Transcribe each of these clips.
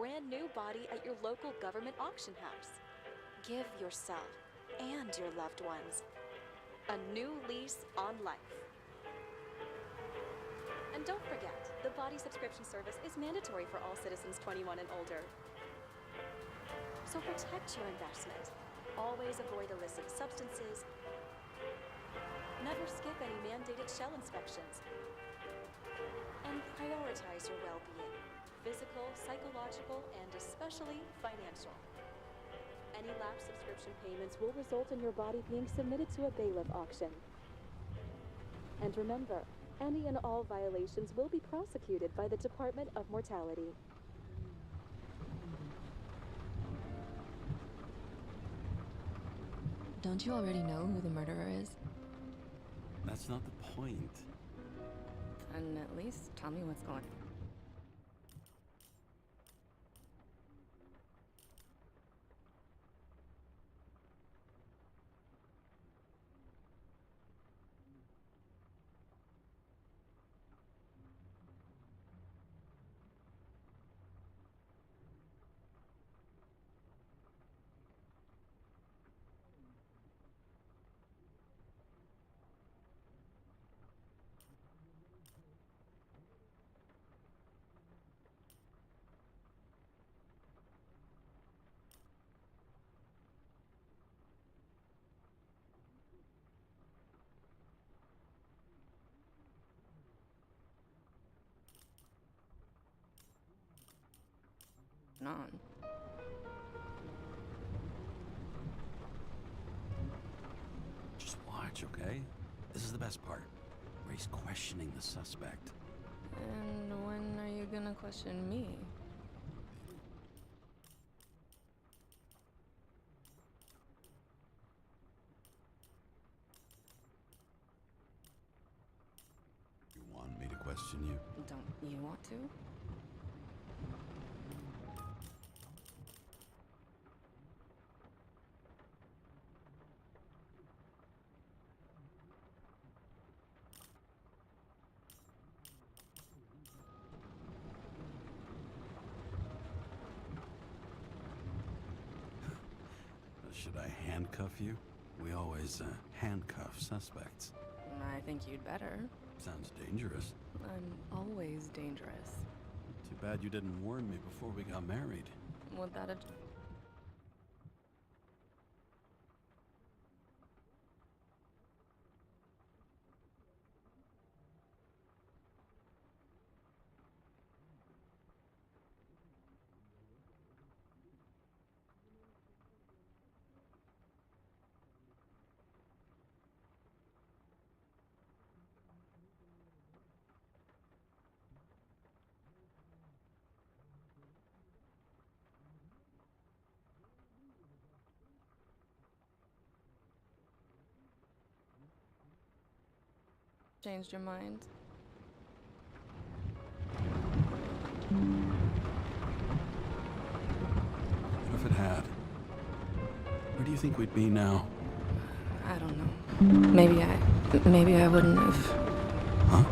brand new body at your local government auction house. Give yourself and your loved ones a new lease on life. And don't forget, the body subscription service is mandatory for all citizens 21 and older. So protect your investment. Always avoid illicit substances. Never skip any mandated shell inspections. And prioritize your well-being, physical, psychological, and especially financial. Any lapsed subscription payments will result in your body being submitted to a bailiff auction. And remember, any and all violations will be prosecuted by the Department of Mortality. Don't you already know who the murderer is? That's not the point. Then at least tell me what's going on. On. Just watch, okay? This is the best part, where he's questioning the suspect. And when are you gonna question me? You want me to question you? Don't you want to? Should I handcuff you? We always handcuff suspects. I think you'd better. Sounds dangerous. I'm always dangerous. Too bad you didn't warn me before we got married. Would that have... changed your mind? What if it had? Where do you think we'd be now? I don't know. Maybe I wouldn't have. Huh?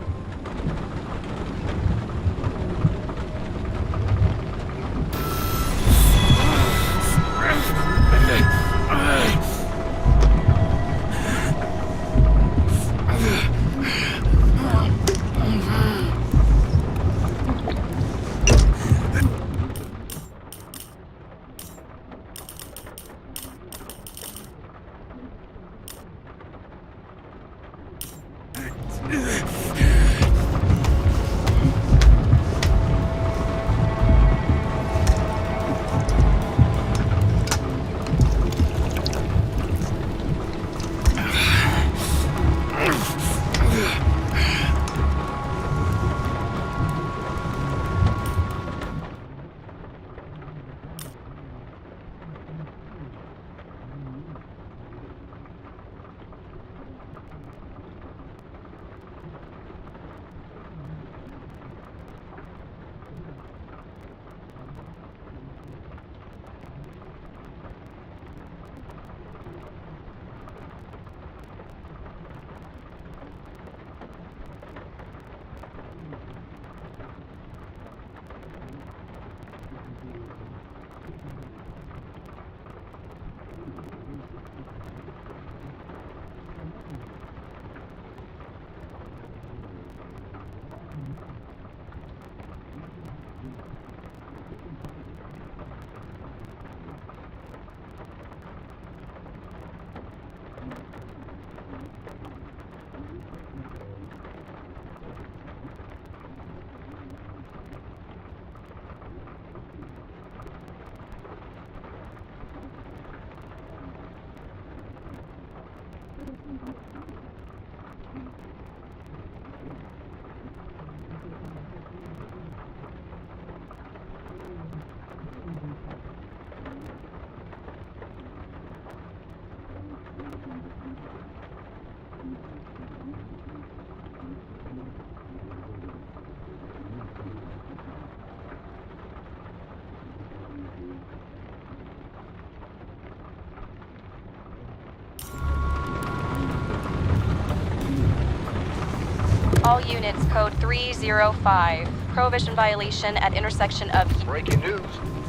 All units, code 305. Prohibition violation at intersection of... Breaking news.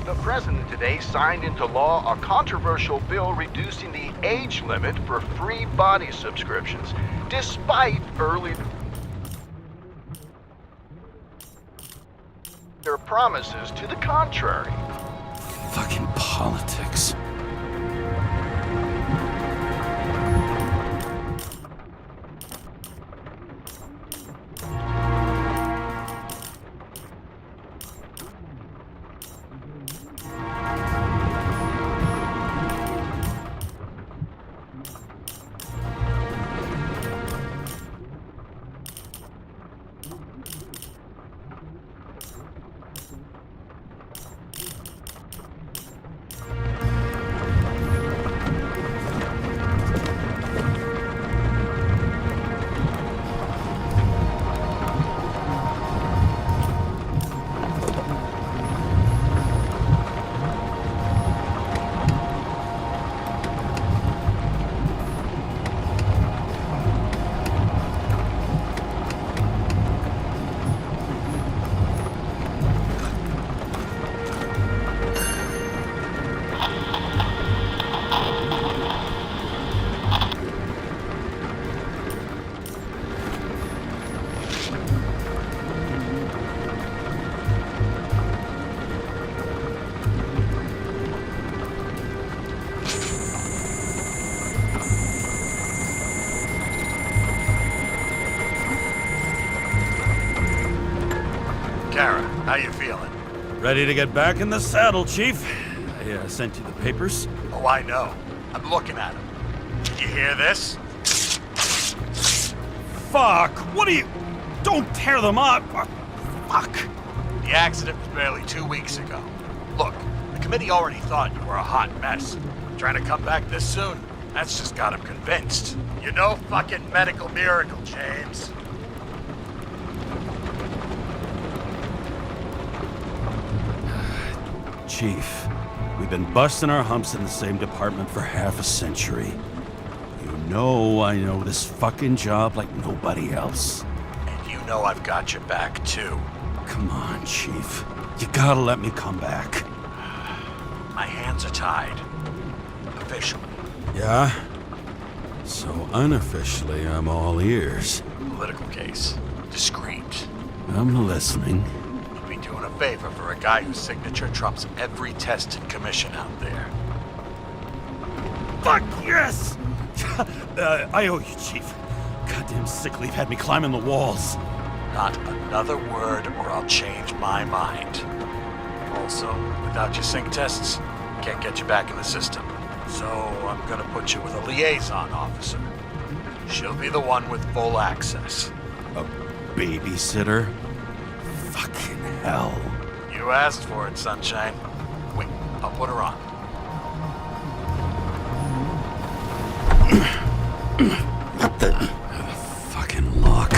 The president today signed into law a controversial bill reducing the age limit for free body subscriptions, despite early... their promises to the contrary. Fucking politics. How you feeling? Ready to get back in the saddle, Chief. I sent you the papers. Oh, I know. I'm looking at them. You hear this? Fuck! What are you... Don't tear them up! Fuck! The accident was barely 2 weeks ago. Look, the committee already thought you were a hot mess. Trying to come back this soon, that's just got them convinced. You're no fucking medical miracle, James. Chief, we've been busting our humps in the same department for half a century. You know I know this fucking job like nobody else. And you know I've got your back, too. Come on, Chief. You gotta let me come back. My hands are tied. Officially. Yeah? So unofficially, I'm all ears. Political case. Discreet. I'm listening. You'd be doing a favor for a guy whose signature trumps every test and commission out there. Fuck yes! I owe you, Chief. Goddamn sick leave had me climbing the walls. Not another word or I'll change my mind. Also, without your sync tests, can't get you back in the system. So I'm gonna put you with a liaison officer. She'll be the one with full access. A babysitter? Fucking hell. You asked for it, Sunshine. Wait, I'll put her on. What the fucking lock?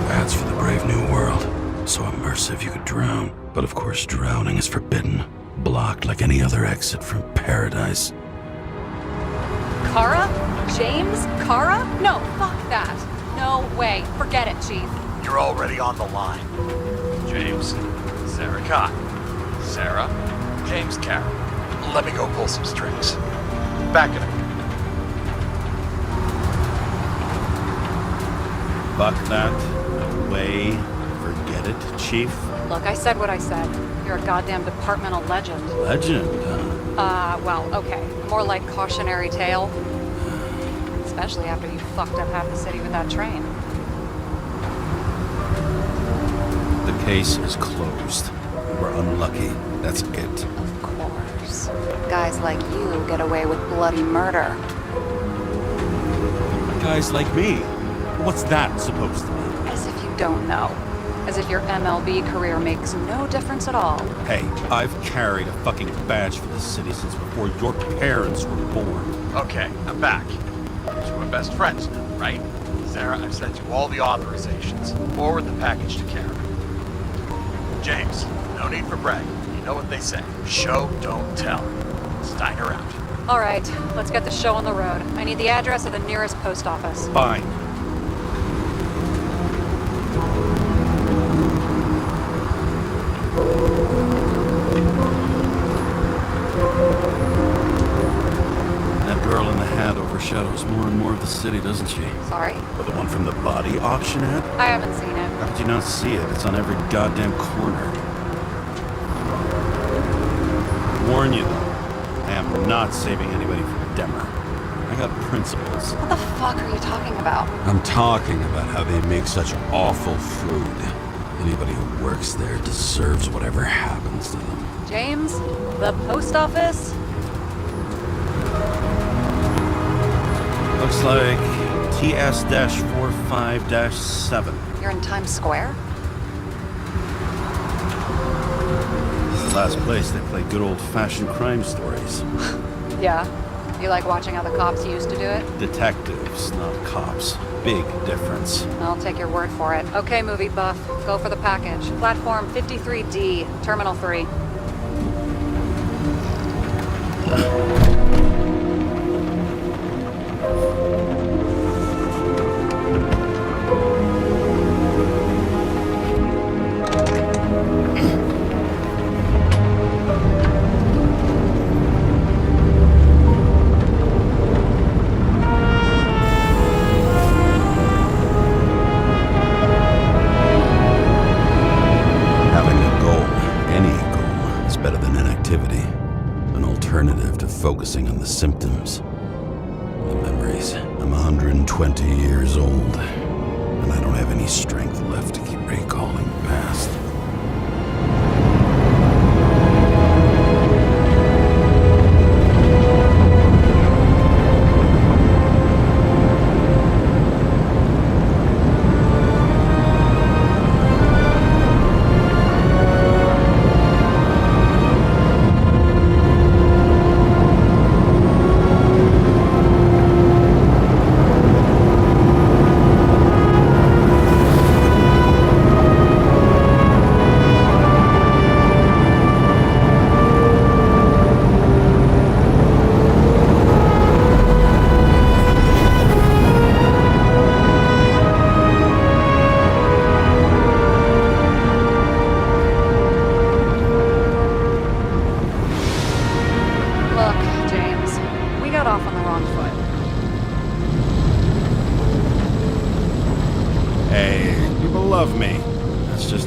That's for the brave new world. So immersive you could drown. But of course drowning is forbidden. Blocked like any other exit from paradise. Kara? James? Kara? No, fuck that. No way. Forget it, Chief. You're already on the line. James, Sarah Cott. Sarah, James Carroll. Let me go pull some strings. Back in a minute. Fuck that. No way. Forget it, Chief. Look, I said what I said. You're a goddamn departmental legend. Legend, Well, okay. More like cautionary tale. Especially after you fucked up half the city with that train. The case is closed. We're unlucky. That's it. Of course. Guys like you get away with bloody murder. Guys like me. What's that supposed to mean? As if you don't know. As if your MLB career makes no difference at all. Hey, I've carried a fucking badge for this city since before your parents were born. Okay, I'm back. So we're best friends now, right? Sarah, I've sent you all the authorizations. Forward the package to Kara. James, no need for bragging. You know what they say. Show, don't tell. Steiner out. All right, let's get the show on the road. I need the address of the nearest post office. Fine. That girl in the hat overshadows more and more of the city, doesn't she? Sorry, Or the one from the body auction ad? I haven't seen it. How could you not see it? It's on every goddamn corner. Warn you though, I am not saving anybody from Demmer. I got principles. What the fuck are you talking about? I'm talking about how they make such awful food. Anybody who works there deserves whatever happens to them. James, the post office? Looks like TS-45-7. You're in Times Square? It's the last place they play good old-fashioned crime stories. Yeah. You like watching how the cops used to do it? Detectives, not cops. Big difference. I'll take your word for it. Okay, movie buff. Go for the package. Platform 53D, Terminal 3. Focusing on the symptoms, the memories. I'm 120 years old, and I don't have any strength left to keep recalling the past.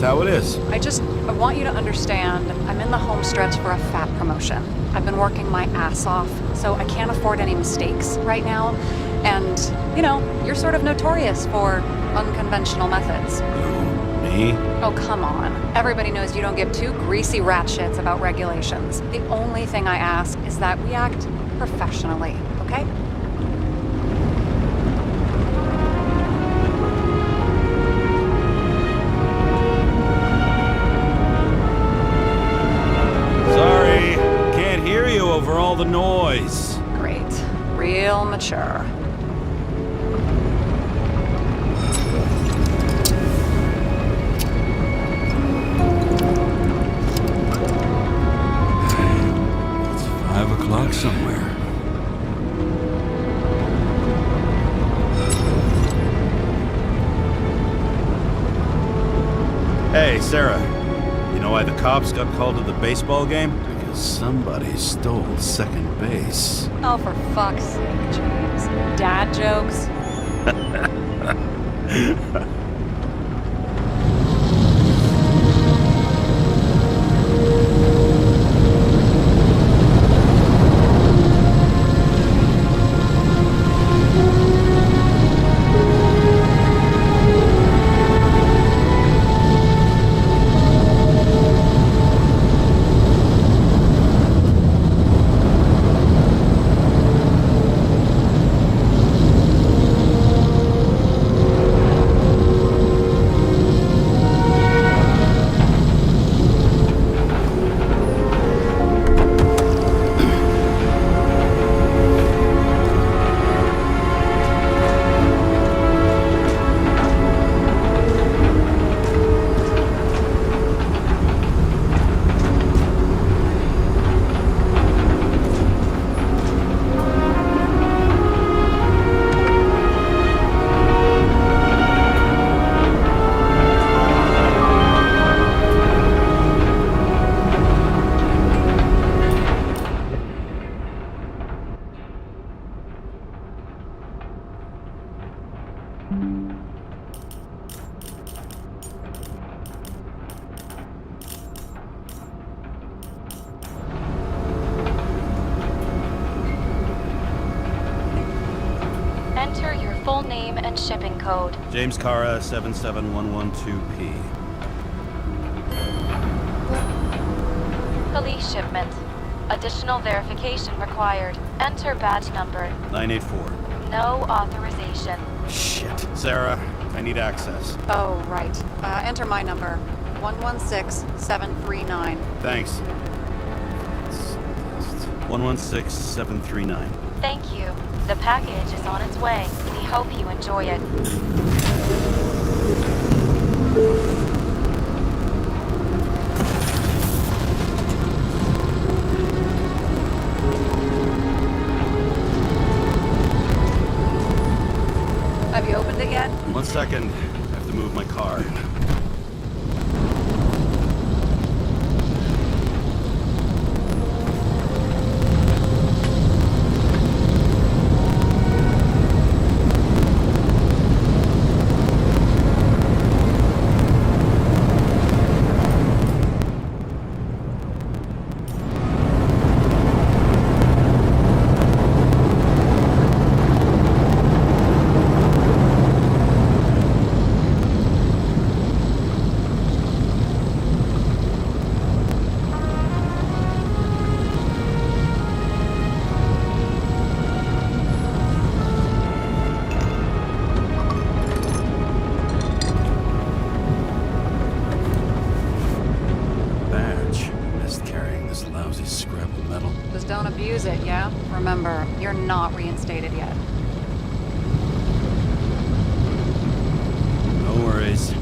How it is. I want you to understand, I'm in the home stretch for a fat promotion. I've been working my ass off, so I can't afford any mistakes right now. And, you know, you're sort of notorious for unconventional methods. Me? Oh, come on. Everybody knows you don't give two greasy rat shits about regulations. The only thing I ask is that we act professionally, okay? Over all the noise. Great. Real mature. It's 5 o'clock somewhere. Hey, Sarah. You know why the cops got called to the baseball game? Somebody stole second base. Oh, for fuck's sake, James. Dad jokes? Enter your full name and shipping code. James Cara, 77112P. Police shipment. Additional verification required. Enter badge number. 984. No authorization. Shit. Sarah, I need access. Oh, right. Enter my number. 116739. Thanks. 116739. Thank you. The package is on its way. We hope you enjoy it. Have you opened it yet? 1 second. I have to move my car. Just don't abuse it, yeah? Remember, you're not reinstated yet. No worries.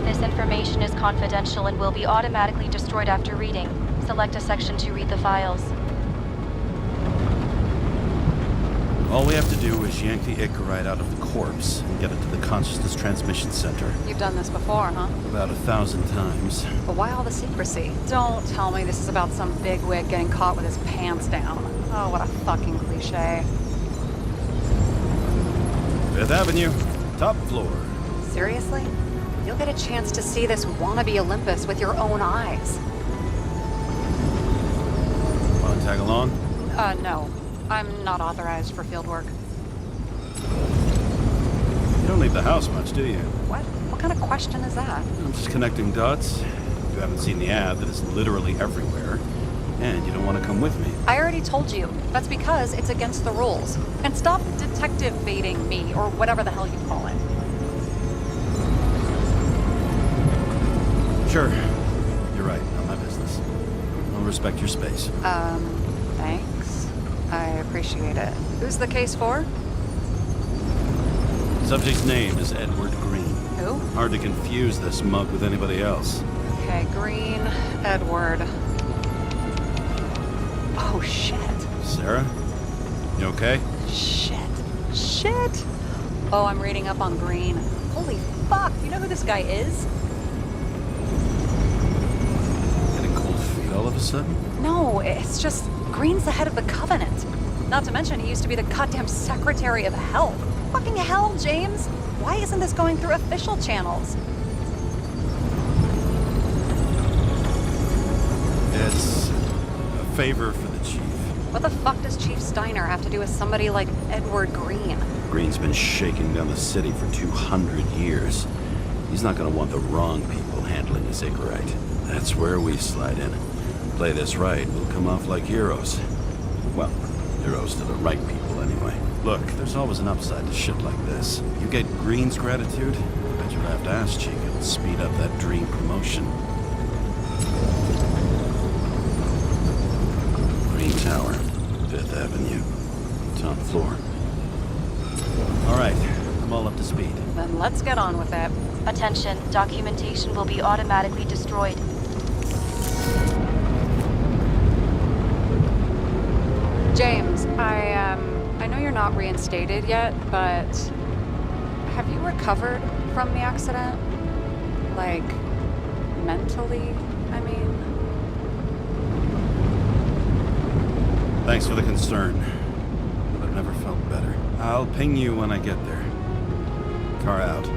This information is confidential and will be automatically destroyed after reading. Select a section to read the files. All we have to do is yank the Icarite out of the corpse and get it to the consciousness transmission center. You've done this before, huh? About 1,000 times. But why all the secrecy? Don't tell me this is about some bigwig getting caught with his pants down. Oh, what a fucking cliche. 5th Avenue, top floor. Seriously? You'll get a chance to see this wannabe Olympus with your own eyes. Want to tag along? No. I'm not authorized for field work. You don't leave the house much, do you? What? What kind of question is that? I'm just connecting dots. You haven't seen the ad that is literally everywhere. And you don't want to come with me. I already told you. That's because it's against the rules. And stop detective baiting me, or whatever the hell you call it. Sure. You're right. Not my business. I'll respect your space. Thanks. I appreciate it. Who's the case for? Subject's name is Edward Green. Who? Hard to confuse this mug with anybody else. Okay, Green, Edward. Oh, shit. Sarah? You okay? Shit. Oh, I'm reading up on Green. Holy fuck, you know who this guy is? Getting cold feet all of a sudden? No, it's just Green's the head of the Covenant. Not to mention he used to be the goddamn Secretary of Health. Fucking hell, James! Why isn't this going through official channels? It's a favor for the chief. What the fuck does Chief Steiner have to do with somebody like Edward Green? Green's been shaking down the city for 200 years. He's not gonna want the wrong people handling his Icarite. That's where we slide in. Play this right, we'll come off like heroes. Well, heroes to the right people anyway. Look, there's always an upside to shit like this. You get Green's gratitude, I bet your left ass cheek it'll speed up that dream promotion. Green Tower, 5th Avenue, top floor. All right, I'm all up to speed. Then let's get on with it. Attention, documentation will be automatically destroyed. James, I know you're not reinstated yet, but have you recovered from the accident? Like, mentally, I mean? Thanks for the concern. But I've never felt better. I'll ping you when I get there. Car out.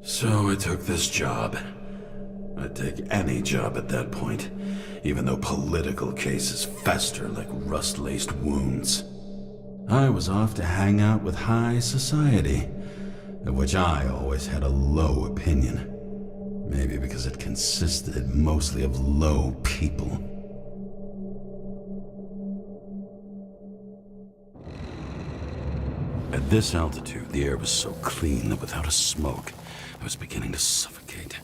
So I took this job. I'd take any job at that point, even though political cases fester like rust-laced wounds. I was off to hang out with high society, of which I always had a low opinion. Maybe because it consisted mostly of low people. At this altitude, the air was so clean that without a smoke, I was beginning to suffocate.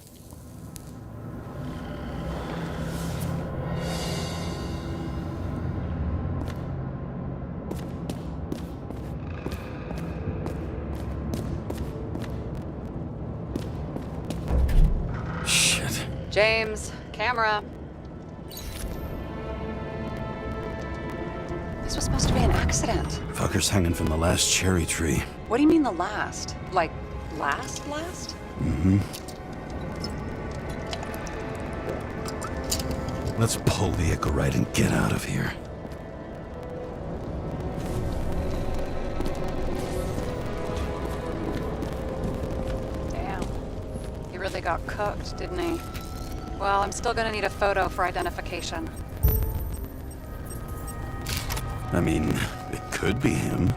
Shit. James, camera. This was supposed to be an accident. Fucker's hanging from the last cherry tree. What do you mean the last? Like, last? Mm-hmm. Let's pull the Icarite and get out of here. Damn. He really got cooked, didn't he? Well, I'm still gonna need a photo for identification. I mean, it could be him.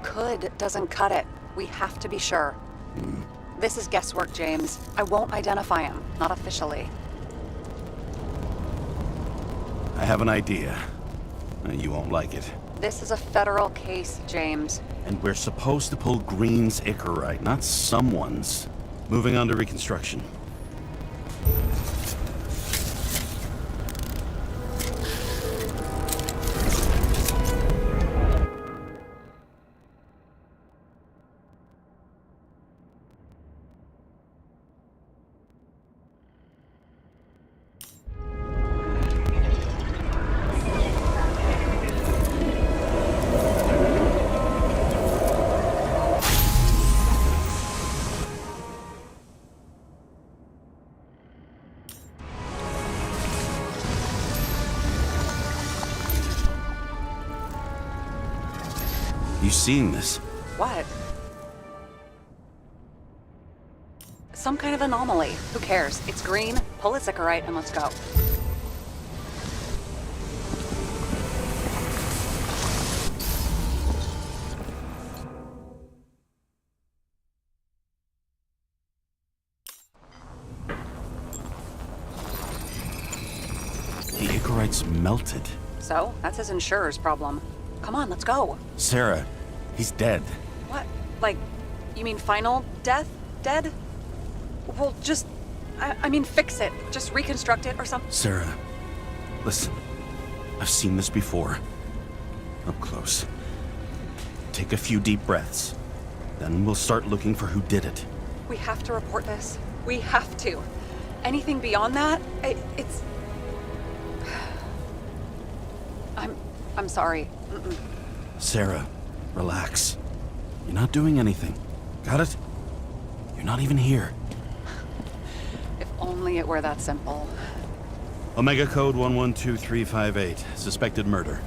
Could doesn't cut it. We have to be sure. This is guesswork, James. I won't identify him. Not officially. I have an idea. You won't like it. This is a federal case, James. And we're supposed to pull Green's Icarite, not someone's. Moving on to reconstruction. You seen this? What? Some kind of anomaly. Who cares? It's green. Pull its Icarite and let's go. The Icarite's melted. So, that's his insurer's problem. Come on, let's go. Sarah, he's dead. What? Like, you mean final death? Dead? Well, just... I mean, fix it. Just reconstruct it or something. Sarah, listen. I've seen this before. Up close. Take a few deep breaths. Then we'll start looking for who did it. We have to report this. We have to. Anything beyond that, it's... I'm sorry. Mm-mm. Sarah, relax. You're not doing anything. Got it? You're not even here. If only it were that simple. Omega code 112358. Suspected murder.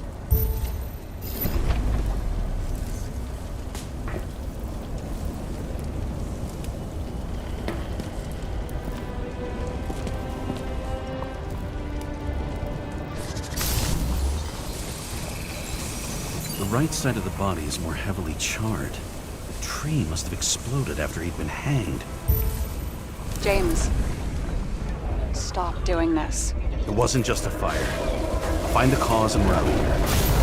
The right side of the body is more heavily charred. The tree must have exploded after he'd been hanged. James, stop doing this. It wasn't just a fire. Find the cause and we're out of here.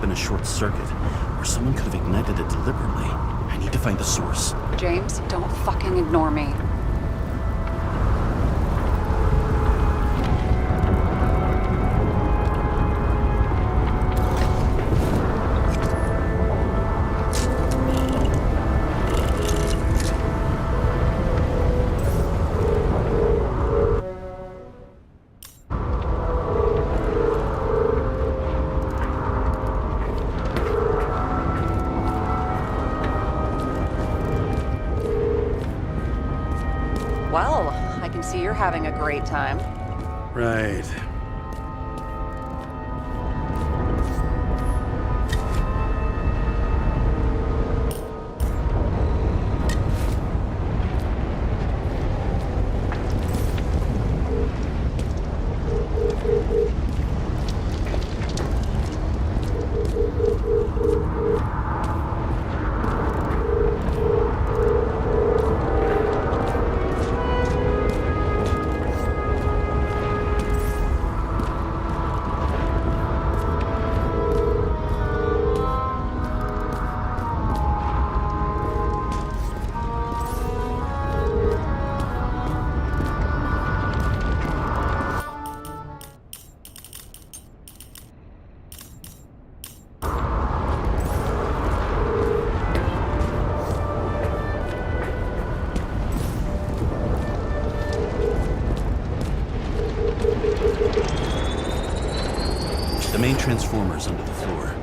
have been a short circuit, or someone could have ignited it deliberately. I need to find the source. James, don't fucking ignore me. Well, I can see you're having a great time. Right. The main transformer's under the floor.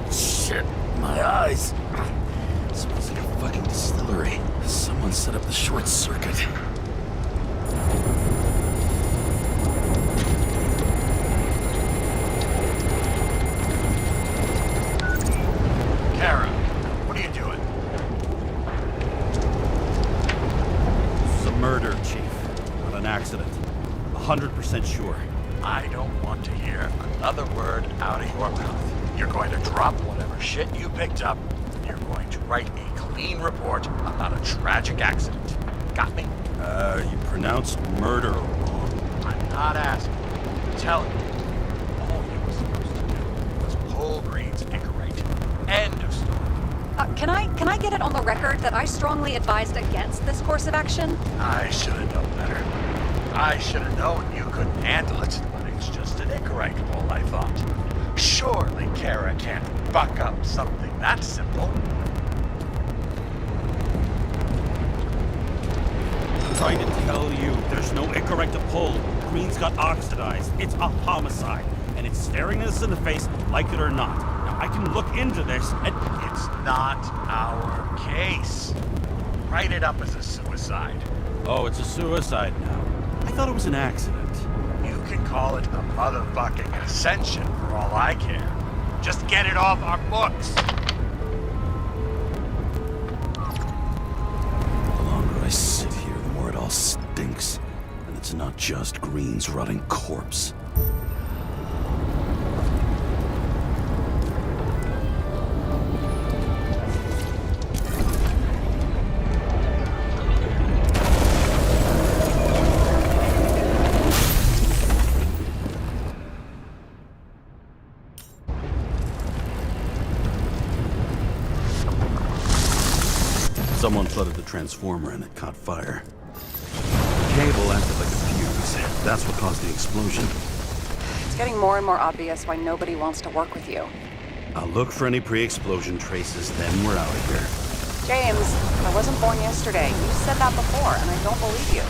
Shit, my eyes. Smells like a fucking distillery. Someone set up the short circuit. Kara, what are you doing? Murder, Chief. Not an accident. 100% sure. I don't want to hear another word out of your mouth. You're going to drop whatever shit you picked up, and you're going to write a clean report about a tragic accident. Got me? You pronounced murder wrong. I'm not asking. I'm telling you. All you were supposed to do was pull Green's anchor right. End of story. Can I get it on the record that I strongly advised against this course of action? I should have known better. I should have known you couldn't handle it, but it's just an anchorite pull, I thought. Surely Kara can't buck up something that simple. I'm trying to tell you, there's no Icarite to pull. Green's got oxidized. It's a homicide, and it's staring us in the face, like it or not. Now, I can look into this, and It's not our case. Write it up as a suicide. oh, it's a suicide now. I thought it was an accident. You can call it a motherfucking ascension for all I care. Just get it off our books. The longer I sit here, the more it all stinks. And it's not just Green's rotting corpse. Someone flooded the transformer and it caught fire. The cable acted like a fuse. That's what caused the explosion. It's getting more and more obvious why nobody wants to work with you. I'll look for any pre-explosion traces, then we're out of here. James, I wasn't born yesterday. You said that before, and I don't believe you.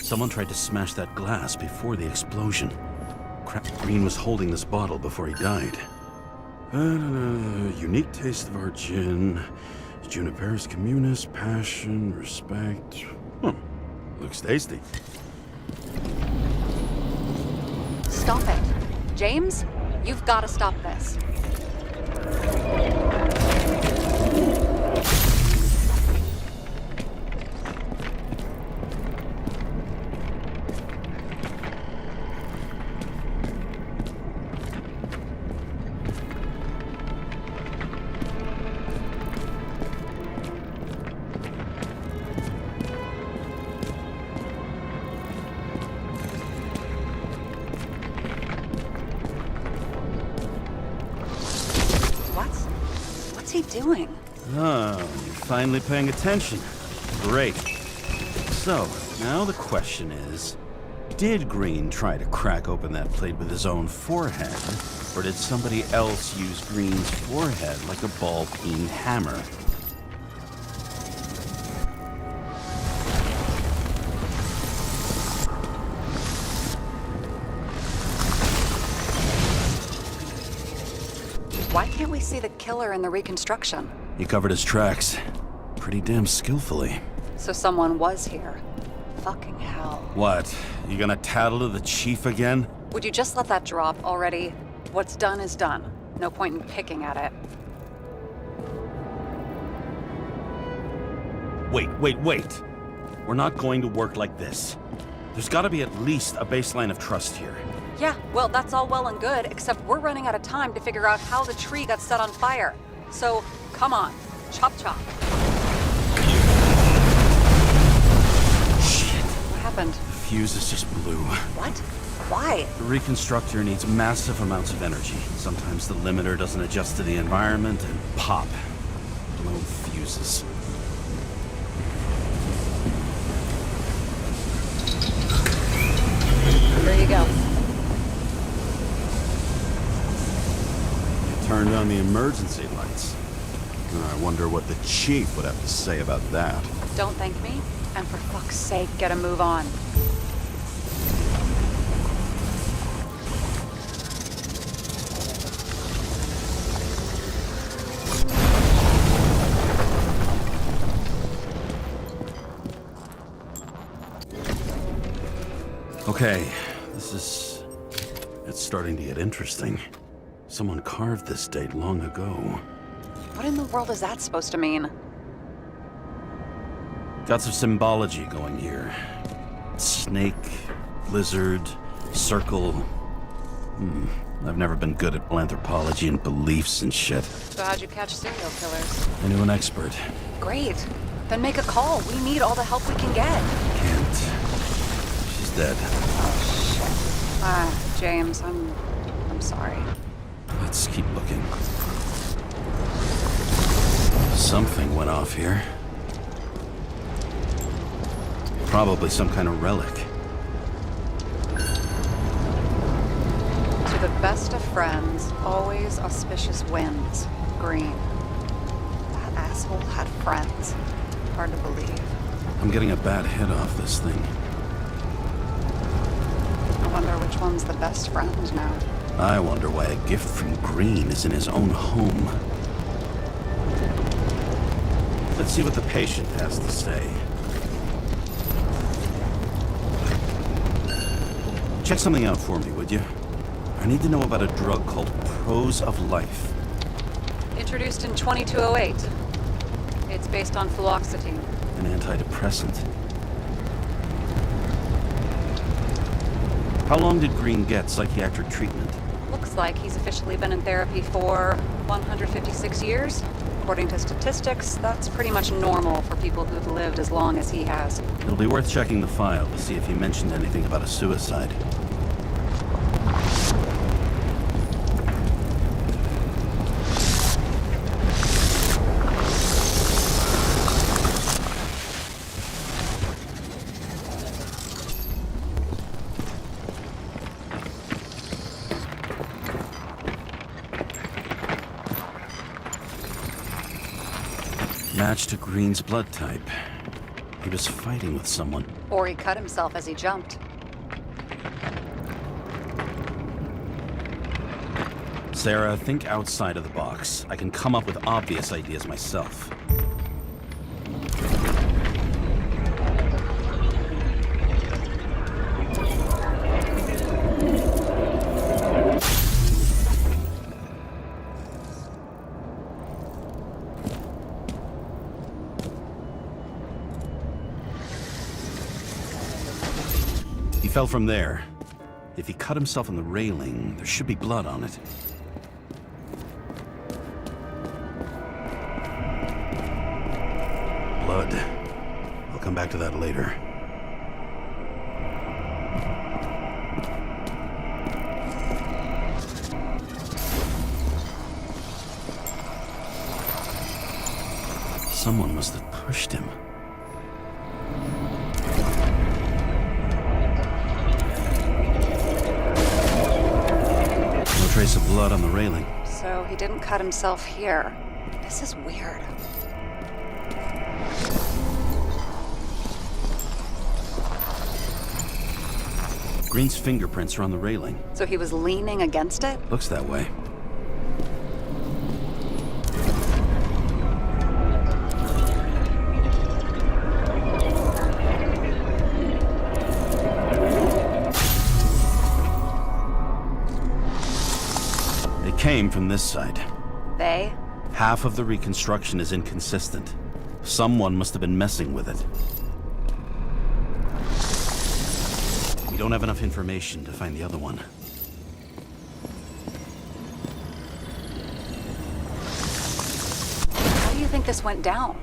Someone tried to smash that glass before the explosion. Crap, Green was holding this bottle before he died. Unique taste of our gin. Juniperus communis, passion, respect. Looks tasty. Stop it. James, you've got to stop this. doing? Oh, you're finally paying attention. Great. So, now the question is, did Green try to crack open that plate with his own forehead, or did somebody else use Green's forehead like a ball-peen hammer? Why can't we see the killer in the reconstruction? He covered his tracks pretty damn skillfully. So someone was here. Fucking hell. What? You gonna tattle to the chief again? Would you just let that drop already? What's done is done. No point in picking at it. Wait. We're not going to work like this. There's gotta be at least a baseline of trust here. Yeah, well, that's all well and good, except we're running out of time to figure out how the tree got set on fire. So, come on. Chop chop. Shit. What happened? The fuses just blew. What? Why? The reconstructor needs massive amounts of energy. Sometimes the limiter doesn't adjust to the environment and pop. Blown fuses. There you go. You turned on the emergency lights. I wonder what the chief would have to say about that. Don't thank me, and for fuck's sake, get a move on. Okay, it's starting to get interesting. Someone carved this date long ago. What in the world is that supposed to mean? Got some symbology going here. Snake, lizard, circle. I've never been good at anthropology and beliefs and shit. So how'd you catch serial killers? I knew an expert. Great. Then make a call. We need all the help we can get. Can't. She's dead. James, I'm sorry. Let's keep looking. Something went off here. Probably some kind of relic. To the best of friends, always auspicious winds. Green. That asshole had friends. Hard to believe. I'm getting a bad hit off this thing. I wonder which one's the best friend now. I wonder why a gift from Green is in his own home. Let's see what the patient has to say. Check something out for me, would you? I need to know about a drug called Prose of Life. Introduced in 2208. It's based on fluoxetine. An antidepressant. How long did Green get psychiatric treatment? Looks like he's officially been in therapy for 156 years. According to statistics, that's pretty much normal for people who've lived as long as he has. It'll be worth checking the file to see if he mentioned anything about a suicide. Match to Green's blood type. He was fighting with someone. Or he cut himself as he jumped. Sarah, think outside of the box. I can come up with obvious ideas myself. He fell from there. If he cut himself on the railing, there should be blood on it. Blood. I'll come back to that later. Someone must have pushed him. No trace of blood on the railing. So he didn't cut himself here. This is weird. Green's fingerprints are on the railing. So he was leaning against it? Looks that way. They came from this side. They? Half of the reconstruction is inconsistent. Someone must have been messing with it. We don't have enough information to find the other one. How do you think this went down?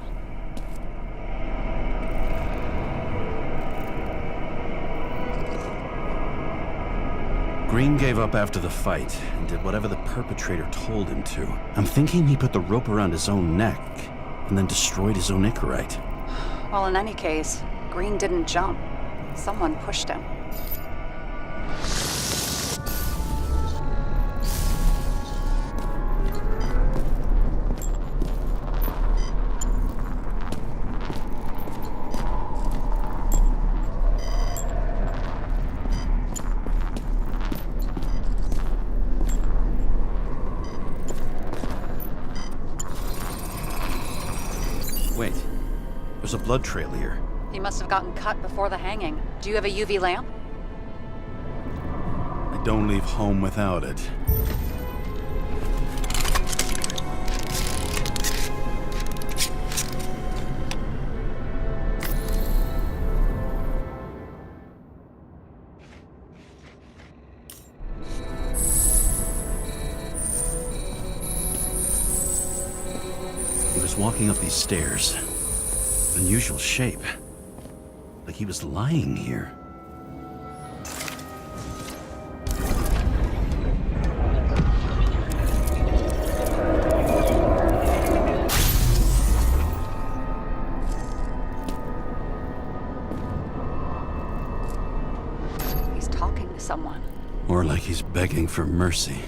Green gave up after the fight and did whatever the perpetrator told him to. I'm thinking he put the rope around his own neck and then destroyed his own Icarite. Well, in any case, Green didn't jump. Someone pushed him. Wait, there's a blood trail here. He must have gotten cut before the hanging. Do you have a UV lamp? I don't leave home without it. He was walking up these stairs. Unusual shape. Like he was lying here. He's talking to someone. Or like he's begging for mercy.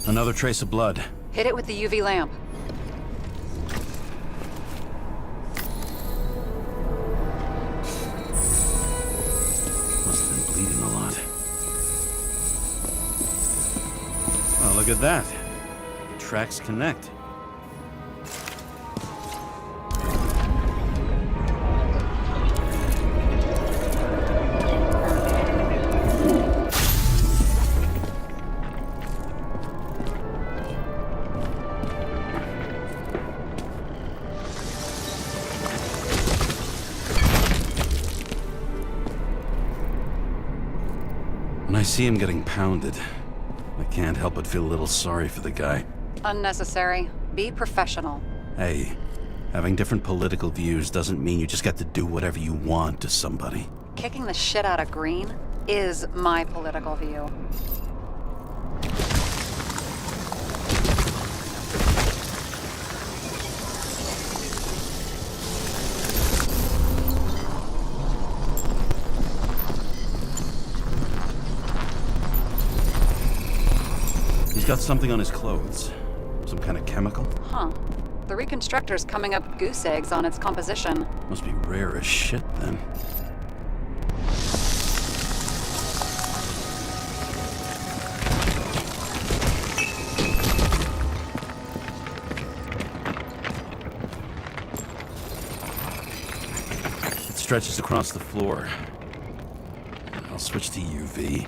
Another trace of blood. Hit it with the UV lamp. Must have been bleeding a lot. Oh, look at that. The tracks connect. When I see him getting pounded, I can't help but feel a little sorry for the guy. Unnecessary. Be professional. Hey, having different political views doesn't mean you just get to do whatever you want to somebody. Kicking the shit out of Green is my political view. He's got something on his clothes. Some kind of chemical. Huh. The reconstructor's coming up goose eggs on its composition. Must be rare as shit then. It stretches across the floor. I'll switch to UV.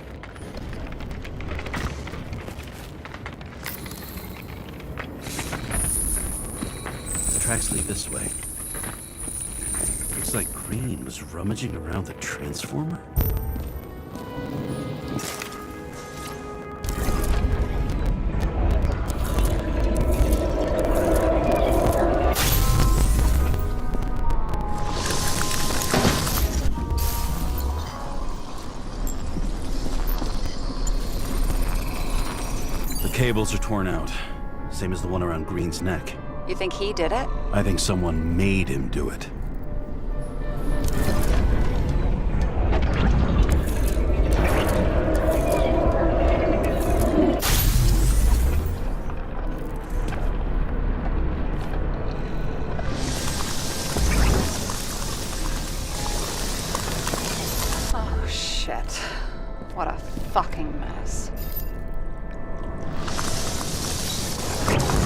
Tracks lead this way. Looks like Green was rummaging around the transformer. The cables are torn out. Same as the one around Green's neck. You think he did it? I think someone made him do it. Oh, shit. What a fucking mess.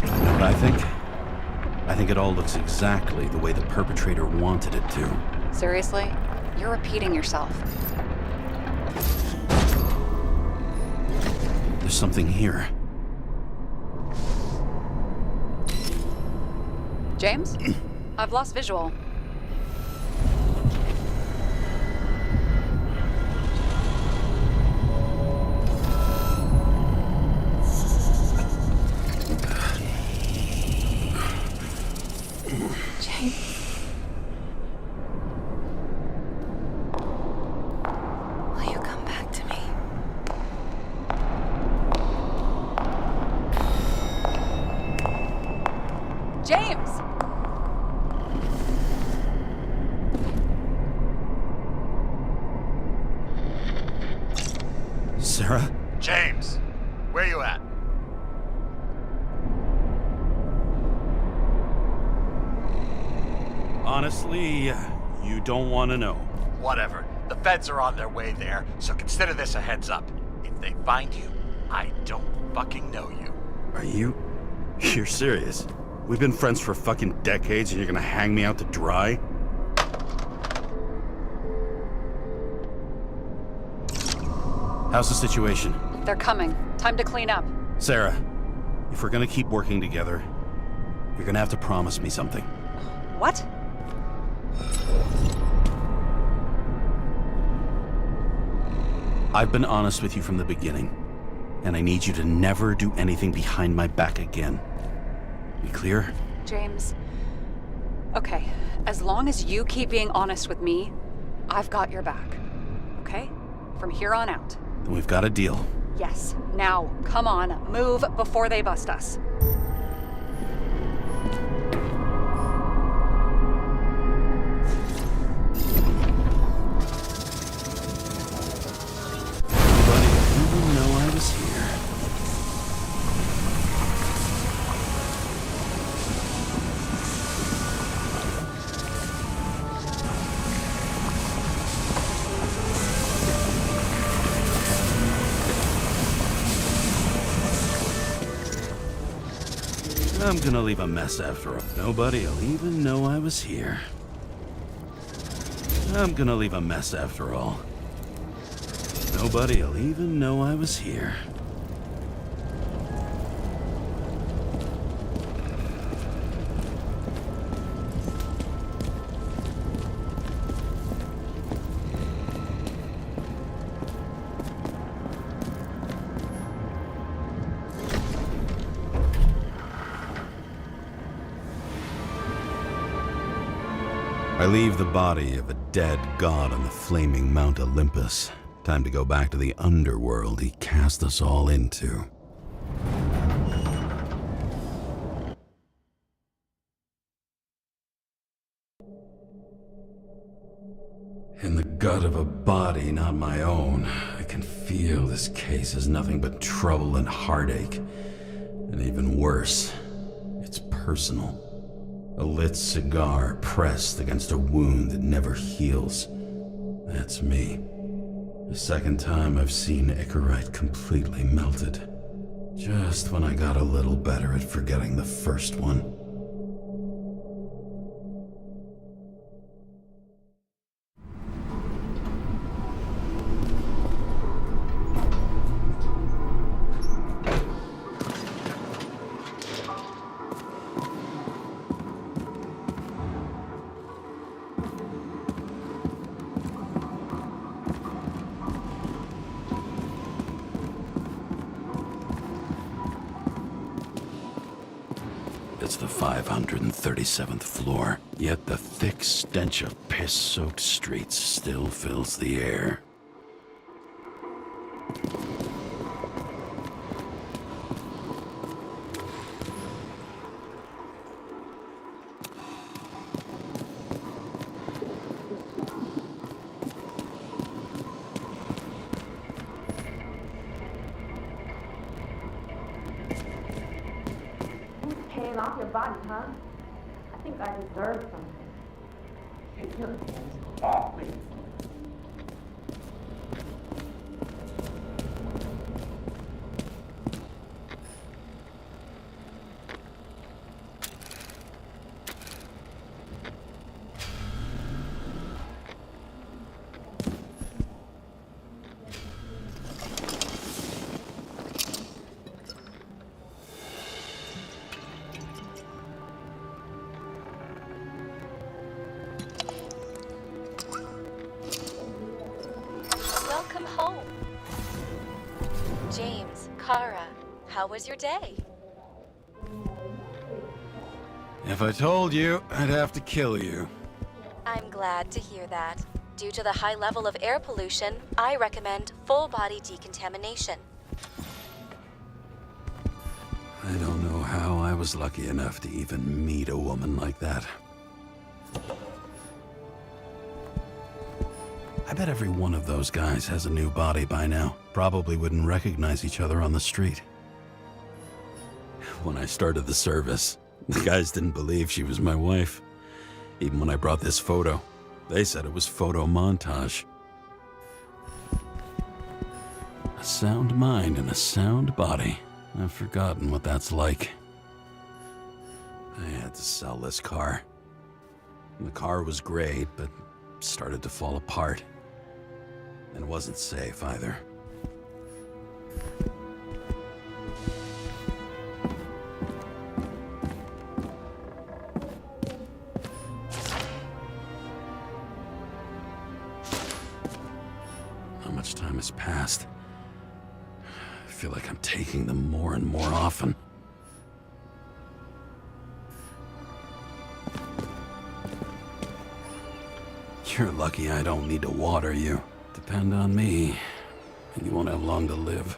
You know what I think? I think it all looks exactly the way the perpetrator wanted it to. Seriously? You're repeating yourself. There's something here. James? I've lost visual. Will you come back to me? James! Sarah? James, where you at? Honestly, you don't want to know. Whatever. The feds are on their way there, so consider this a heads up. If they find you, I don't fucking know you. Are you? You're serious? We've been friends for fucking decades and you're gonna hang me out to dry? How's the situation? They're coming. Time to clean up. Sarah, if we're gonna keep working together, you're gonna have to promise me something. What? I've been honest with you from the beginning, and I need you to never do anything behind my back again. We clear? James. Okay, as long as you keep being honest with me, I've got your back. Okay? From here on out. Then we've got a deal. Yes. Now, come on, move before they bust us. Nobody even know I was here. I'm gonna leave a mess after all. Nobody'll even know I was here. I'm gonna leave a mess after all. Nobody'll even know I was here. I leave the body of a dead god on the flaming Mount Olympus. Time to go back to the underworld he cast us all into. In the gut of a body not my own, I can feel this case is nothing but trouble and heartache. And even worse, it's personal. A lit cigar pressed against a wound that never heals. That's me. The second time I've seen Icarite completely melted. Just when I got a little better at forgetting the first one. It's the 537th floor, yet the thick stench of piss-soaked streets still fills the air. hands off your body, huh? I think I deserve something. Take your hands off me. Welcome home. James, Kara, how was your day? If I told you, I'd have to kill you. I'm glad to hear that. Due to the high level of air pollution, I recommend full-body decontamination. I don't know how I was lucky enough to even meet a woman like that. I bet every one of those guys has a new body by now. Probably wouldn't recognize each other on the street. When I started the service, the guys didn't believe she was my wife. Even when I brought this photo, they said it was photo montage. A sound mind and a sound body. I've forgotten what that's like. I had to sell this car. The car was great, but started to fall apart. And it wasn't safe either. How much time has passed? I feel like I'm taking them more and more often. You're lucky I don't need to water you. Depend on me, and you won't have long to live.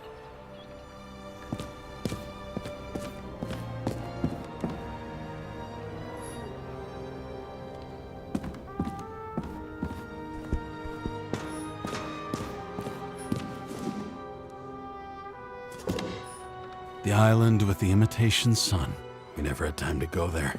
The island with the imitation sun. We never had time to go there.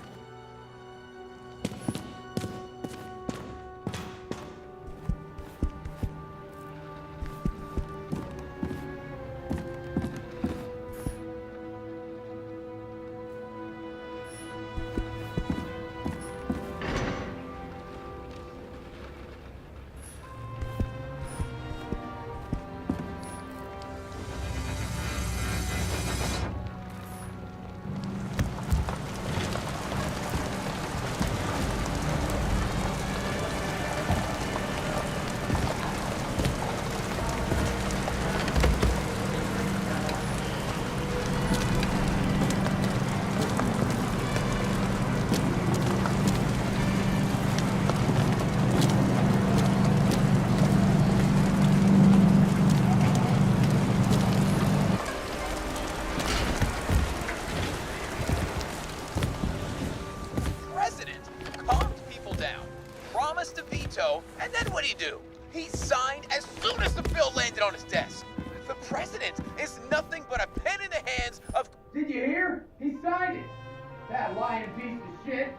And then what do? He signed as soon as the bill landed on his desk. The president is nothing but a pen in the hands of... Did you hear? He signed it. That lying piece of shit.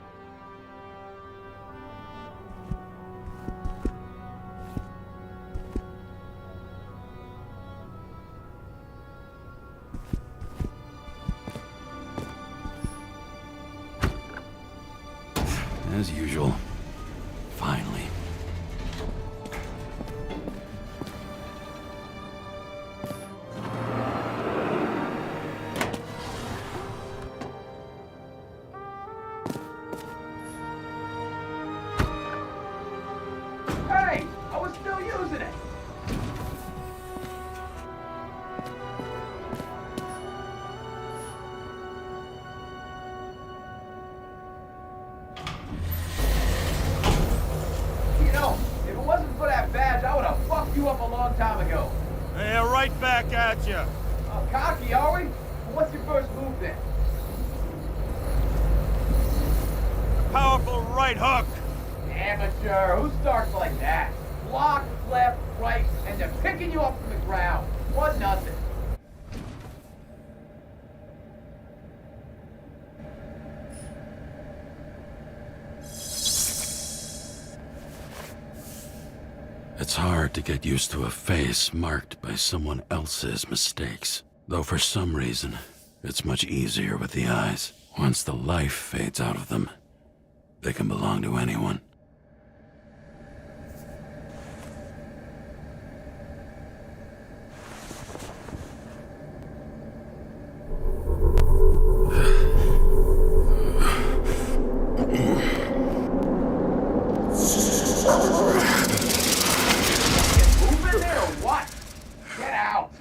As usual. Finally. Hey! I was still using it! You know, if it wasn't for that badge, I would have fucked you up a long time ago. Yeah, right back at you. Oh, cocky, are we? Well, what's your first move then? Powerful right hook. Amateur, who starts like that? Block, left, right, and they're picking you up from the ground. 1-0. It's hard to get used to a face marked by someone else's mistakes. Though for some reason, it's much easier with the eyes. Once the life fades out of them, they can belong to anyone. Moving there or what? Get out!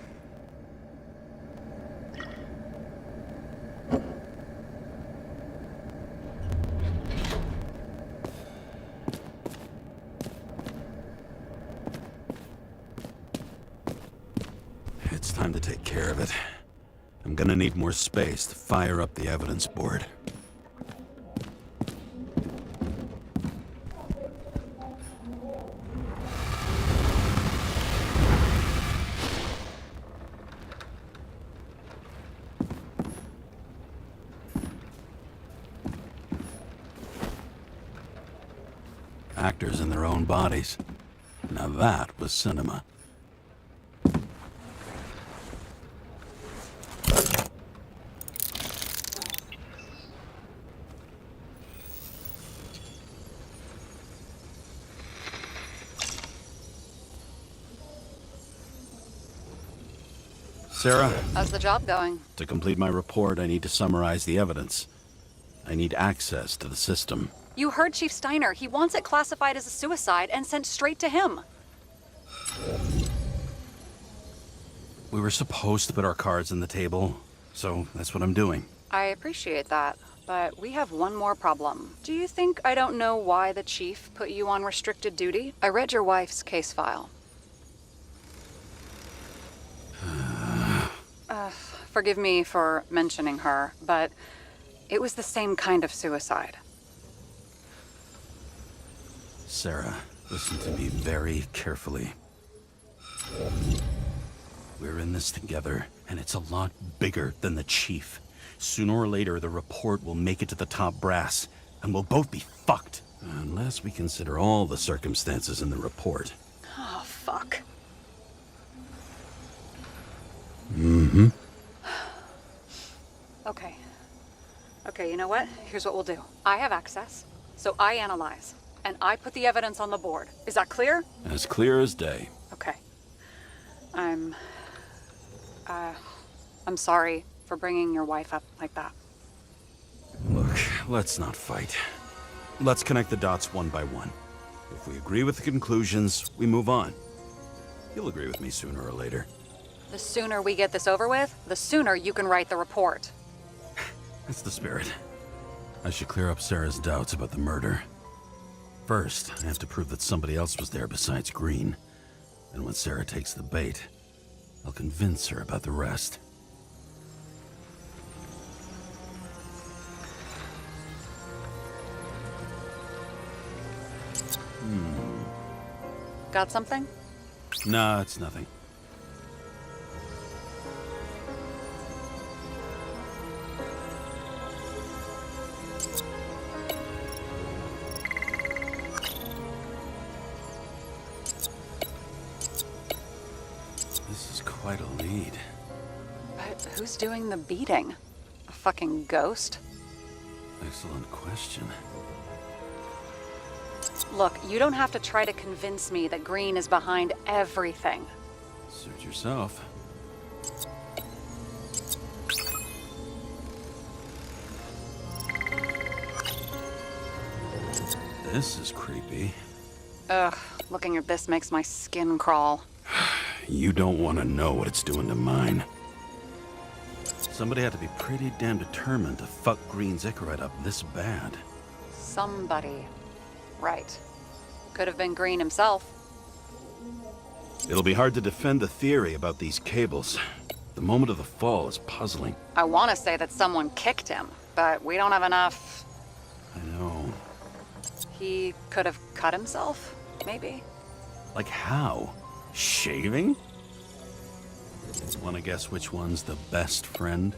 It's time to take care of it. I'm gonna need more space to fire up the evidence board. Actors in their own bodies. Now that was cinema. Sarah, How's the job going? to complete my report, I need to summarize the evidence. I need access to the system. You heard Chief Steiner. He wants it classified as a suicide and sent straight to him. We were supposed to put our cards on the table, so that's what I'm doing. I appreciate that, but we have one more problem. Do you think I don't know why the chief put you on restricted duty? I read your wife's case file. Forgive me for mentioning her, but it was the same kind of suicide. Sarah, listen to me very carefully. We're in this together, and it's a lot bigger than the chief. Sooner or later, the report will make it to the top brass, and we'll both be fucked. Unless we consider all the circumstances in the report. Oh, fuck. Mm-hmm. Okay, you know what? Here's what we'll do. I have access, so I analyze, and I put the evidence on the board. Is that clear? As clear as day. Okay. I'm sorry for bringing your wife up like that. Look, let's not fight. Let's connect the dots one by one. If we agree with the conclusions, we move on. You'll agree with me sooner or later. The sooner we get this over with, the sooner you can write the report. That's the spirit. I should clear up Sarah's doubts about the murder. First, I have to prove that somebody else was there besides Green. And when Sarah takes the bait, I'll convince her about the rest. Got something? Nah, it's nothing. This is quite a lead. But who's doing the beating? A fucking ghost? Excellent question. Look, you don't have to try to convince me that Green is behind everything. Suit yourself. This is creepy. Ugh, looking at this makes my skin crawl. You don't want to know what it's doing to mine. Somebody had to be pretty damn determined to fuck Green's Icarite up this bad. Somebody. Right. Could have been Green himself. It'll be hard to defend the theory about these cables. The moment of the fall is puzzling. I want to say that someone kicked him, but we don't have enough. I know. He could have cut himself, maybe? Like how? Shaving? Want to guess which one's the best friend?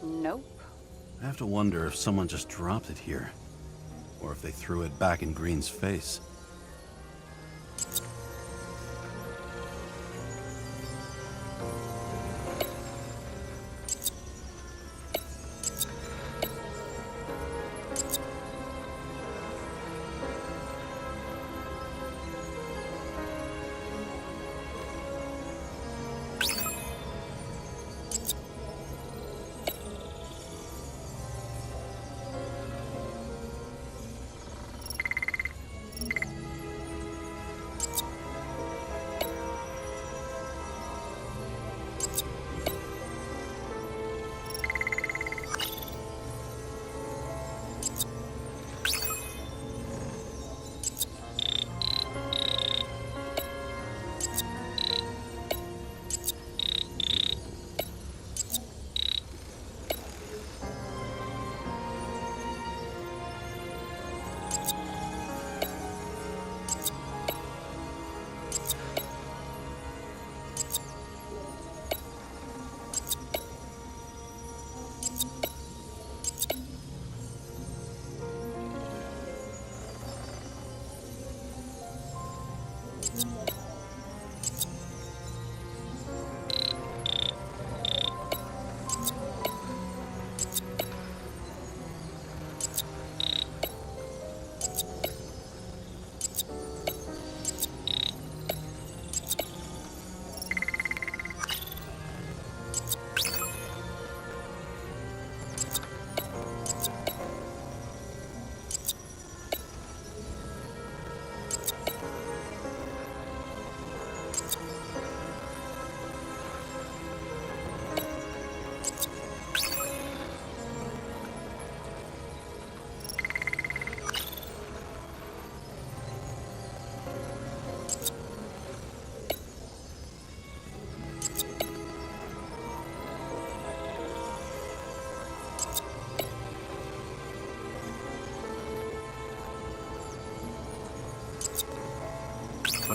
Nope. I have to wonder if someone just dropped it here. Or if they threw it back in Green's face.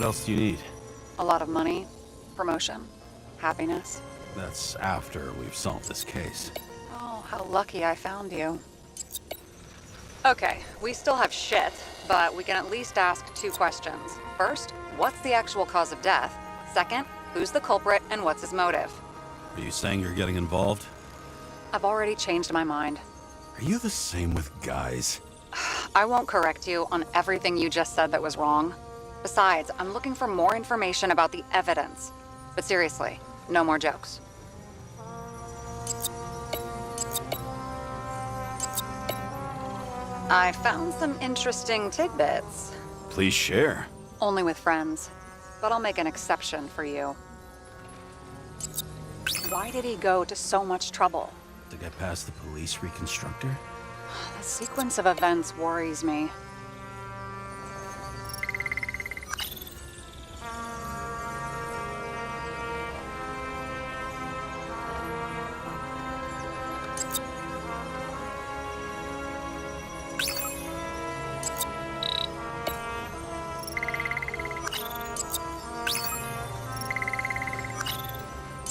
What else do you need? A lot of money, promotion, happiness. That's after we've solved this case. Oh, how lucky I found you. Okay, we still have shit, but we can at least ask 2 questions. First, what's the actual cause of death? Second, who's the culprit and what's his motive? Are you saying you're getting involved? I've already changed my mind. Are you the same with guys? I won't correct you on everything you just said that was wrong. Besides, I'm looking for more information about the evidence. But seriously, no more jokes. I found some interesting tidbits. Please share. Only with friends. But I'll make an exception for you. Why did he go to so much trouble? To get past the police reconstructor? The sequence of events worries me.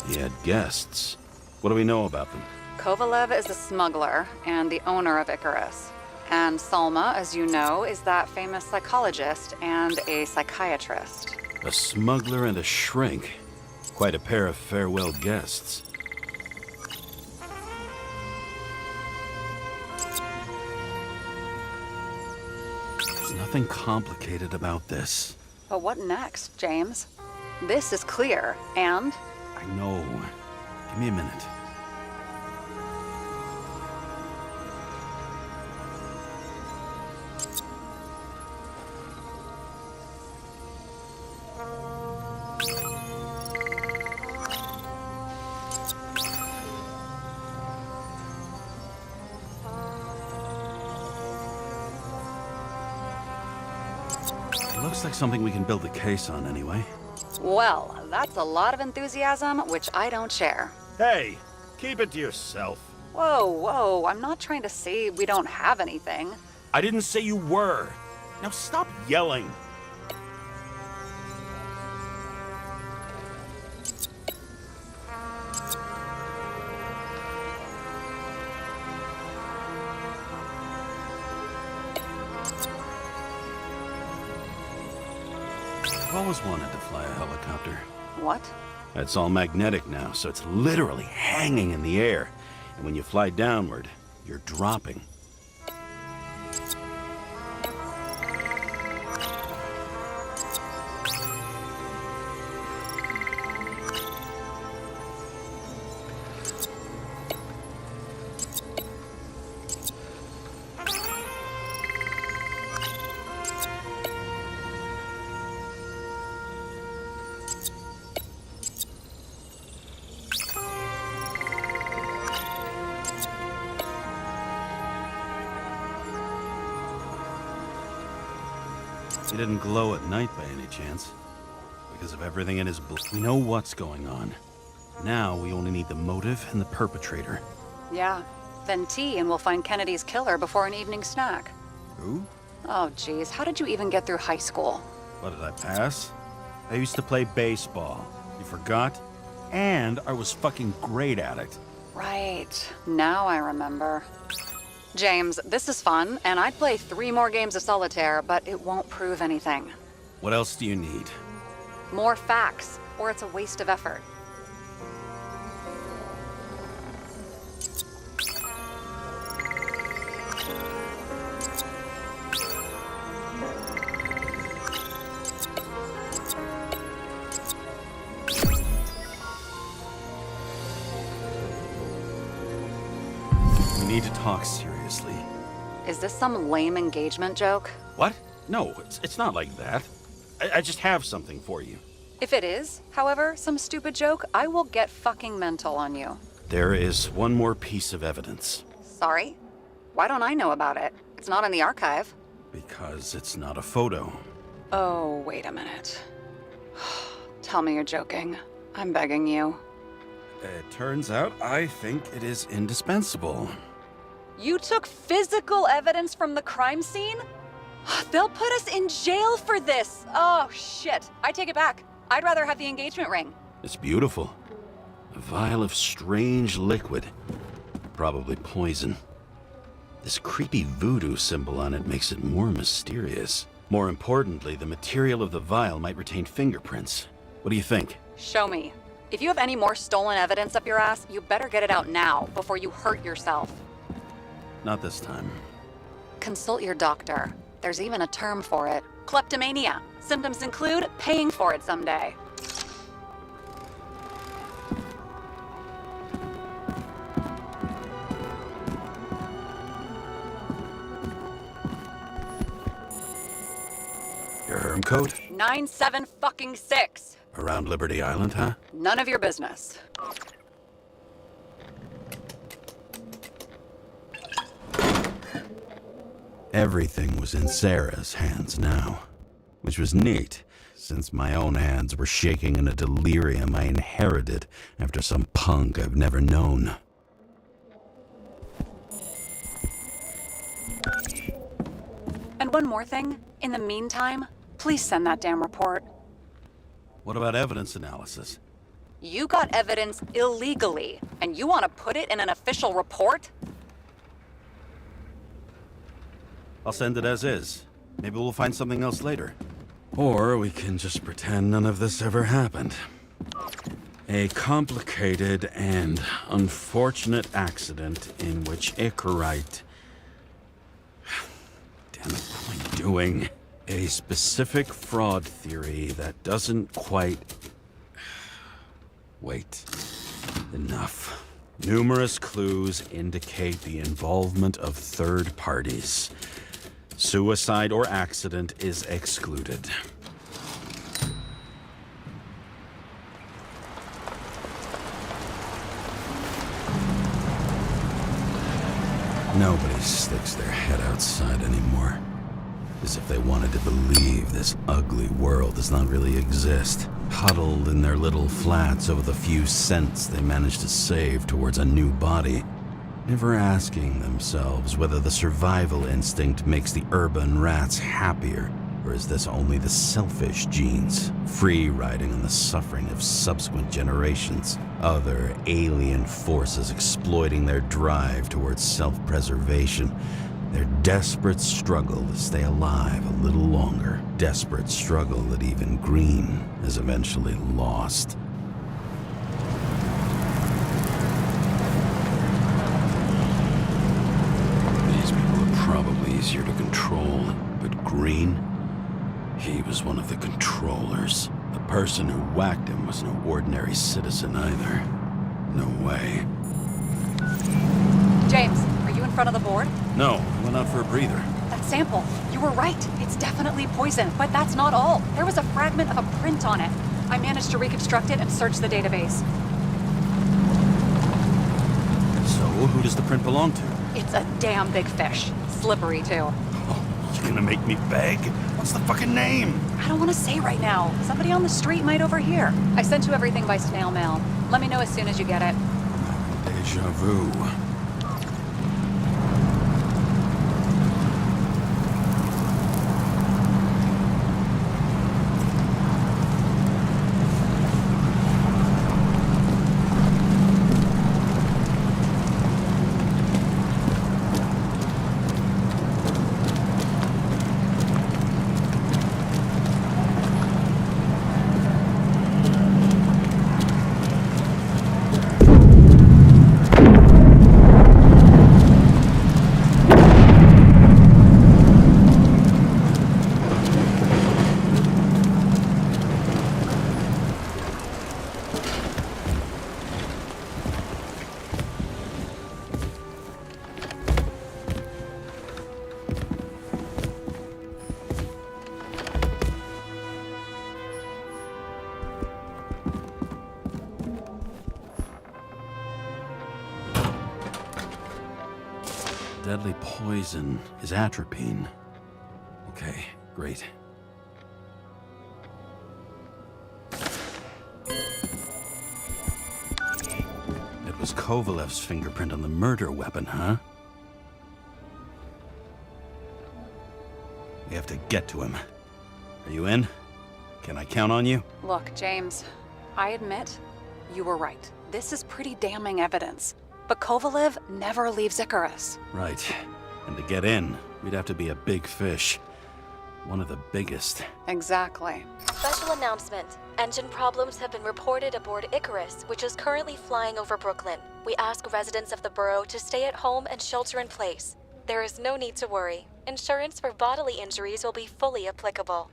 He had guests. What do we know about them? Kovalev is a smuggler and the owner of Icarus. And Salma, as you know, is that famous psychologist and a psychiatrist. A smuggler and a shrink. Quite a pair of farewell guests. There's nothing complicated about this. But what next, James? This is clear, and I know. Give me a minute. It looks like something we can build a case on anyway. well, that's a lot of enthusiasm, which I don't share. Hey, keep it to yourself. Whoa, I'm not trying to say we don't have anything. I didn't say you were. Now stop yelling. I've always wanted to fly a helicopter. What? It's all magnetic now, so it's literally hanging in the air. And when you fly downward, you're dropping. He didn't glow at night by any chance. Because of everything in his blood. We know what's going on. Now we only need the motive and the perpetrator. Yeah. Then tea and we'll find Kennedy's killer before an evening snack. Who? Oh, geez. How did you even get through high school? What, did I pass? I used to play baseball. You forgot? And I was fucking great at it. Right. Now I remember. James, this is fun, and I'd play 3 more games of solitaire, but it won't prove anything. What else do you need? More facts, or it's a waste of effort. We need to talk seriously. Is this some lame engagement joke? What? No, it's not like that. I just have something for you. If it is, however, some stupid joke, I will get fucking mental on you. There is one more piece of evidence. Sorry? Why don't I know about it? It's not in the archive. Because it's not a photo. Oh, wait a minute. Tell me you're joking. I'm begging you. It turns out I think it is indispensable. You took physical evidence from the crime scene? They'll put us in jail for this. Oh, shit. I take it back. I'd rather have the engagement ring. It's beautiful. A vial of strange liquid. Probably poison. This creepy voodoo symbol on it makes it more mysterious. More importantly, the material of the vial might retain fingerprints. What do you think? Show me. If you have any more stolen evidence up your ass, you better get it out now before you hurt yourself. Not this time. Consult your doctor. There's even a term for it. Kleptomania. Symptoms include paying for it someday. Your herm code? 97-fucking-6. Around Liberty Island, huh? None of your business. Everything was in Sarah's hands now, which was neat, since my own hands were shaking in a delirium I inherited after some punk I've never known. And one more thing. In the meantime, please send that damn report. What about evidence analysis? You got evidence illegally, and you want to put it in an official report? I'll send it as is. Maybe we'll find something else later. Or we can just pretend none of this ever happened. A complicated and unfortunate accident in which Icarite... Damn it, what am I doing? A specific fraud theory that doesn't quite... Wait. Enough. Numerous clues indicate the involvement of third parties. Suicide or accident is excluded. Nobody sticks their head outside anymore. As if they wanted to believe this ugly world does not really exist. Huddled in their little flats over the few cents they managed to save towards a new body. Never asking themselves whether the survival instinct makes the urban rats happier, or is this only the selfish genes, free riding on the suffering of subsequent generations, other alien forces exploiting their drive towards self-preservation, their desperate struggle to stay alive a little longer, desperate struggle that even Green has eventually lost. Probably easier to control, but Green, he was one of the controllers. The person who whacked him was no ordinary citizen either. No way. James, are you in front of the board? No, I went out for a breather. That sample, you were right. It's definitely poison, but that's not all. There was a fragment of a print on it. I managed to reconstruct it and search the database. So, who does the print belong to? It's a damn big fish. Slippery, too. Oh, you gonna make me beg? What's the fucking name? I don't want to say right now. Somebody on the street might overhear. I sent you everything by snail mail. Let me know as soon as you get it. Deja vu. Deadly poison is atropine. Okay, great. It was Kovalev's fingerprint on the murder weapon, huh? We have to get to him. Are you in? Can I count on you? Look, James, I admit you were right. This is pretty damning evidence. But Kovalev never leaves Icarus. Right. And to get in, we'd have to be a big fish. One of the biggest. Exactly. Special announcement. Engine problems have been reported aboard Icarus, which is currently flying over Brooklyn. We ask residents of the borough to stay at home and shelter in place. There is no need to worry. Insurance for bodily injuries will be fully applicable.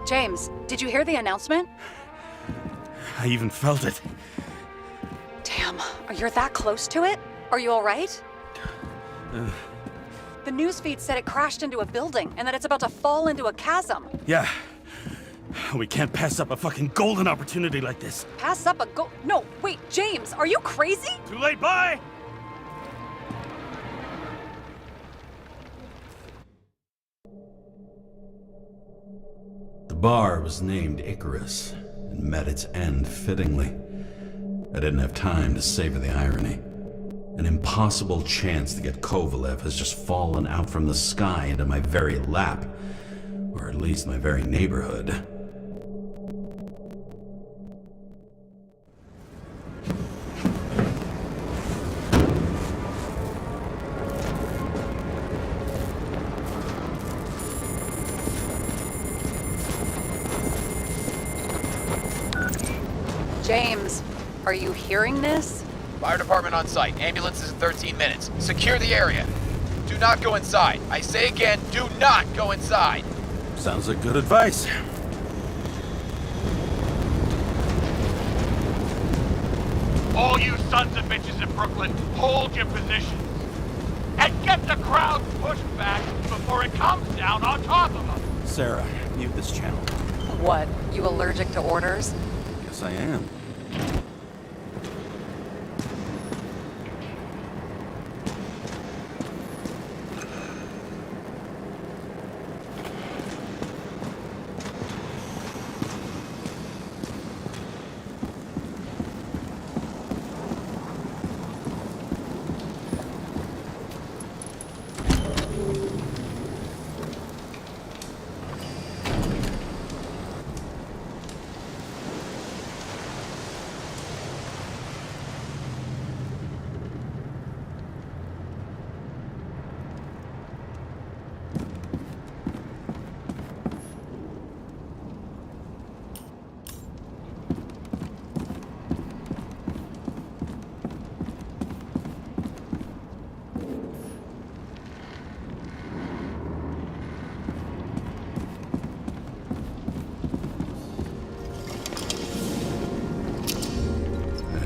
James, did you hear the announcement? I even felt it. Damn, you're that close to it? Are you all right? The newsfeed said it crashed into a building and that it's about to fall into a chasm. Yeah. We can't pass up a fucking golden opportunity like this. Pass up a No, wait, James, are you crazy? Too late, bye! The bar was named Icarus and met its end fittingly. I didn't have time to savor the irony. An impossible chance to get Kovalev has just fallen out from the sky into my very lap. Or at least my very neighborhood. James, are you hearing this? Fire department on site. Ambulances in 13 minutes. Secure the area. Do not go inside. I say again, do not go inside. Sounds like good advice. All you sons of bitches in Brooklyn, hold your positions. And get the crowd pushed back before it comes down on top of them. Sarah, mute this channel. What, you allergic to orders? Guess I am.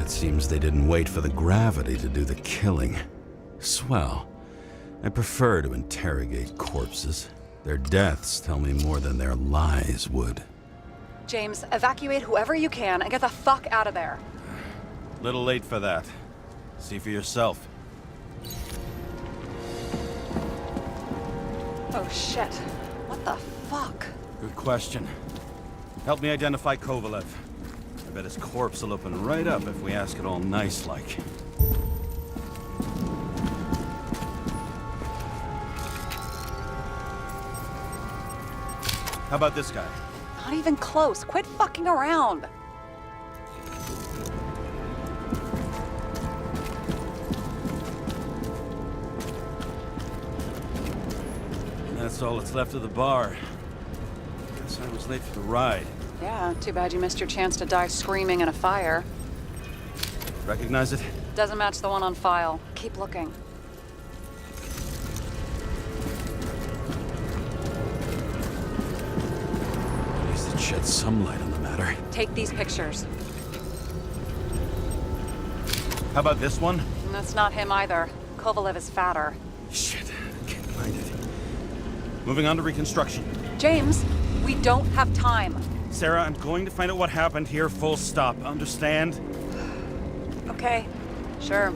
Seems they didn't wait for the gravity to do the killing. Swell. I prefer to interrogate corpses. Their deaths tell me more than their lies would. James, evacuate whoever you can and get the fuck out of there. Little late for that. See for yourself. Oh shit. What the fuck? Good question. Help me identify Kovalev. I bet his corpse will open right up if we ask it all nice-like. How about this guy? Not even close. Quit fucking around. And that's all that's left of the bar. Guess I was late for the ride. Yeah, too bad you missed your chance to die screaming in a fire. Recognize it? Doesn't match the one on file. Keep looking. At least it sheds some light on the matter. Take these pictures. How about this one? That's not him either. Kovalev is fatter. Shit, I can't find it. Moving on to reconstruction. James, we don't have time. Sarah, I'm going to find out what happened here, full stop. Understand? Okay, sure.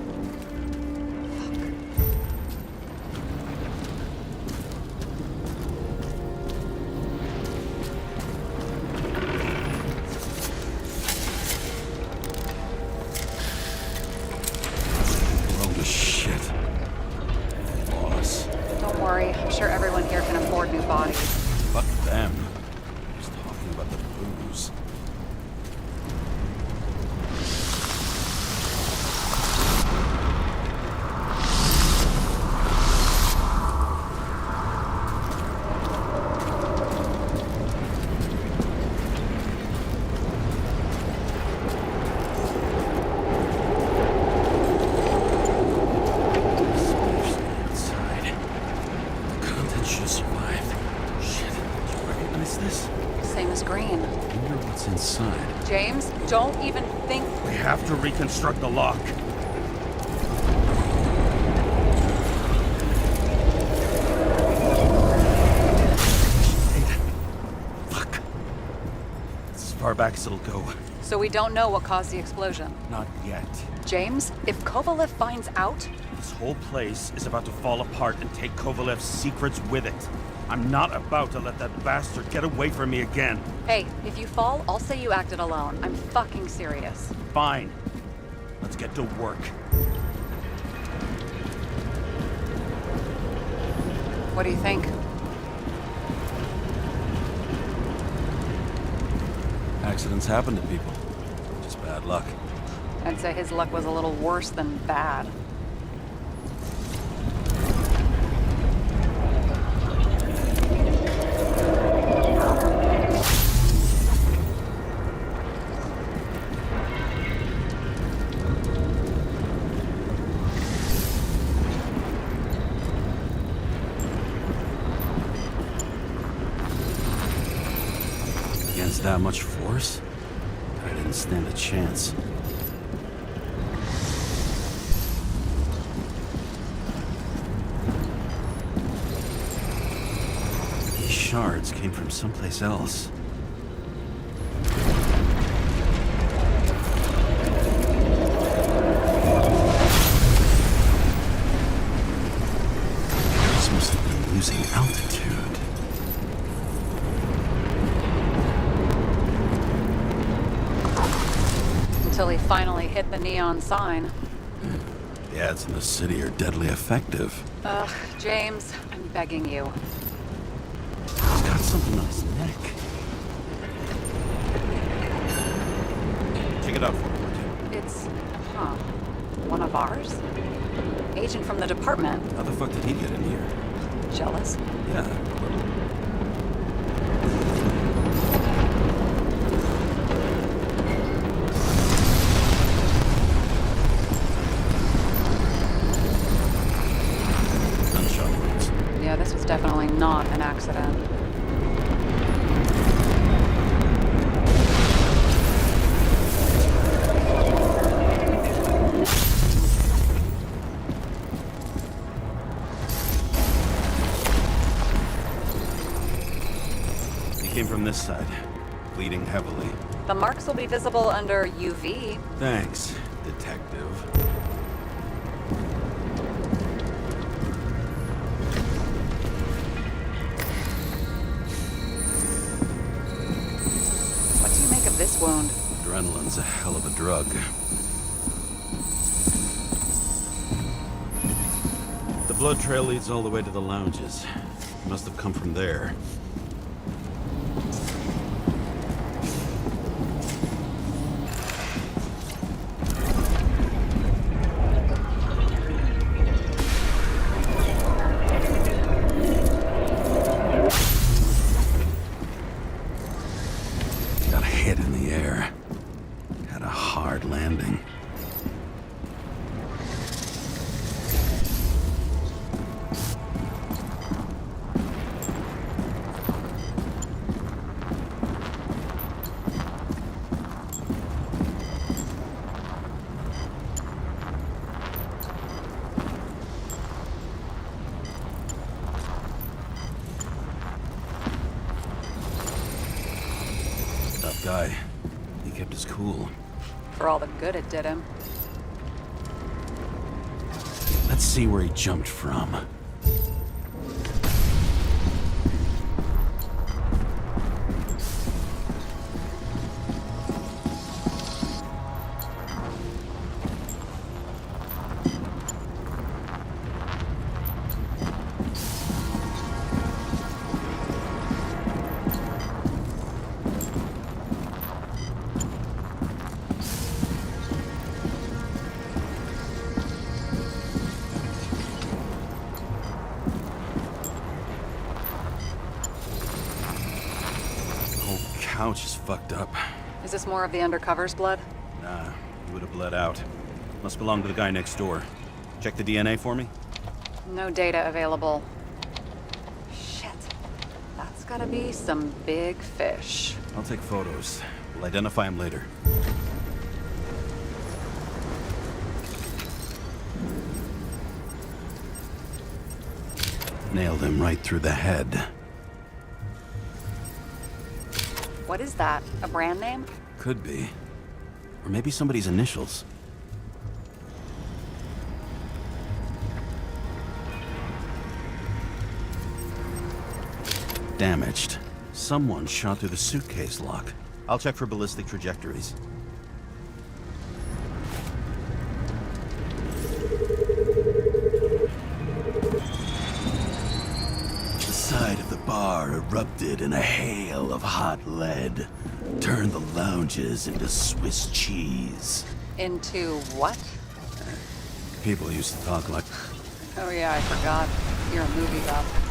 James, don't even think... We have to reconstruct the lock. Fuck. It's as far back as it'll go. So we don't know what caused the explosion. Not yet. James, if Kovalev finds out... This whole place is about to fall apart and take Kovalev's secrets with it. I'm not about to let that bastard get away from me again. Hey, if you fall, I'll say you acted alone. I'm fucking serious. Fine. Let's get to work. What do you think? Accidents happen to people. Just bad luck. I'd say his luck was a little worse than bad. Against that much force? I didn't stand a chance. These shards came from someplace else. This must have been losing altitude. Until he finally hit the neon sign. The ads in the city are deadly effective. Ugh, James, I'm begging you. He's got something on his neck. Check it out for me. It's, one of ours? Agent from the department. How the fuck did he get in here? Jealous? Yeah, a little. Gunshot wounds. Yeah, this was definitely not an accident. Came from this side, bleeding heavily. The marks will be visible under UV. Thanks, detective. What do you make of this wound? Adrenaline's a hell of a drug. The blood trail leads all the way to the lounges. Must have come from there. Landing. Tough guy. He kept his cool. For all the good it did him. Let's see where he jumped from. Couch is fucked up. Is this more of the undercover's blood? Nah, he would have bled out. Must belong to the guy next door. Check the DNA for me? No data available. Shit. That's gotta be some big fish. I'll take photos. We'll identify him later. Nailed him right through the head. What is that? A brand name? Could be. Or maybe somebody's initials. Damaged. Someone shot through the suitcase lock. I'll check for ballistic trajectories. The side of the bar erupted in a hail of hot lead. Turned the lounges into Swiss cheese. Into what? People used to talk like... Oh yeah, I forgot. You're a movie buff.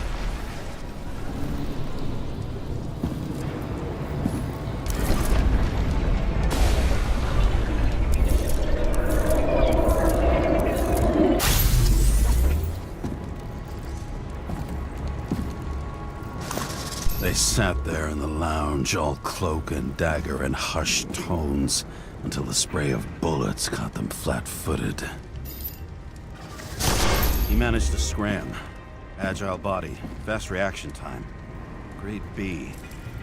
They sat there in the lounge, all cloak and dagger and hushed tones, until the spray of bullets caught them flat-footed. He managed to scram. Agile body, fast reaction time. Grade B,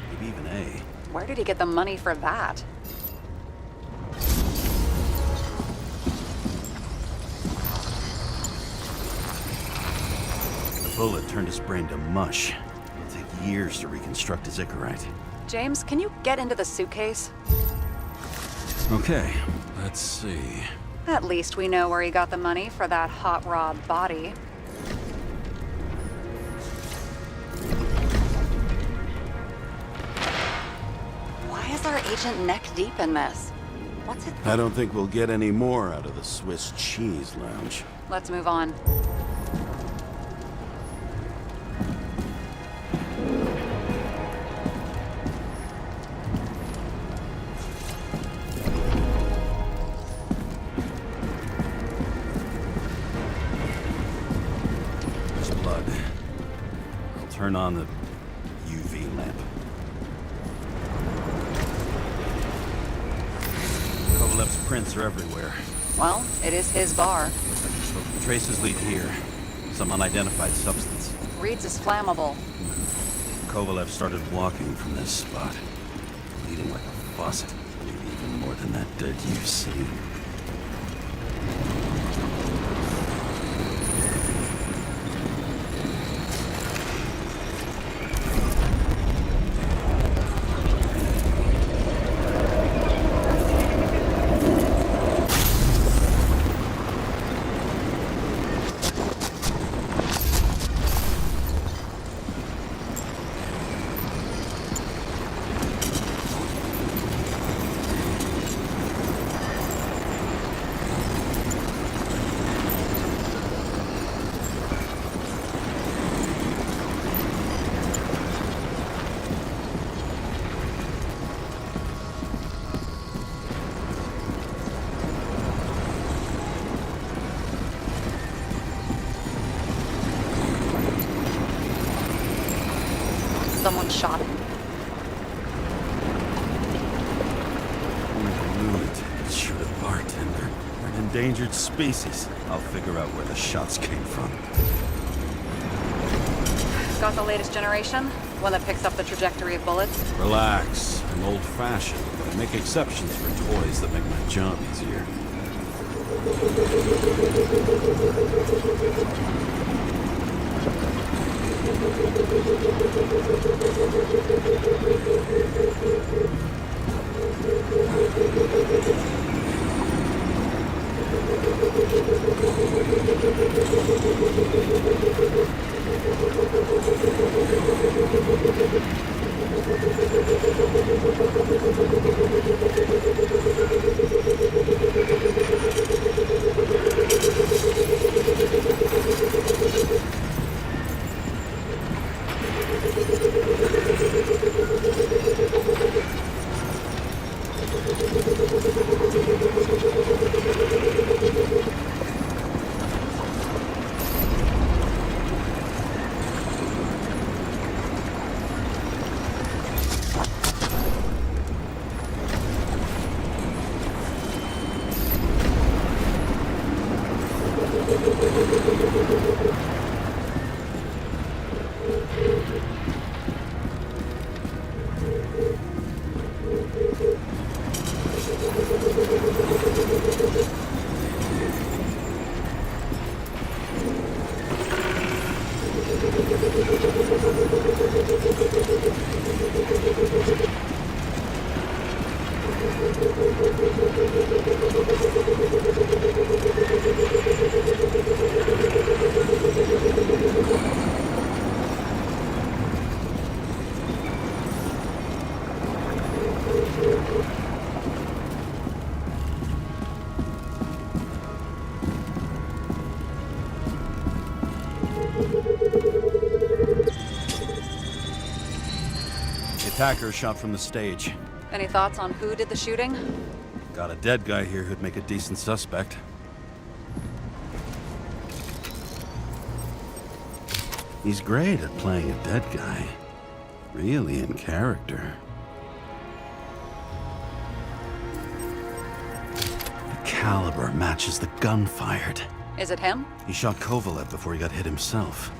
maybe even A. Where did he get the money for that? The bullet turned his brain to mush. It'll take years to reconstruct his Icarite. James, can you get into the suitcase? Okay, let's see. At least we know where he got the money for that hot rod body. Why is our agent neck deep in this? What's it? I don't think we'll get any more out of the Swiss cheese lounge. Let's move on. Turn on the UV lamp. Kovalev's prints are everywhere. Well, it is his bar. Traces lead here. Some unidentified substance. Reads is flammable. Kovalev started walking from this spot. Bleeding like a faucet. Maybe even more than that dirt you've seen. Someone shot him. Lunatic, shoot a bartender. We're an endangered species. I'll figure out where the shots came from. Got the latest generation? One that picks up the trajectory of bullets? Relax. I'm old-fashioned, but I make exceptions for toys that make my job easier. Attacker shot from the stage. Any thoughts on who did the shooting? Got a dead guy here who'd make a decent suspect. He's great at playing a dead guy. Really in character. The caliber matches the gun fired. Is it him? He shot Kovalev before he got hit himself.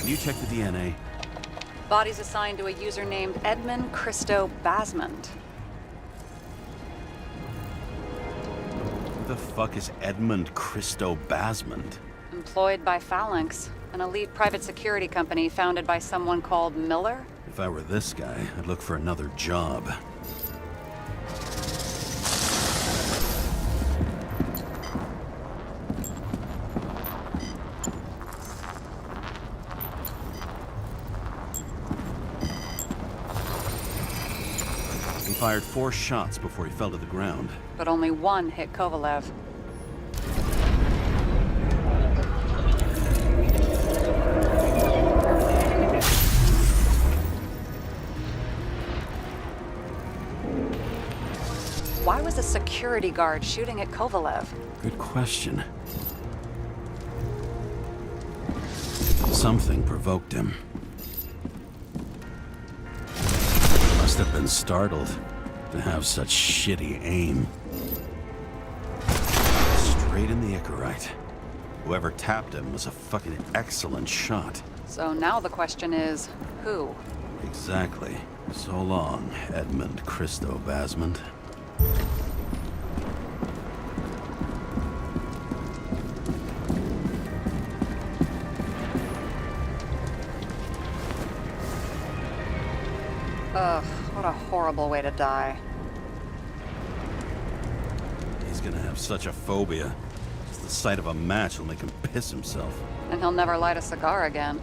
You check the DNA. Body's assigned to a user named Edmund Christo Basmond. Who the fuck is Edmund Christo Basmond? Employed by Phalanx, an elite private security company founded by someone called Miller. If I were this guy, I'd look for another job. He fired 4 shots before he fell to the ground. But only one hit Kovalev. Why was a security guard shooting at Kovalev? Good question. Something provoked him. Must have been startled to have such shitty aim. Straight in the Icarite. Whoever tapped him was a fucking excellent shot. So now the question is, who? Exactly. So long, Edmund Christo Basmond. Ugh, what a horrible way to die. He's gonna have such a phobia. Just the sight of a match will make him piss himself. And he'll never light a cigar again.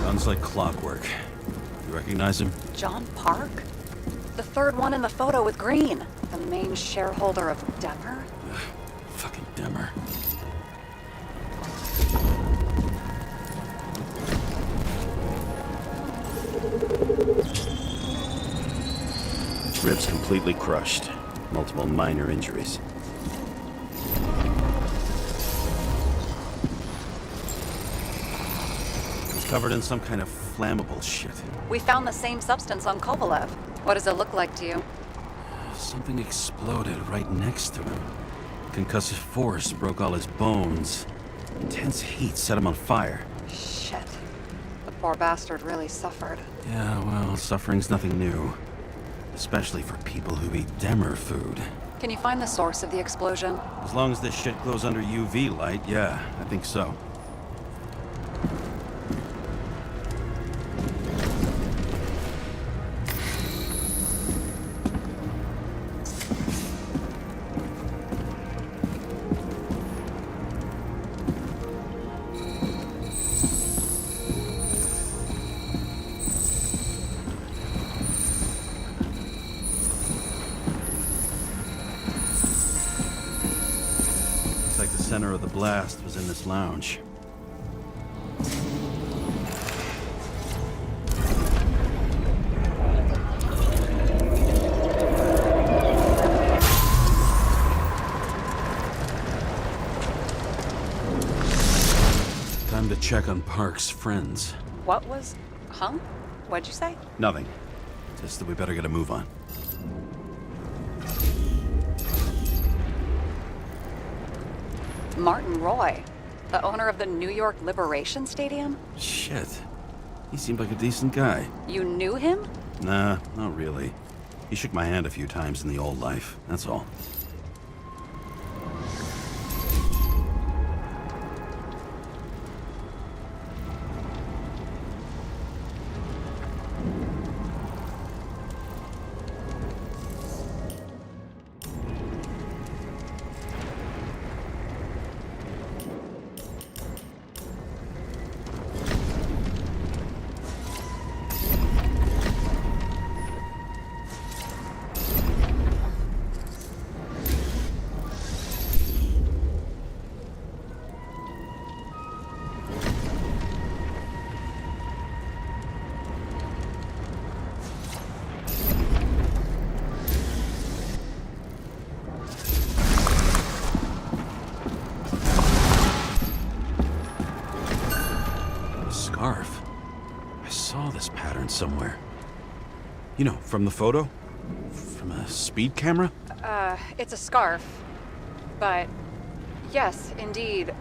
Guns like clockwork. You recognize him? John Park? The third one in the photo with Green. The main shareholder of Demer? Fucking Demer. Ribs completely crushed. Multiple minor injuries. He's covered in some kind of flammable shit. We found the same substance on Kovalev. What does it look like to you? Something exploded right next to him. Concussive force broke all his bones. Intense heat set him on fire. Shit. The poor bastard really suffered. Yeah, well, suffering's nothing new. Especially for people who eat Demer food. Can you find the source of the explosion? As long as this shit glows under UV light, yeah, I think so. The center of the blast was in this lounge. Time to check on Park's friends. What was... Huh? What'd you say? Nothing. Just that we better get a move on. Martin Roy, the owner of the New York Liberation Stadium? Shit. He seemed like a decent guy. You knew him? Nah, not really. He shook my hand a few times in the old life, that's all. Scarf. I saw this pattern somewhere. You know, from the photo? From a speed camera? It's a scarf. But, yes, indeed.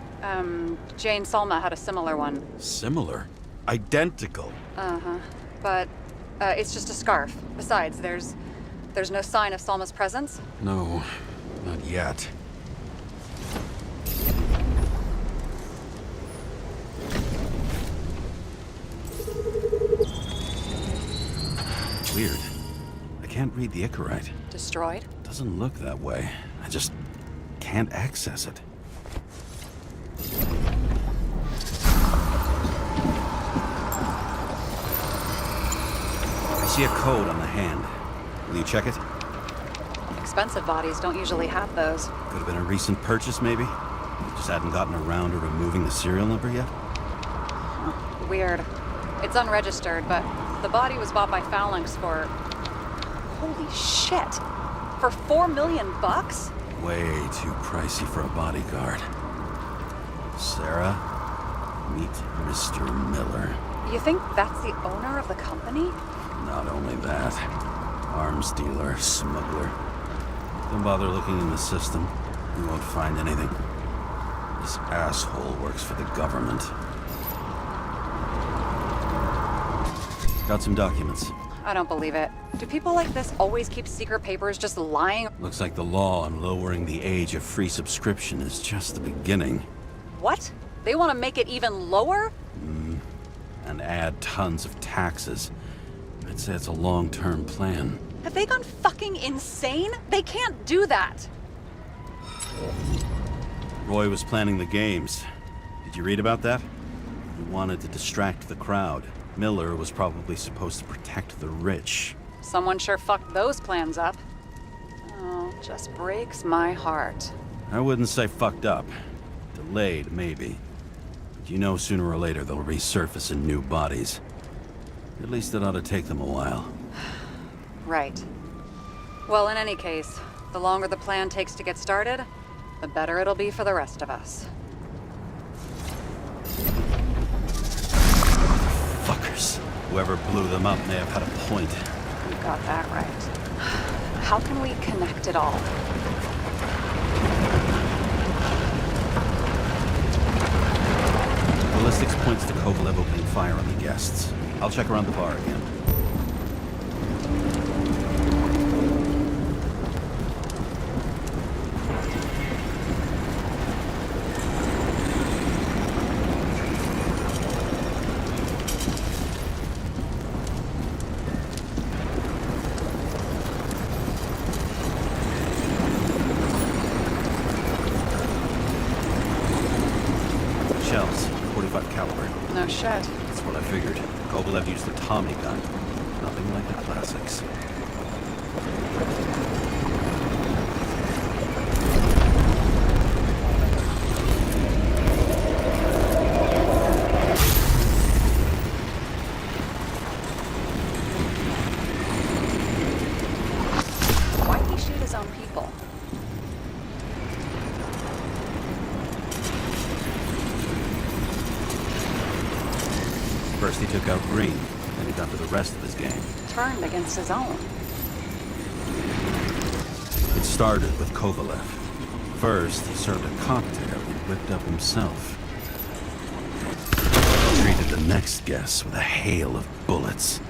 Jane Salma had a similar one. Similar? Identical? Uh-huh. But, it's just a scarf. Besides, there's no sign of Salma's presence? No, not yet. Weird. I can't read the Icarite. Destroyed? Doesn't look that way. I just can't access it. I see a code on the hand. Will you check it? Expensive bodies don't usually have those. Could have been a recent purchase, maybe? Just hadn't gotten around to removing the serial number yet? Weird. It's unregistered, but the body was bought by Phalanx for... Holy shit! For $4 million bucks? Way too pricey for a bodyguard. Sarah, meet Mr. Miller. You think that's the owner of the company? Not only that, arms dealer, smuggler. Don't bother looking in the system. You won't find anything. This asshole works for the government. Got some documents. I don't believe it. Do people like this always keep secret papers just lying? Looks like the law on lowering the age of free subscription is just the beginning. What? They want to make it even lower? And add tons of taxes. I'd say it's a long-term plan. Have they gone fucking insane? They can't do that! Roy was planning the games. Did you read about that? He wanted to distract the crowd. Miller was probably supposed to protect the rich. Someone sure fucked those plans up. Oh, just breaks my heart. I wouldn't say fucked up. Delayed, maybe. But you know sooner or later they'll resurface in new bodies. At least it ought to take them a while. Right. Well, in any case, the longer the plan takes to get started, the better it'll be for the rest of us. Fuckers. Whoever blew them up may have had a point. You got that right. How can we connect it all? Ballistics points to Kovalev opening fire on the guests. I'll check around the bar again. Shells, 45 caliber. No shit. That's what I figured. Kovalev used the Tommy gun. Nothing like the classics. Why'd he shoot his own people? First he took out Green, then he got to the rest of his gang. Turned against his own. It started with Kovalev. First, he served a cocktail he whipped up himself. He treated the next guest with a hail of bullets.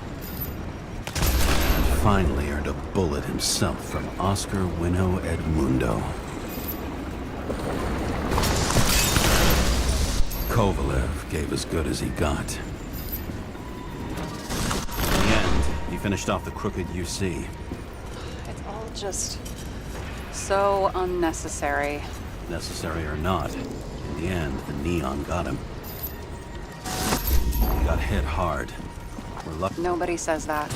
And finally earned a bullet himself from Oscar Winnow Edmundo. Kovalev gave as good as he got. In the end, he finished off the crooked UC. It's all just so unnecessary. Necessary or not, in the end, the neon got him. He got hit hard. We're lucky. Nobody says that.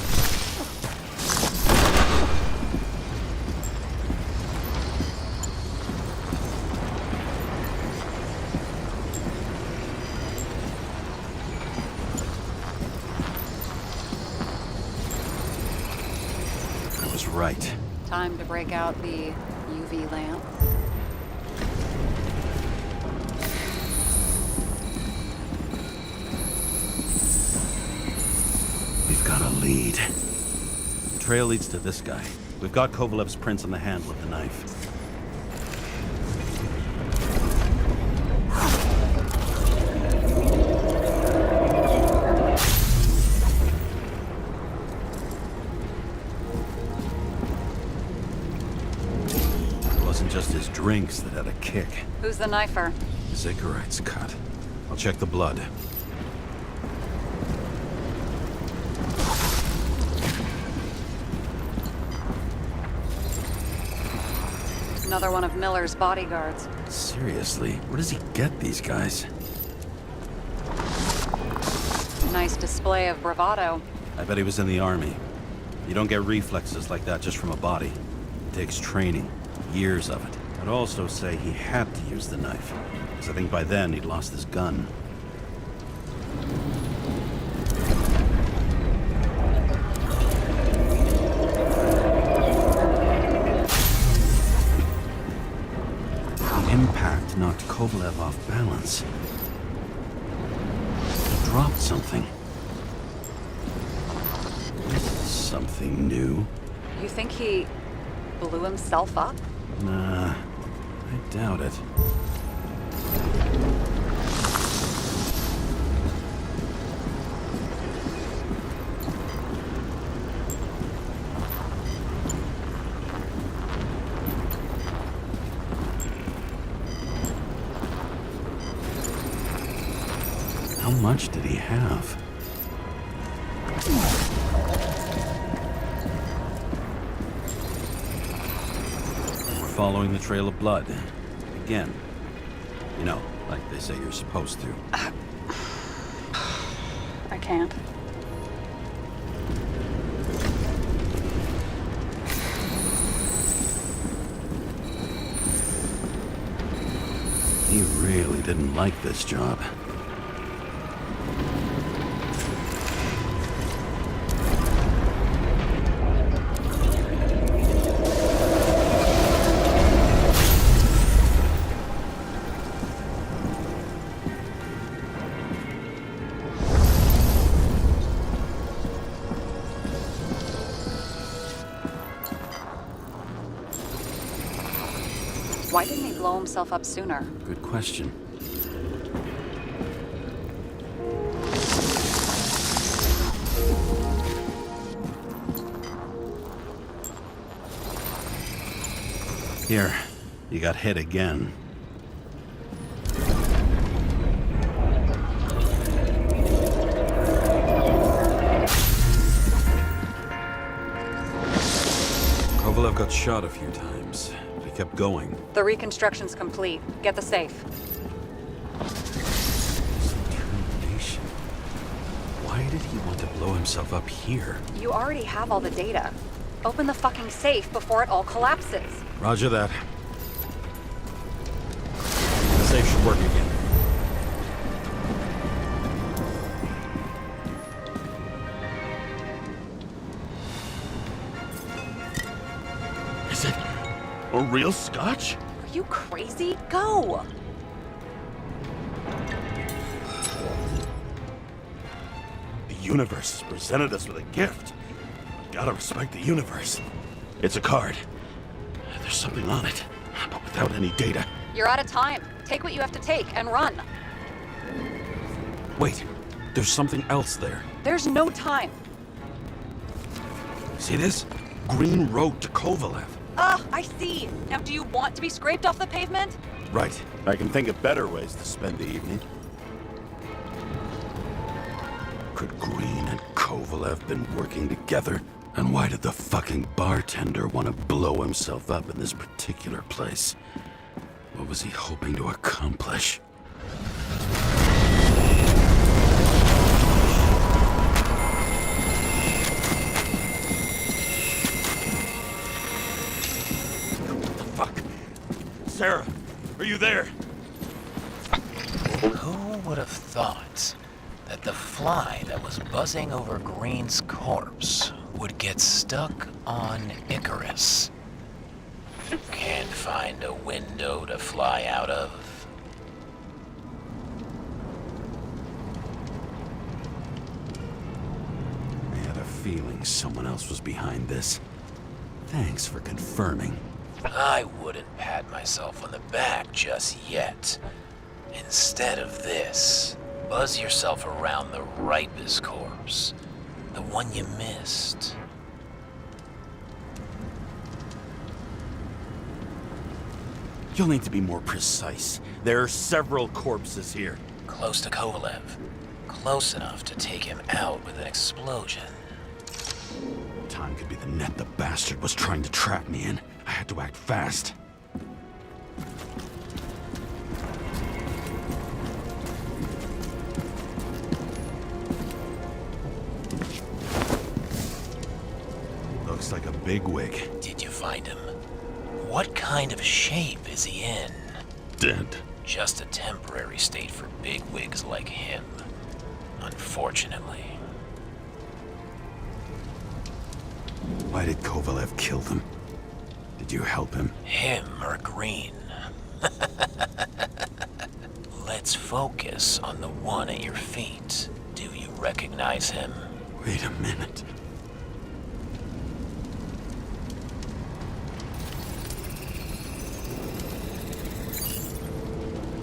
I was right. Time to break out the UV lamp. got a lead. The trail leads to this guy. We've got Kovalev's prints on the handle of the knife. It wasn't just his drinks that had a kick. Who's the knifer? Zikarite's cut. I'll check the blood. Another one of Miller's bodyguards. Seriously, where does he get these guys? Nice display of bravado. I bet he was in the army. You don't get reflexes like that just from a body. It takes training, years of it. I'd also say he had to use the knife, because I think by then he'd lost his gun. The impact knocked Kovalev off balance. He dropped something. This is something new. You think he blew himself up? Nah, I doubt it. How much did he have? We're following the trail of blood. Again. You know, like they say you're supposed to. I can't. He really didn't like this job. Why didn't he blow himself up sooner? Good question. Here, you got hit again. Kovalev got shot a few times, but he kept going. The reconstruction's complete. Get the safe. Determination. Why did he want to blow himself up here? You already have all the data. Open the fucking safe before it all collapses. Roger that. The safe should work again. Is it a real scotch? Are you crazy? Go! The universe has presented us with a gift. Gotta respect the universe. It's a card. There's something on it, but without any data. You're out of time. Take what you have to take and run. Wait, there's something else there. There's no time. See this? Green road to Kovalev. Ah, I see. Now, do you want to be scraped off the pavement? Right. I can think of better ways to spend the evening. Could Green and Kovalev been working together? And why did the fucking bartender want to blow himself up in this particular place? What was he hoping to accomplish? Fuck. Sarah, are you there? Who would have thought that the fly that was buzzing over Green's corpse would get stuck on Icarus? Can't find a window to fly out of. I had a feeling someone else was behind this. Thanks for confirming. I wouldn't pat myself on the back just yet. Instead of this, buzz yourself around the ripest corpse. The one you missed. You'll need to be more precise. There are several corpses here. Close to Kovalev. Close enough to take him out with an explosion. Time could be the net the bastard was trying to trap me in. I had to act fast. Looks like a bigwig. Did you find him? What kind of shape is he in? Dead. Just a temporary state for bigwigs like him. Unfortunately. Why did Kovalev kill them? Did you help him? Him or Green? Let's focus on the one at your feet. Do you recognize him? Wait a minute.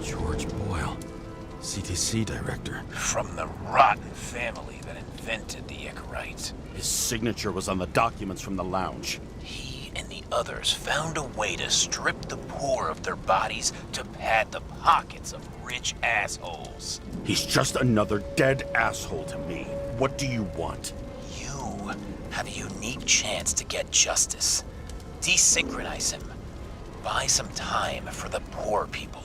George Boyle, CTC director. From the rotten family that invented the Icarite. His signature was on the documents from the lounge. He and the others found a way to strip the poor of their bodies to pad the pockets of rich assholes. He's just another dead asshole to me. What do you want? You have a unique chance to get justice. Desynchronize him. Buy some time for the poor people.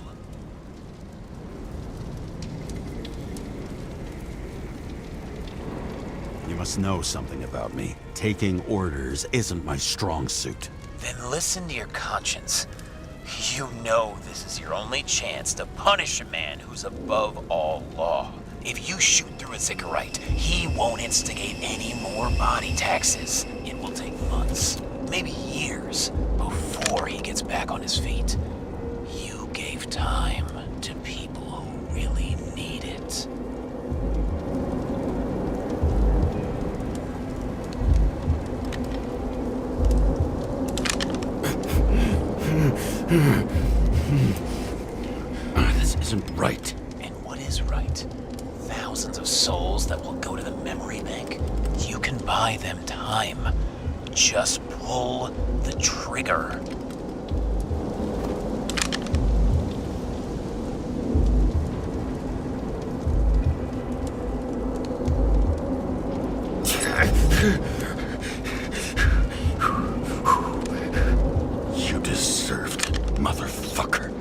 You must know something about me. Taking orders isn't my strong suit. Then listen to your conscience. You know this is your only chance to punish a man who's above all law. If you shoot through his Icarite, he won't instigate any more body taxes. It will take months, maybe years, before he gets back on his feet. You gave time to people who really need it. This isn't right. And what is right? Thousands of souls that will go to the memory bank. You can buy them time. Just pull the trigger. You deserved it, motherfucker.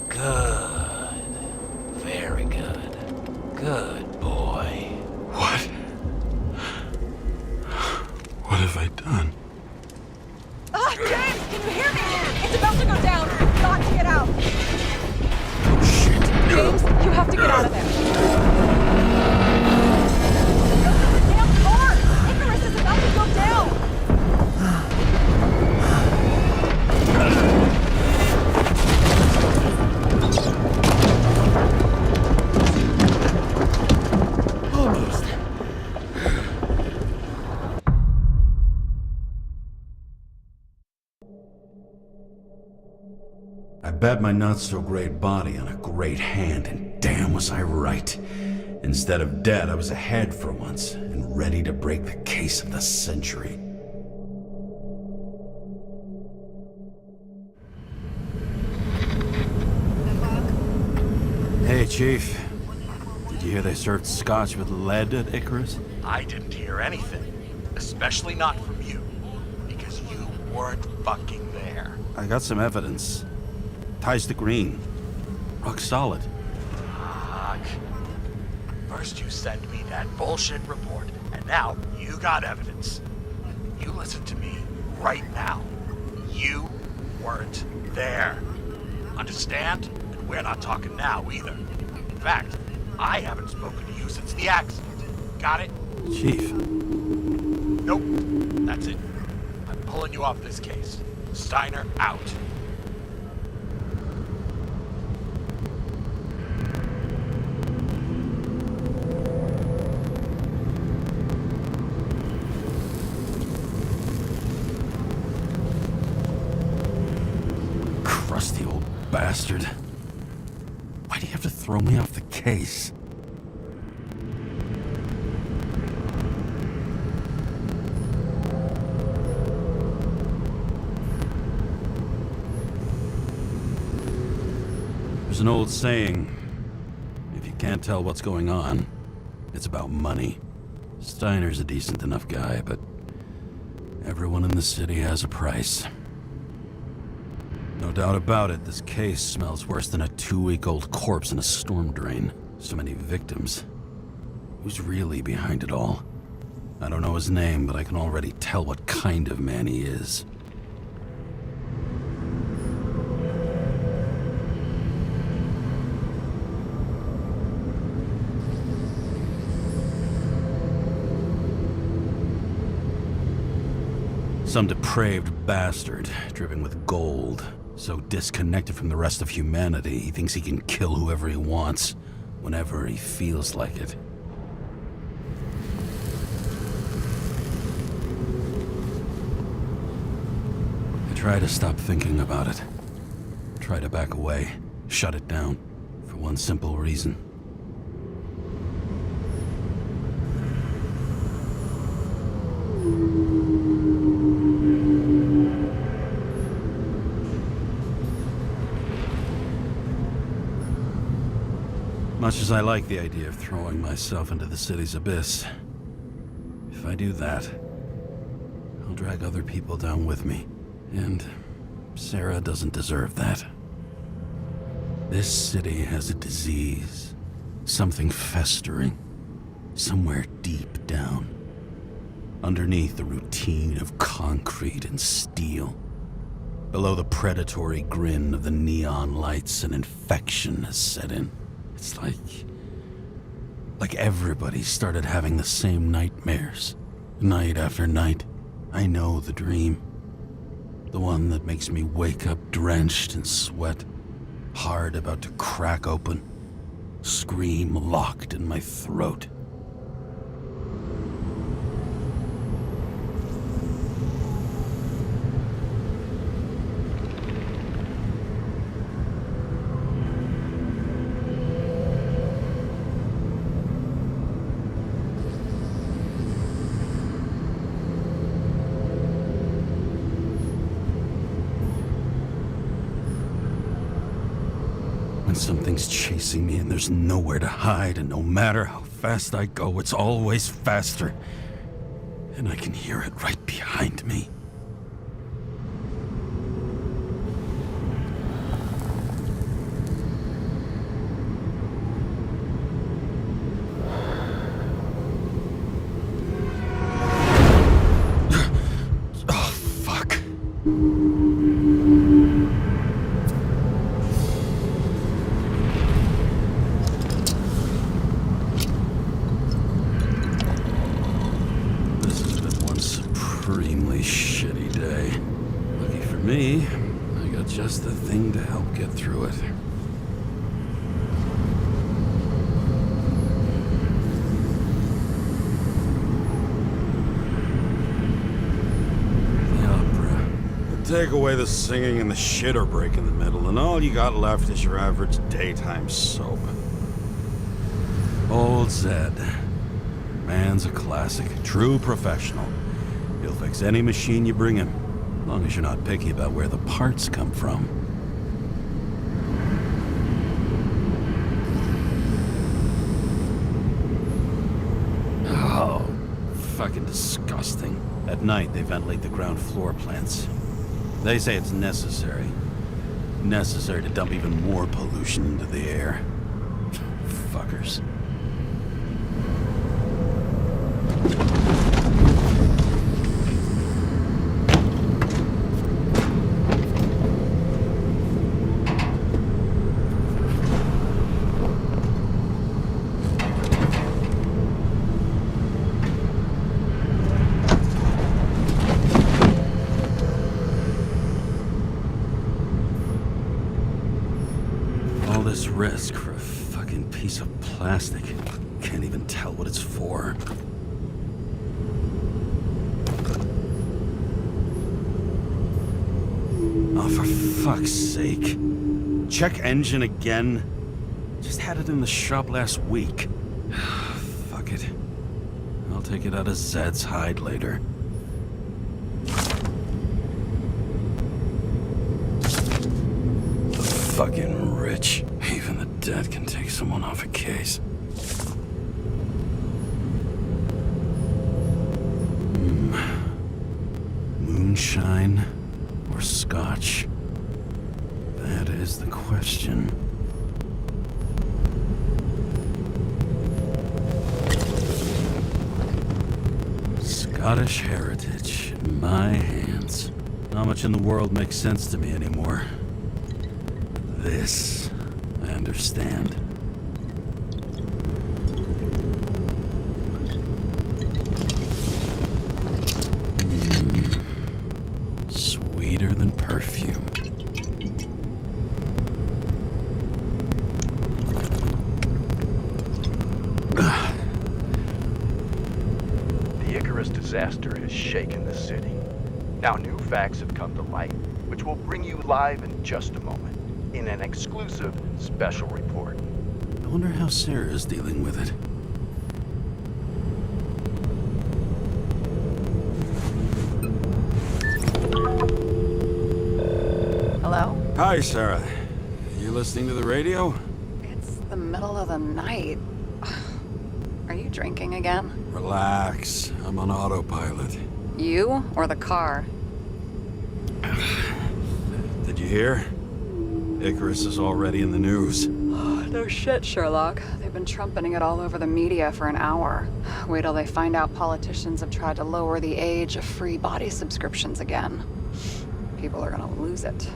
Good. Very good. Good boy. What? What have I done? James, can you hear me? It's about to go down. You've got to get out. Shit. James, you have to get out of there. Damn car! Icarus is about to go down. Almost. I bet my not-so-great body on a great hand, and damn was I right. Instead of dead, I was ahead for once, and ready to break the case of the century. Hey, Chief. Did you hear they served scotch with lead at Icarus? I didn't hear anything. Especially not from you. Because you weren't fucking there. I got some evidence. Ties to Green. Rock solid. Fuck. First you send me that bullshit report, and now you got evidence. You listen to me right now. You weren't there. Understand? And we're not talking now either. In fact, I haven't spoken to you since the accident. Got it? Chief. Nope. That's it. I'm pulling you off this case. Steiner out. crusty old bastard. Why do you have to throw me off the case? There's an old saying, if you can't tell what's going on, it's about money. Steiner's a decent enough guy, but everyone in the city has a price. No doubt about it, this case smells worse than a 2-week-old corpse in a storm drain. So many victims. Who's really behind it all? I don't know his name, but I can already tell what kind of man he is. Some depraved bastard, driven with gold, so disconnected from the rest of humanity, he thinks he can kill whoever he wants, whenever he feels like it. I try to stop thinking about it. Try to back away, shut it down, for one simple reason. Much as I like the idea of throwing myself into the city's abyss, if I do that, I'll drag other people down with me. And Sarah doesn't deserve that. This city has a disease, something festering, somewhere deep down, underneath the routine of concrete and steel. Below the predatory grin of the neon lights, an infection has set in. It's like everybody started having the same nightmares, night after night. I know the dream. The one that makes me wake up drenched in sweat, heart about to crack open, scream locked in my throat. Something's chasing me and there's nowhere to hide, and no matter how fast I go, it's always faster. And I can hear it right behind me. Oh, fuck. Shitty day. Lucky for me, I got just the thing to help get through it. The opera. Take away the singing and the shitter break in the middle, and all you got left is your average daytime soap. Old Zed. Man's a classic, true professional. He'll fix any machine you bring him, as long as you're not picky about where the parts come from. Oh, fucking disgusting. At night, they ventilate the ground floor plants. They say it's necessary. Necessary to dump even more pollution into the air. Fuckers. This risk for a fucking piece of plastic. Can't even tell what it's for. Oh, for fuck's sake. Check engine again? Just had it in the shop last week. Fuck it. I'll take it out of Zed's hide later. The fucking rich. Even the dead can take someone off a case. Moonshine or scotch? That is the question. Scottish heritage in my hands. Not much in the world makes sense to me anymore. This, I understand. Sweeter than perfume. The Icarus disaster has shaken the city. Now new facts have come to light, which we'll bring you live in just a moment, in an exclusive special report. I wonder how Sarah's dealing with it. Hello? Hi, Sarah. You listening to the radio? It's the middle of the night. Are you drinking again? Relax. I'm on autopilot. You or the car? Did you hear? Icarus is already in the news. No shit, Sherlock. They've been trumpeting it all over the media for an hour. Wait till they find out politicians have tried to lower the age of free body subscriptions again. People are gonna lose it.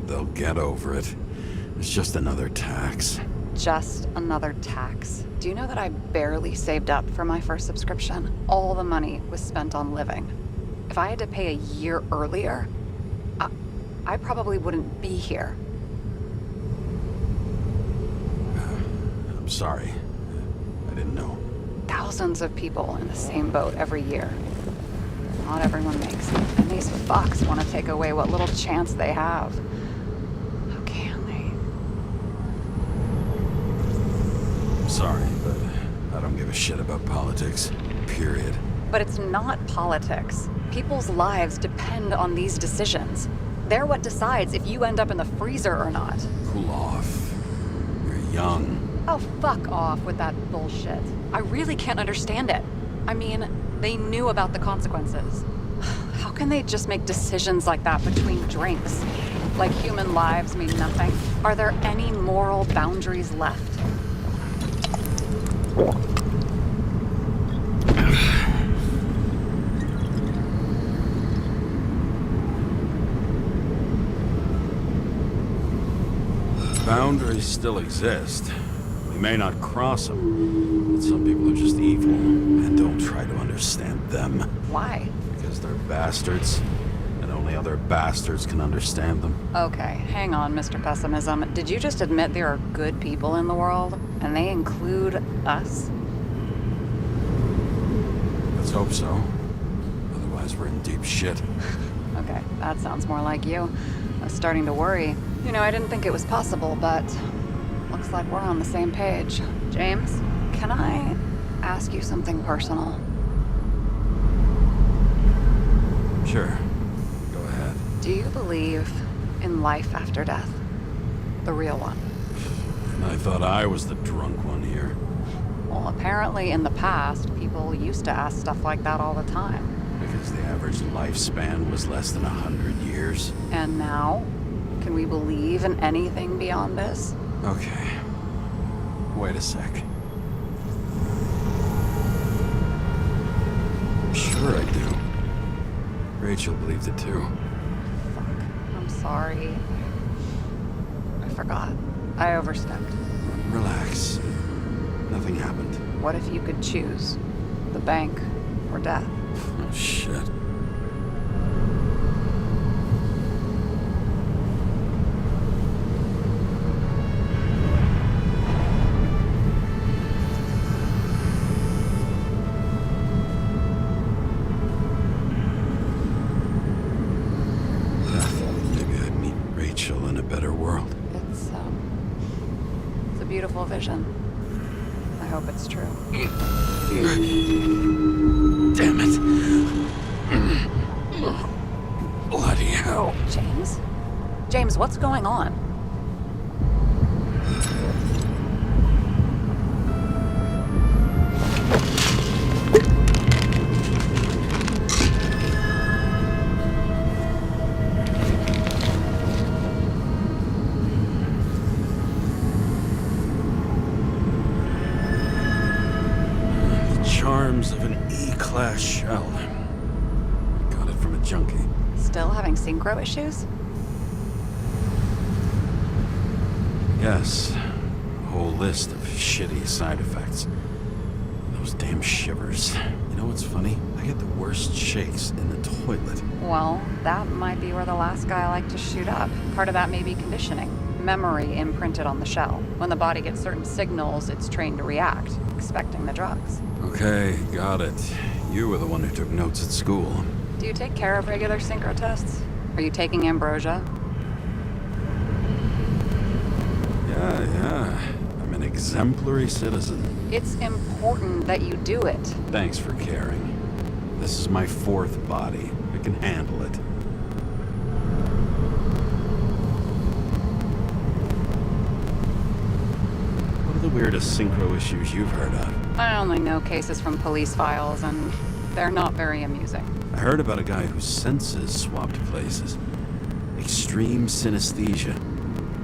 They'll get over it. It's just another tax. Just another tax. Do you know that I barely saved up for my first subscription? All the money was spent on living. If I had to pay a year earlier, I probably wouldn't be here. I'm sorry. I didn't know. Thousands of people in the same boat every year. Not everyone makes it, and these fucks want to take away what little chance they have. How can they? I'm sorry, but I don't give a shit about politics. Period. But it's not politics. People's lives depend on these decisions. They're what decides if you end up in the freezer or not. Cool off. You're young. Oh, fuck off with that bullshit. I really can't understand it. I mean, they knew about the consequences. How can they just make decisions like that between drinks? Like human lives mean nothing? Are there any moral boundaries left? Boundaries still exist. We may not cross them, but some people are just evil and don't try to understand them. Why? Because they're bastards, and only other bastards can understand them. Okay, hang on, Mr. Pessimism. Did you just admit there are good people in the world, and they include us? Let's hope so. Otherwise, we're in deep shit. Okay, that sounds more like you. I was starting to worry. You know, I didn't think it was possible, but looks like we're on the same page. James, can I ask you something personal? Sure. Go ahead. Do you believe in life after death? The real one? I thought I was the drunk one here. Well, apparently in the past, people used to ask stuff like that all the time. Because the average lifespan was less than 100 years. And now? Can we believe in anything beyond this? Okay. Wait a sec. Sure I do. Rachel believed it too. Fuck. I'm sorry. I forgot. I overstepped. Relax. Nothing happened. What if you could choose? The bank or death? Oh, shit. beautiful vision. I hope it's true. Damn it. Bloody hell. James? James, what's going on? Charms of an E-class shell. Got it from a junkie. Still having synchro issues? Yes. A whole list of shitty side effects. Those damn shivers. You know what's funny? I get the worst shakes in the toilet. Well, that might be where the last guy liked to shoot up. Part of that may be conditioning. Memory imprinted on the shell. When the body gets certain signals, it's trained to react, expecting the drugs. Okay, got it. You were the one who took notes at school. Do you take care of regular synchro tests? Are you taking ambrosia? Yeah. I'm an exemplary citizen. It's important that you do it. Thanks for caring. This is my fourth body. I can handle it. What are the weirdest synchro issues you've heard of? I only know cases from police files, and they're not very amusing. I heard about a guy whose senses swapped places. Extreme synesthesia.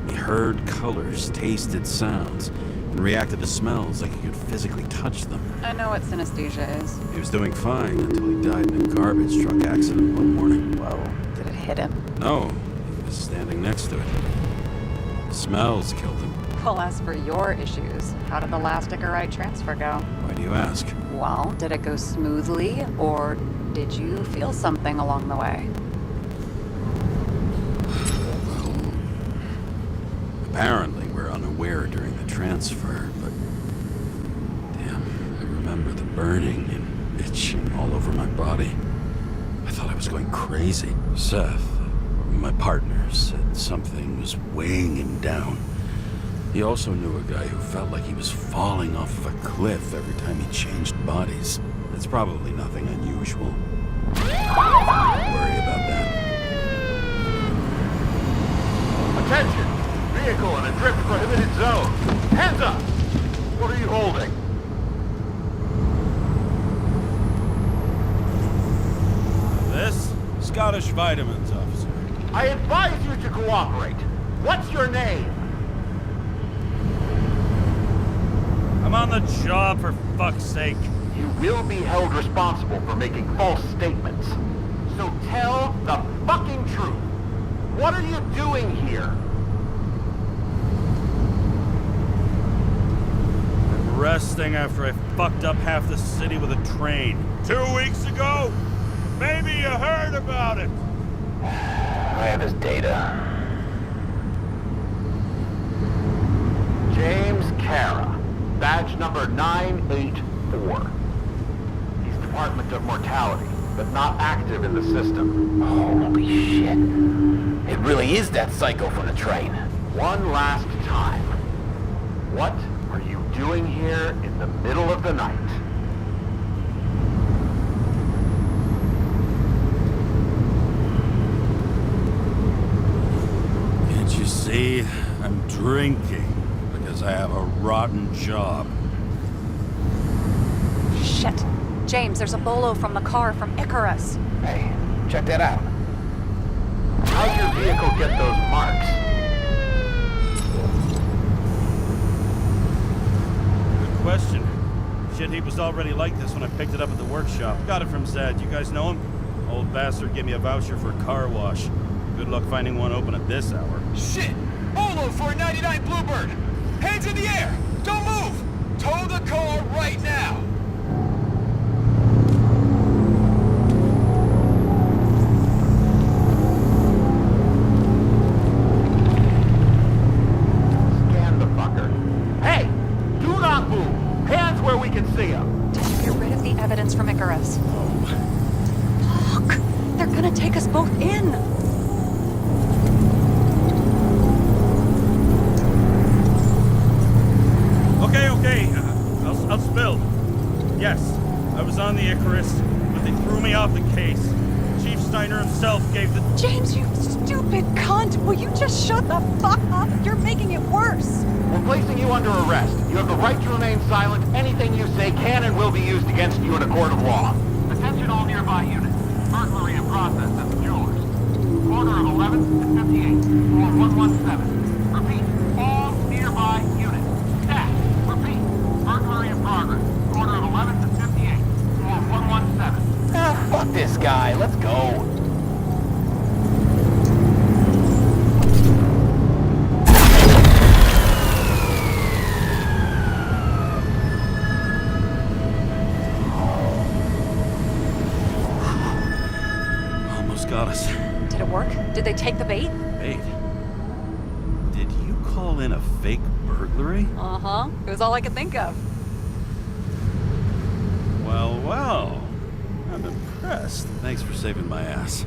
He heard colors, tasted sounds, and reacted to smells like he could physically touch them. I know what synesthesia is. He was doing fine until he died in a garbage truck accident one morning. Whoa. Did it hit him? No, he was standing next to it. The smells killed him. Well, as for your issues, how did the last Icarite transfer go? Why do you ask? Well, did it go smoothly, or did you feel something along the way? Well, apparently we're unaware during the transfer, but damn, I remember the burning and itching all over my body. I thought I was going crazy. Seth, my partner, said something was weighing him down. He also knew a guy who felt like he was falling off of a cliff every time he changed bodies. It's probably nothing unusual. Don't worry about that. Attention! Vehicle in a drift prohibited zone. Hands up! What are you holding? This? Scottish Vitamins, officer. I advise you to cooperate. What's your name? I'm on the job, for fuck's sake. You will be held responsible for making false statements. So tell the fucking truth. What are you doing here? I'm resting after I fucked up half the city with a train. 2 weeks ago? Maybe you heard about it. I have his data. James Kara. Badge number 984. He's Department of Mortality, but not active in the system. Holy shit. It really is that psycho from the train. One last time. What are you doing here in the middle of the night? Can't you see? I'm drinking because I have a rotten job. Shit. James, there's a bolo from the car from Icarus. Hey, check that out. How'd your vehicle get those marks? Good question. Shit, he was already like this when I picked it up at the workshop. Got it from Zed. You guys know him? Old bastard gave me a voucher for a car wash. Good luck finding one open at this hour. Shit! Bolo for a 99 Bluebird! Hands in the air! Don't move! Tow the car right now! Scan the fucker. Hey! Do not move! Hands where we can see him! Did you get rid of the evidence from Icarus? Look! They're gonna take us both in! Yes, I was on the Icarus, but they threw me off the case. Chief Steiner himself gave the... James, you stupid cunt! Will you just shut the fuck up? You're making it worse! We're placing you under arrest. You have the right to remain silent. Anything you say can and will be used against you in a court of law. Attention all nearby units. Burglary in process at the jewelers. Corner of 11th and 58. Floor 117. Repeat, all nearby units. Staff, repeat. Burglary in progress. Corner of 11th and 58. Floor 117. Ah, fuck this guy. Let's go. Got us. Did it work? Did they take the bait? Bait? Did you call in a fake burglary? Uh-huh. It was all I could think of. Well, well. I'm impressed. Thanks for saving my ass.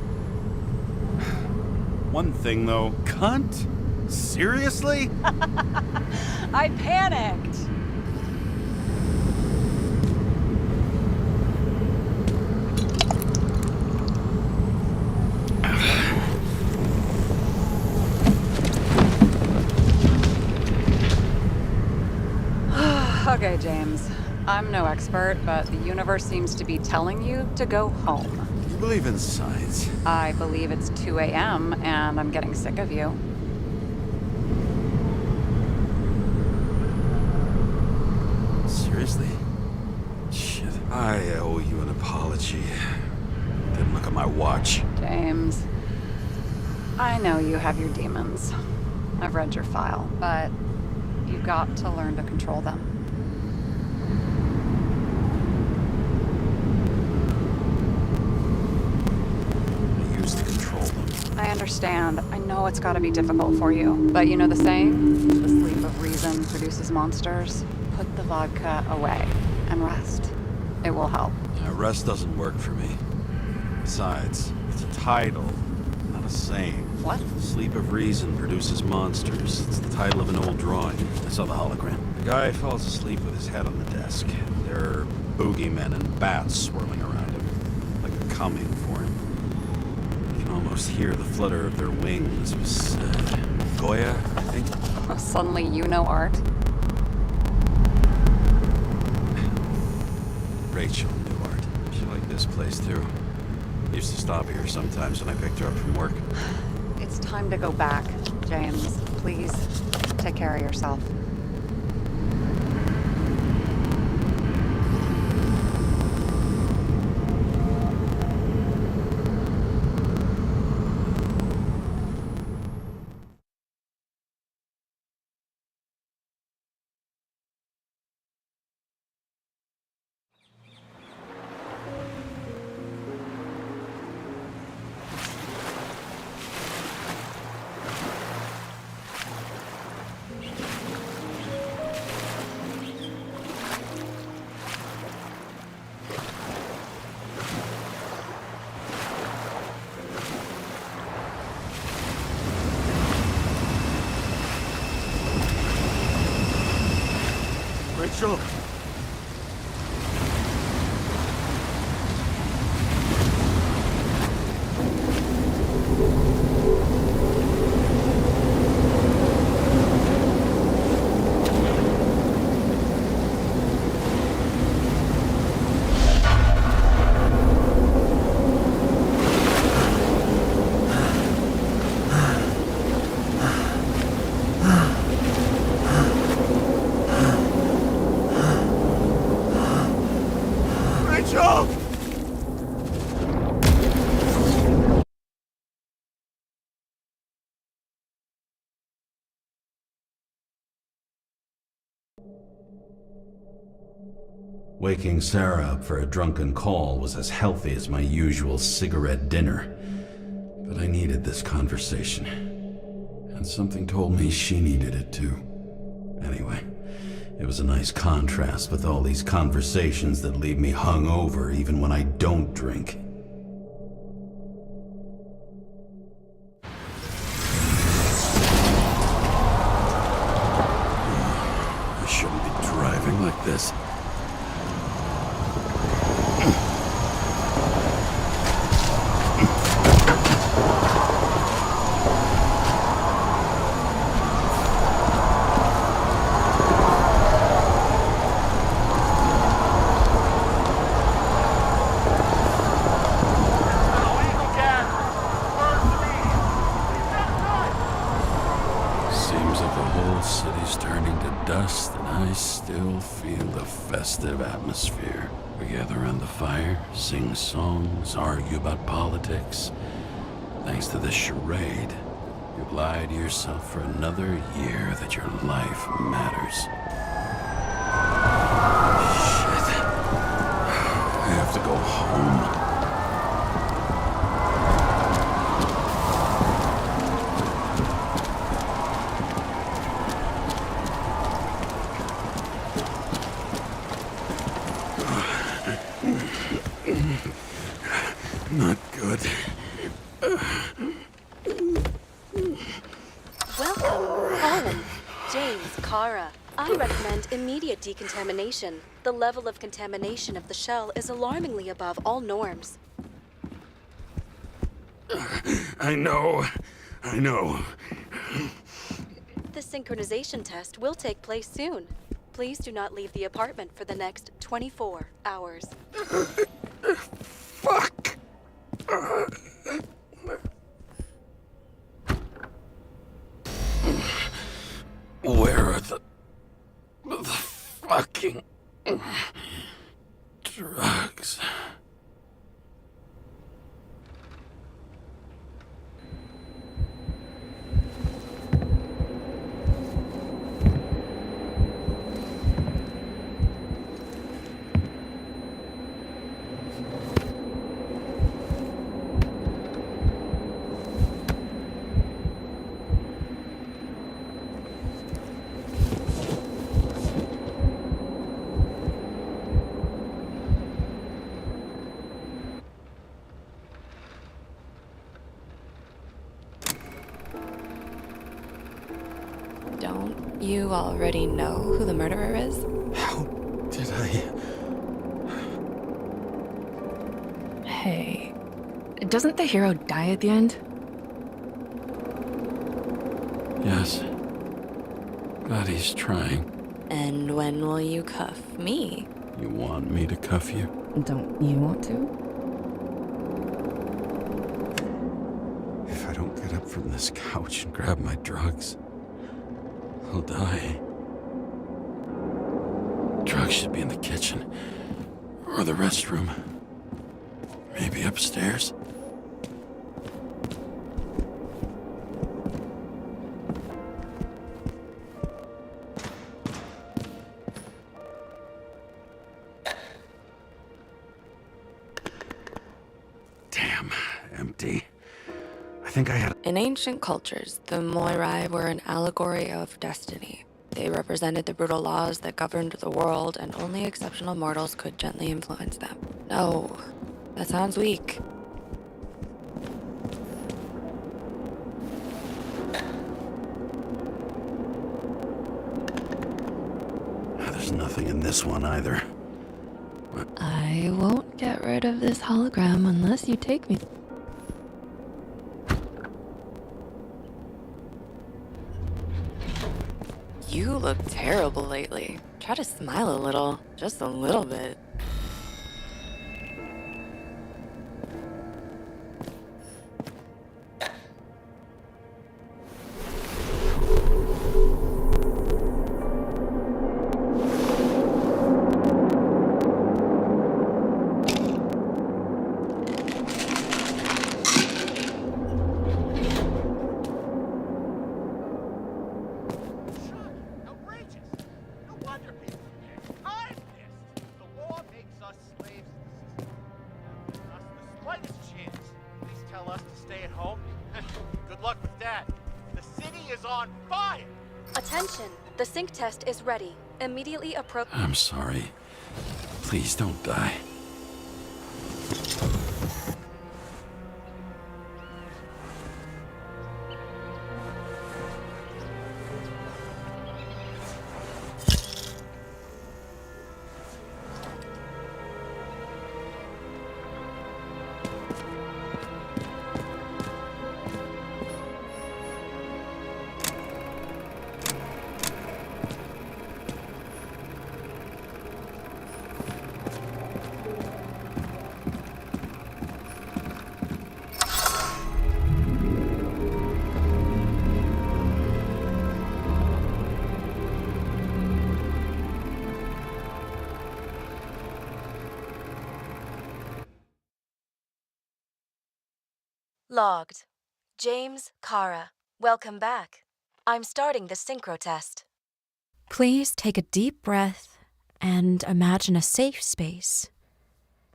One thing, though. Cunt? Seriously? I panicked. Okay, James. I'm no expert, but the universe seems to be telling you to go home. You believe in science? I believe it's 2 a.m. and I'm getting sick of you. Seriously? Shit. I owe you an apology. Didn't look at my watch. James, I know you have your demons. I've read your file, but you've got to learn to control them. I understand. I know it's gotta be difficult for you. But you know the saying? The sleep of reason produces monsters. Put the vodka away and rest. It will help. Rest doesn't work for me. Besides, it's a title, not a saying. What? Sleep of reason produces monsters. It's the title of an old drawing. I saw the hologram. The guy falls asleep with his head on the desk. There are boogeymen and bats swirling around him, like they're coming for him. Almost hear the flutter of their wings. It was Goya, I think. Suddenly you know art. Rachel knew art. She liked this place too. Used to stop here sometimes when I picked her up from work. It's time to go back, James. Please, take care of yourself. Rachel! Waking Sarah up for a drunken call was as healthy as my usual cigarette dinner. But I needed this conversation. And something told me she needed it too. Anyway, it was a nice contrast with all these conversations that leave me hungover even when I don't drink. I shouldn't be driving like this. whole city's turning to dust, and I still feel the festive atmosphere. We gather around the fire, sing songs, argue about politics. Thanks to this charade, you've lied to yourself for another year that your life matters. Shit. I have to go home. Not good. Welcome home, James, Kara. I recommend immediate decontamination. The level of contamination of the shell is alarmingly above all norms. I know. The synchronization test will take place soon. Please do not leave the apartment for the next 24 hours. Fuck! Where are the fucking drugs? Don't you already know who the murderer is? How did I... Hey, doesn't the hero die at the end? Yes. But he's trying. And when will you cuff me? You want me to cuff you? Don't you want to? If I don't get up from this couch and grab my drugs, I'll die. Drugs should be in the kitchen. Or the restroom. Maybe upstairs. Damn, empty. I think I had... In ancient cultures, the Moirai were an allegory of destiny. They represented the brutal laws that governed the world, and only exceptional mortals could gently influence them. No, that sounds weak. There's nothing in this one either. I won't get rid of this hologram unless you take me. You look terrible lately. Try to smile a little. Just a little bit. Attention! The sync test is ready. Immediately approach. I'm sorry. Please don't die. Logged. James, Kara, welcome back. I'm starting the synchro test. Please take a deep breath and imagine a safe space.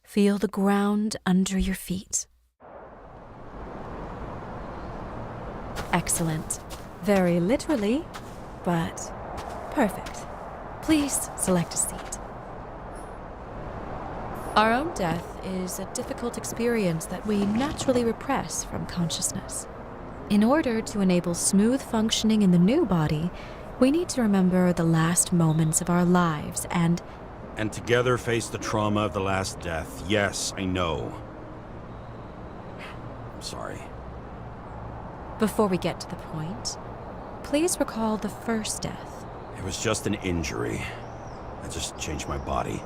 Feel the ground under your feet. Excellent. Very literally, but perfect. Please select a seat. Our own death is a difficult experience that we naturally repress from consciousness. In order to enable smooth functioning in the new body, we need to remember the last moments of our lives and together face the trauma of the last death. Yes, I know. I'm sorry. before we get to the point, please recall the first death. It was just an injury. I just changed my body,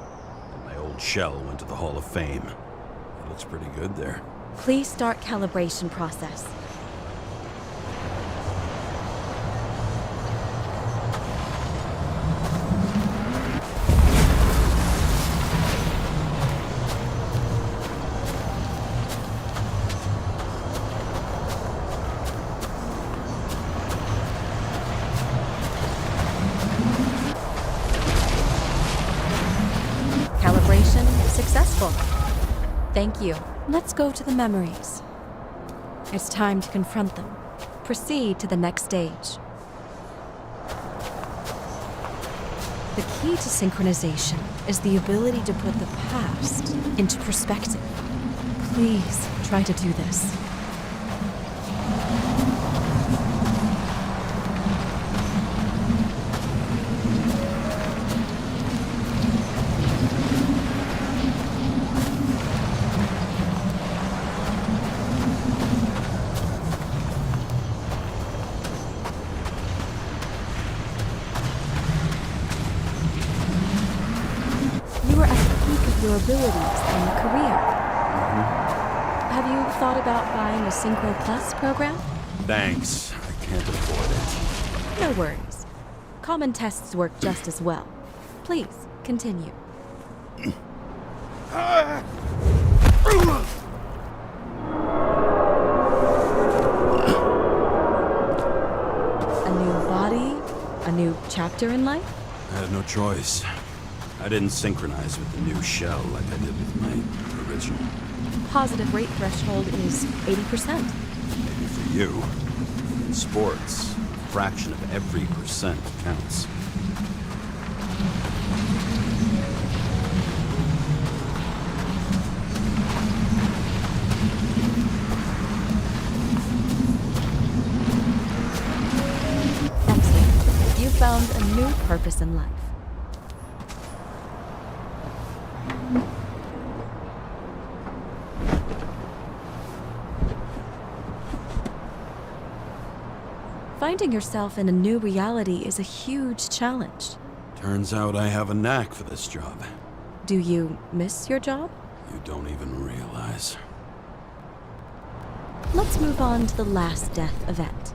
and my old shell went to the Hall of Fame. It looks pretty good there. Please start calibration process. Calibration successful. Thank you. Let's go to the memories. It's time to confront them. Proceed to the next stage. The key to synchronization is the ability to put the past into perspective. Please try to do this. You are at the peak of your abilities and career. Have you thought about buying a Synchro Plus program? Thanks. I can't afford No worries. Common tests work just as well. Please, continue. A new body? A new chapter in life? it. I had no choice. I didn't synchronize with the new shell like I did with my original. Positive rate threshold is 80%. Maybe for you. In sports, a fraction of every percent counts. Excellent. You found a new purpose in life. Finding yourself in a new reality is a huge challenge. Turns out I have a knack for this job. Do you miss your job? You don't even realize. Let's move on to the last death event.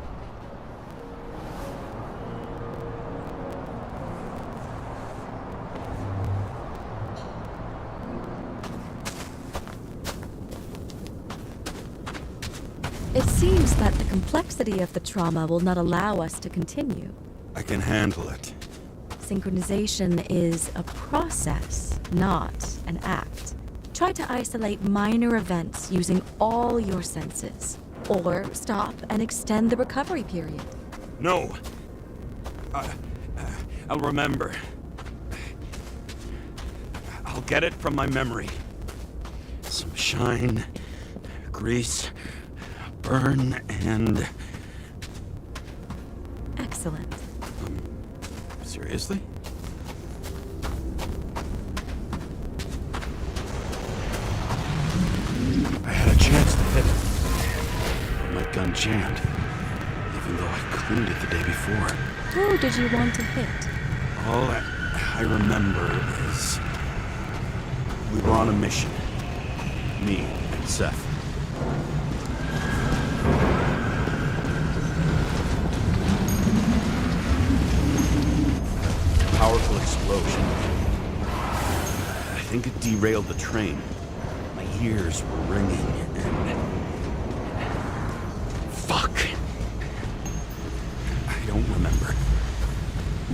It seems that the complexity of the trauma will not allow us to continue. I can handle it. Synchronization is a process, not an act. Try to isolate minor events using all your senses, or stop and extend the recovery period. No. I'll remember. I'll get it from my memory. Some shine, grease, burn, and... Excellent. Seriously? I had a chance to hit it, but my gun jammed, even though I cleaned it the day before. Who did you want to hit? All I remember is we were on a mission. Me and Seth. Powerful explosion. I think it derailed the train. My ears were ringing, and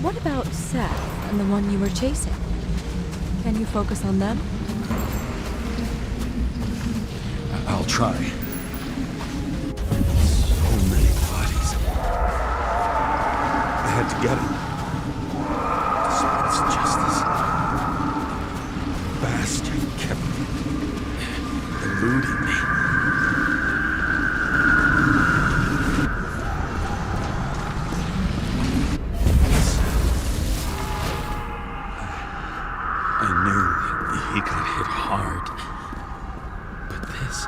What about Seth and the one you were chasing? Can you focus on them? I'll try. So many bodies. I had to get him. Despite his justice. Bastard kept eluding me. I knew he got hit hard. But this...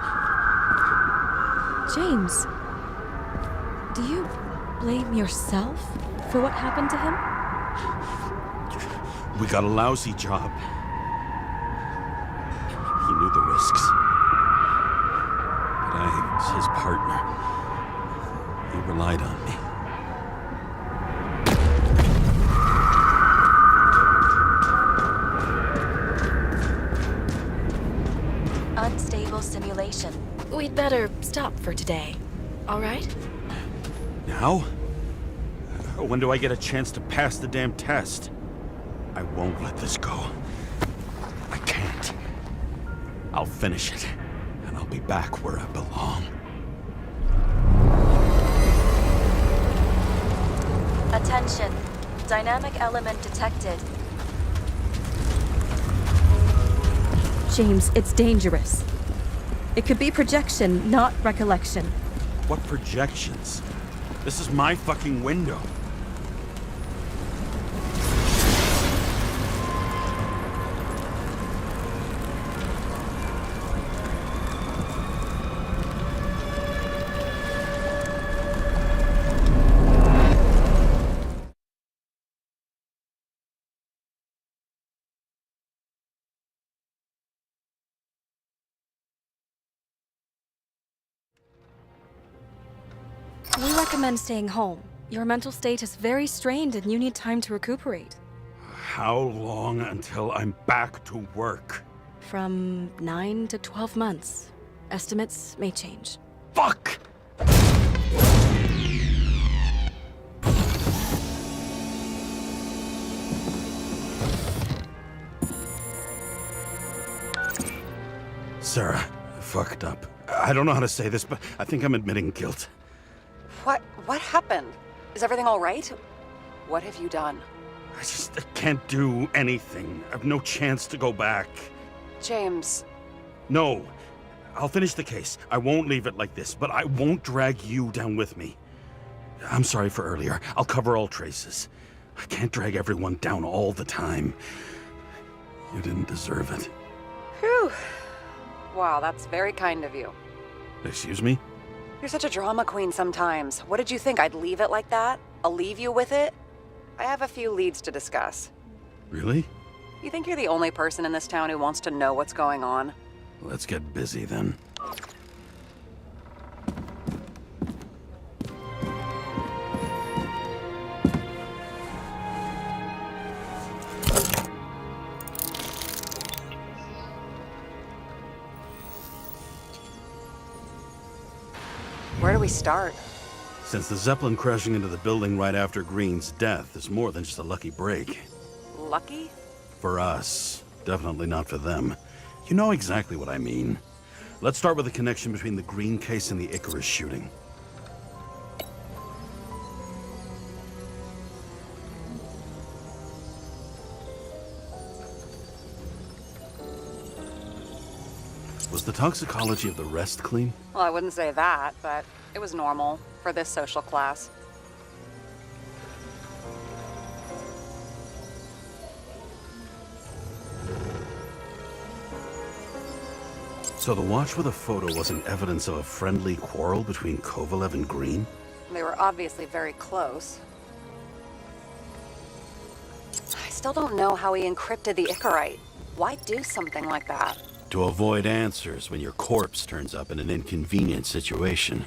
James, do you blame yourself for what happened to him? We got a lousy job. He knew the risks. But I was his partner. He relied on me. Unstable simulation. We'd better stop for today, all right? Now? When do I get a chance to pass the damn test? I won't let this go. I can't. I'll finish it, and I'll be back where I belong. Attention. Dynamic element detected. James, it's dangerous. It could be projection, not recollection. What projections? This is my fucking window. We recommend staying home. Your mental state is very strained and you need time to recuperate. How long until I'm back to work? From 9 to 12 months. Estimates may change. Fuck! Sarah, I fucked up. I don't know how to say this, but I think I'm admitting guilt. What happened? Is everything all right? What have you done? I can't do anything. I have no chance to go back. James. No. I'll finish the case. I won't leave it like this, but I won't drag you down with me. I'm sorry for earlier. I'll cover all traces. I can't drag everyone down all the time. You didn't deserve it. Whew. Wow, that's very kind of you. Excuse me? You're such a drama queen sometimes. What did you think, I'd leave it like that? I'll leave you with it? I have a few leads to discuss. Really? You think you're the only person in this town who wants to know what's going on? Let's get busy then. Where do we start? Since the Zeppelin crashing into the building right after Green's death is more than just a lucky break. Lucky? For us. Definitely not for them. You know exactly what I mean. Let's start with the connection between the Green case and the Icarus shooting. Was the toxicology of the rest clean? Well, I wouldn't say that, but it was normal for this social class. So the watch with a photo wasn't evidence of a friendly quarrel between Kovalev and Green? They were obviously very close. I still don't know how he encrypted the Icarite. Why do something like that? To avoid answers when your corpse turns up in an inconvenient situation.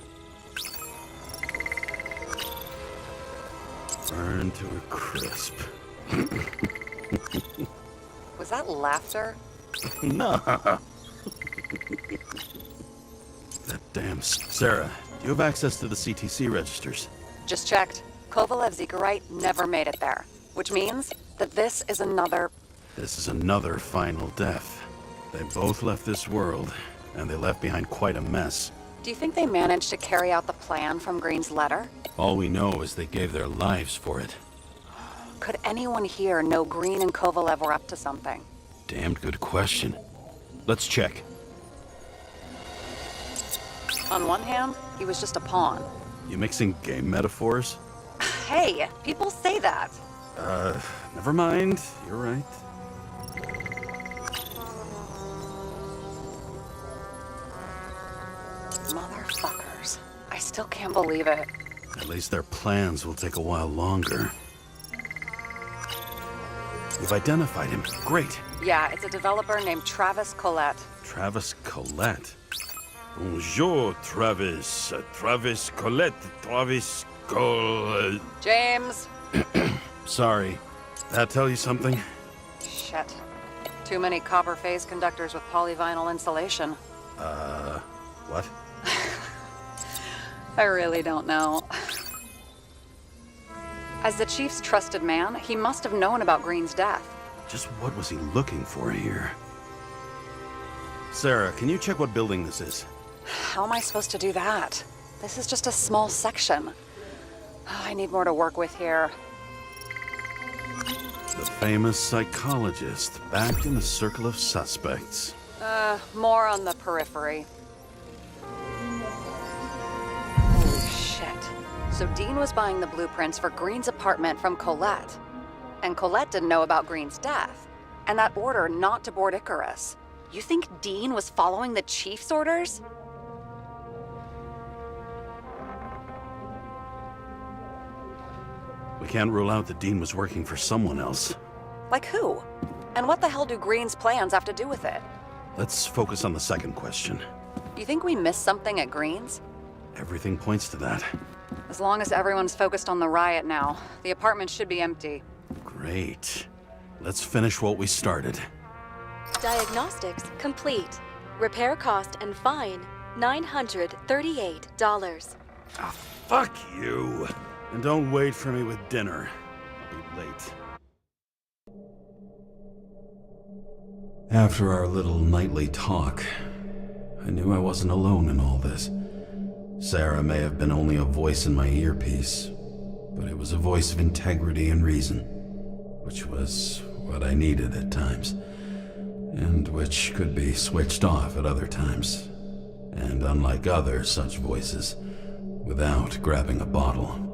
Burn to a crisp. Was that laughter? No. That damn... Sarah, do you have access to the CTC registers? Just checked. Kovalev's Icarite never made it there. which means that this is another... This is another final death. They both left this world, and they left behind quite a mess. Do you think they managed to carry out the plan from Green's letter? All we know is they gave their lives for it. Could anyone here know Green and Kovalev were up to something? Damned good question. Let's check. On one hand, he was just a pawn. You mixing game metaphors? Hey, people say that. Never mind. You're right. Motherfuckers. I still can't believe it. At least their plans will take a while longer. You've identified him. Great. Yeah, it's a developer named Travis Collette. Travis Collette. Bonjour, Travis. Travis Collette. Travis Collette. James! Sorry. That tell you something? Shit. Too many copper phase conductors with polyvinyl insulation. What? I really don't know. As the chief's trusted man, he must have known about Green's death. Just what was he looking for here? Sarah, can you check what building this is? How am I supposed to do that? This is just a small section. Oh, I need more to work with here. The famous psychologist, back in the circle of suspects. More on the periphery. Holy shit. So Dean was buying the blueprints for Green's apartment from Colette. And Colette didn't know about Green's death. And that order not to board Icarus. You think Dean was following the chief's orders? We can't rule out that Dean was working for someone else. Like who? And what the hell do Green's plans have to do with it? Let's focus on the second question. You think we missed something at Green's? Everything points to that. As long as everyone's focused on the riot now, the apartment should be empty. Great. Let's finish what we started. Diagnostics complete. Repair cost and fine, $938. Ah, fuck you. And don't wait for me with dinner. I'll be late. After our little nightly talk, I knew I wasn't alone in all this. Sarah may have been only a voice in my earpiece, but it was a voice of integrity and reason, which was what I needed at times, and which could be switched off at other times, and unlike other such voices, without grabbing a bottle.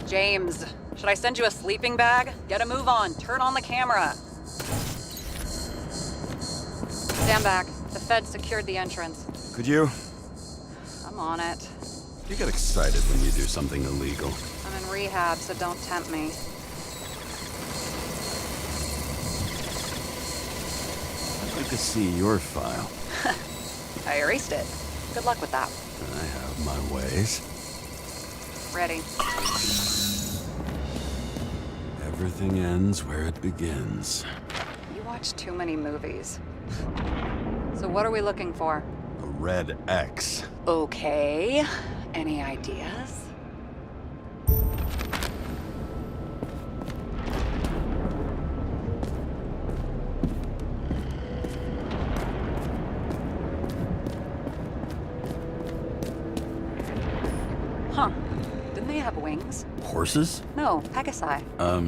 James, should I send you a sleeping bag? Get a move on. Turn on the camera. Stand back. The Fed secured the entrance. Could you? I'm on it. You get excited when you do something illegal. I'm in rehab, so don't tempt me. I'd like to see your file. I erased it. Good luck with that. I have my ways. Ready. Everything ends where it begins. You watch too many movies. So what are we looking for? A red X. Okay. Any ideas? Huh. Didn't they have wings? Horses? No, Pegasi.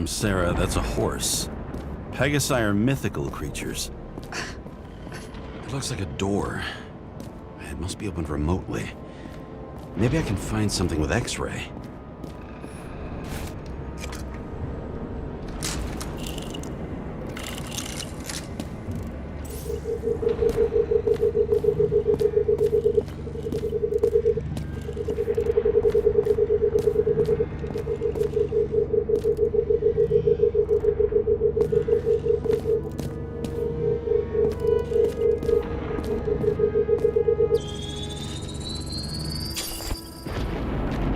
Sarah, that's a horse. Pegasi are mythical creatures. It looks like a door. It must be opened remotely. Maybe I can find something with X-ray.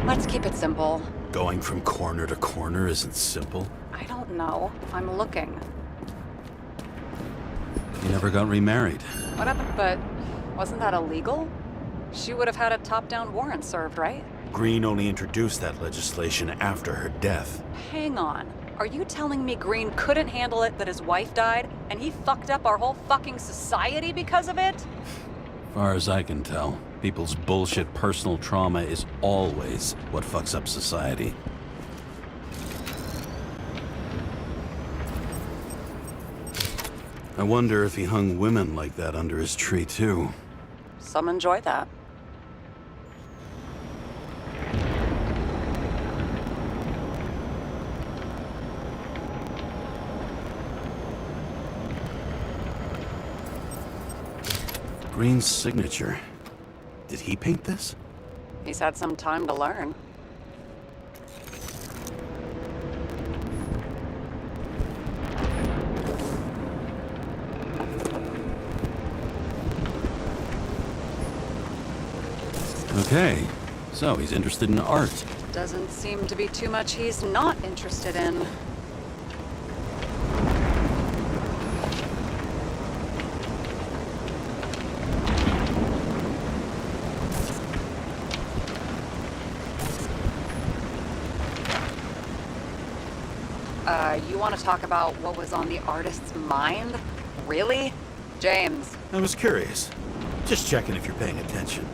Let's keep it simple. Going from corner to corner isn't simple. I don't know. I'm looking. You never got remarried. What happened? But wasn't that illegal? She would have had a top-down warrant served, right? Green only introduced that legislation after her death. Hang on. Are you telling me Green couldn't handle it that his wife died, and he fucked up our whole fucking society because of it? Far as I can tell, people's bullshit personal trauma is always what fucks up society. I wonder if he hung women like that under his tree, too. Some enjoy that. Green's signature. Did he paint this? He's had some time to learn. Okay, so he's interested in art. Doesn't seem to be too much he's not interested in. You want to talk about what was on the artist's mind? Really? James. I was curious. Just checking if you're paying attention.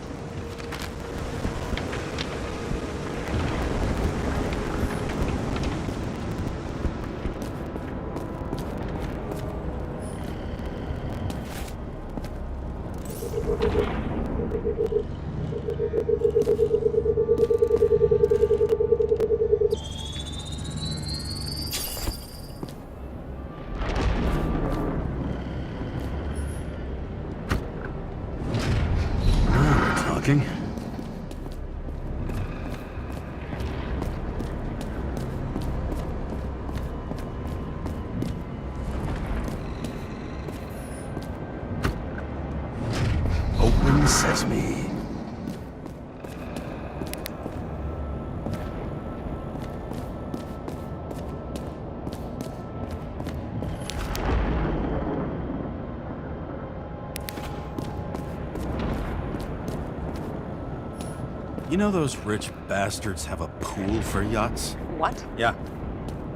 Open sesame. You know those rich bastards have a pool for yachts? What? Yeah.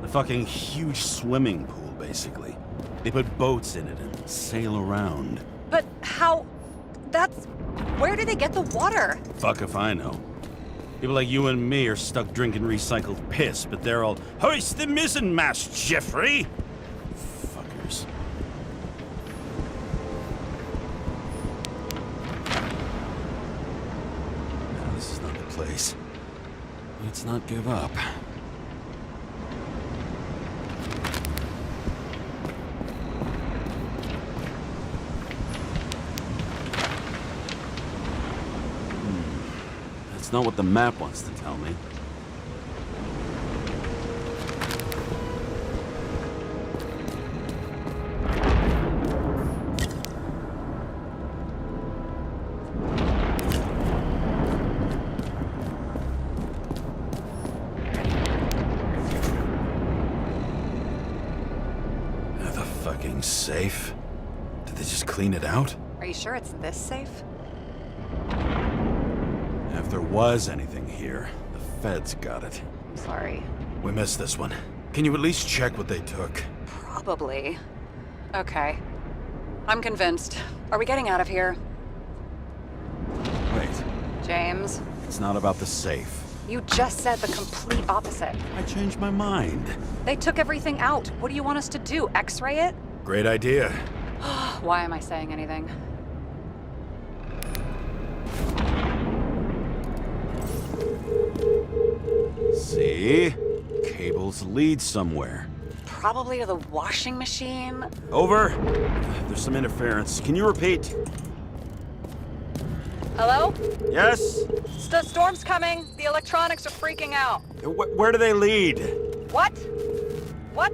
A fucking huge swimming pool, basically. They put boats in it and sail around. But how... That's... Where do they get the water? Fuck if I know. People like you and me are stuck drinking recycled piss, but they're all, hoist the mizzenmast, Jeffrey! Fuckers. No, this is not the place. Let's not give up. That's not what the map wants to tell me. The fucking safe? Did they just clean it out? Are you sure it's this safe? If there was anything here, the feds got it. I'm sorry. We missed this one. Can you at least check what they took? Probably. Okay. I'm convinced. Are we getting out of here? Wait, James? it's not about the safe. You just said the complete opposite. I changed my mind. They took everything out. What do you want us to do? X-ray it? Great idea. Why am I saying anything? See? Cables lead somewhere. Probably to the washing machine. Over. There's some interference. Can you repeat? Hello? Yes? The storm's coming. The electronics are freaking out. Where do they lead? What? What?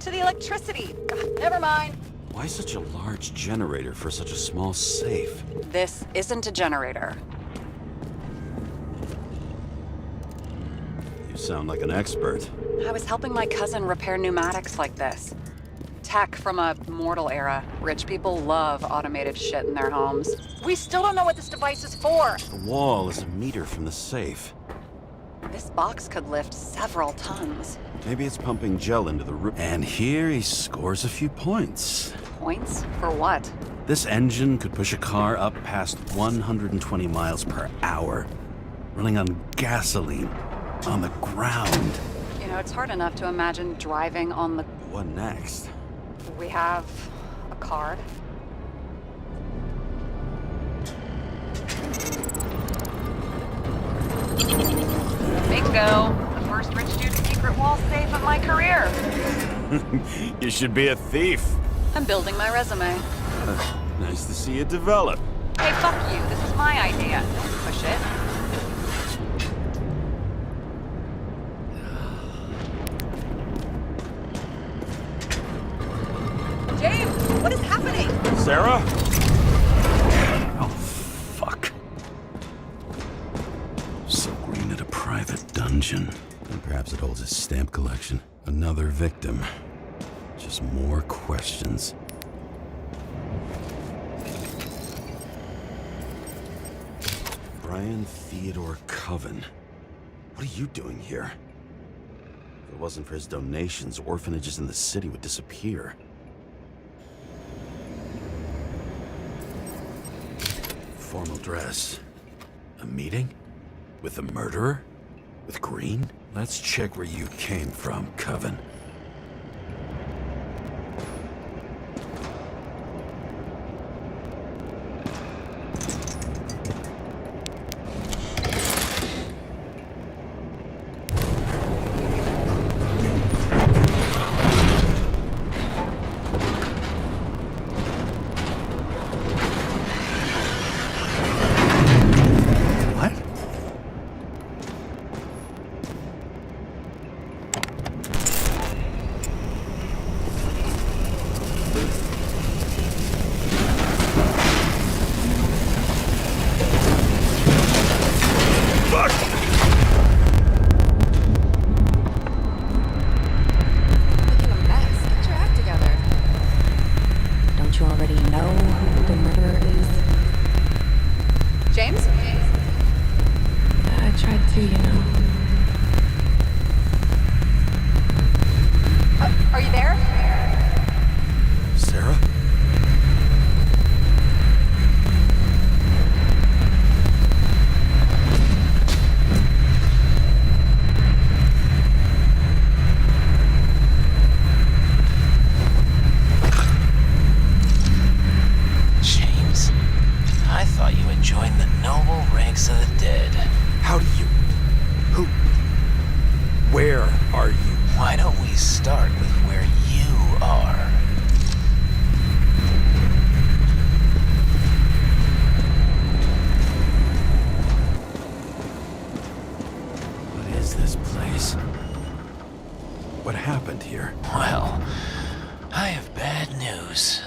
To the electricity. Never mind. Why such a large generator for such a small safe? This isn't a generator. You sound like an expert. I was helping my cousin repair pneumatics like this. tech from a mortal era. Rich people love automated shit in their homes. We still don't know what this device is for. The wall is a meter from the safe. This box could lift several tons. Maybe it's pumping gel into the roof. And here he scores a few points. Points? For what? This engine could push a car up past 120 miles per hour, running on gasoline, on the ground. You know, it's hard enough to imagine driving on the... What next? We have a card. Bingo! The first rich dude's secret wall safe of my career. You should be a thief. I'm building my resume. Nice to see it develop. Hey, fuck you. This is my idea. Don't push it. James, what is happening? Sarah? Oh, fuck. So green at a private dungeon. And perhaps it holds his stamp collection. Another victim. Just more questions. Brian Theodore Coven. What are you doing here? If it wasn't for his donations, orphanages in the city would disappear. Formal dress. A meeting? With the murderer? With Green? Let's check where you came from, Coven. Are you there? Sarah? James, I thought you had joined the noble ranks of the dead. How do you... Who... Where are you? Why don't we start with where you are? What is this place? What happened here? Well, I have bad news.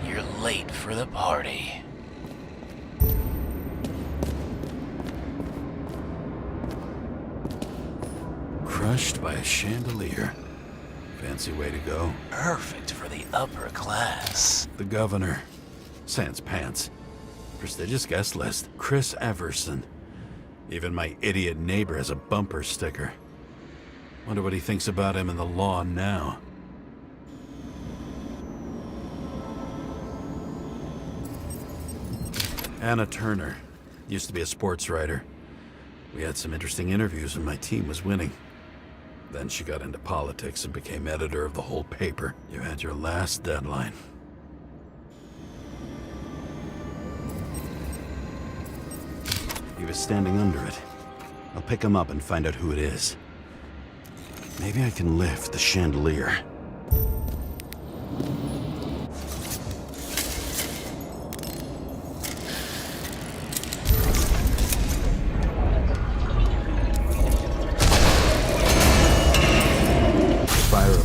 You're late for the party. Crushed by a chandelier. Fancy way to go. Perfect for the upper class. The governor. Sans pants. Prestigious guest list. Chris Everson. Even my idiot neighbor has a bumper sticker. Wonder what he thinks about him in the law now. Anna Turner. Used to be a sports writer. We had some interesting interviews when my team was winning. Then she got into politics and became editor of the whole paper. You had your last deadline. He was standing under it. I'll pick him up and find out who it is. Maybe I can lift the chandelier.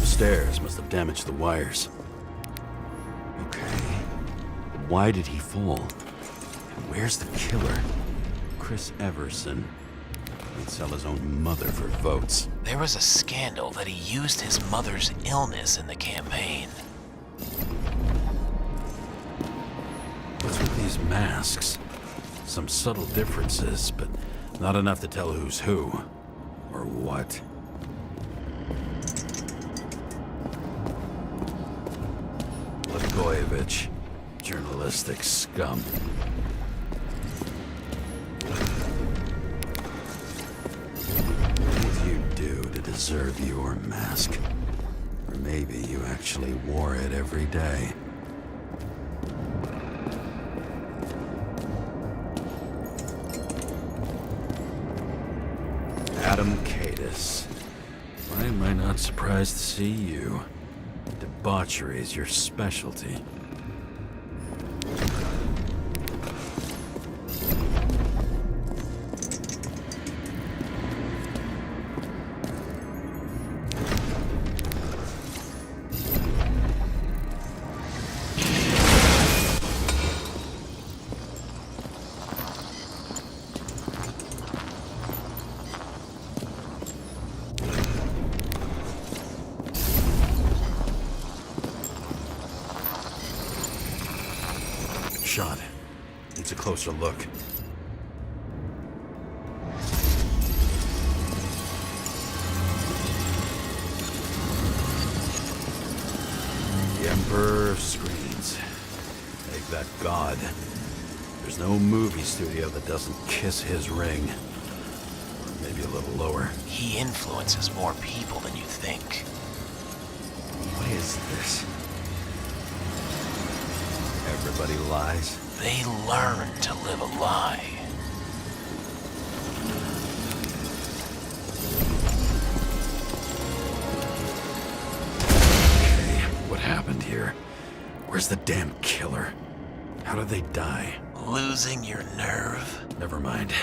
Stairs must have damaged the wires. Okay. Why did he fall? And where's the killer? Chris Everson. He'd sell his own mother for votes. There was a scandal that he used his mother's illness in the campaign. What's with these masks? Some subtle differences, but not enough to tell who's who. Or what. Blagojevich. Journalistic scum. What did you do to deserve your mask? Or maybe you actually wore it every day. Adam Cadis. Why am I not surprised to see you? Debauchery is your specialty. Shot. Needs a closer look. The Emperor of Screens. Make that god. There's no movie studio that doesn't kiss his ring. Or maybe a little lower. He influences more people than you think. What is this? Everybody lies. They learn to live a lie. Okay, what happened here? Where's the damn killer? How did they die? Losing your nerve? Never mind.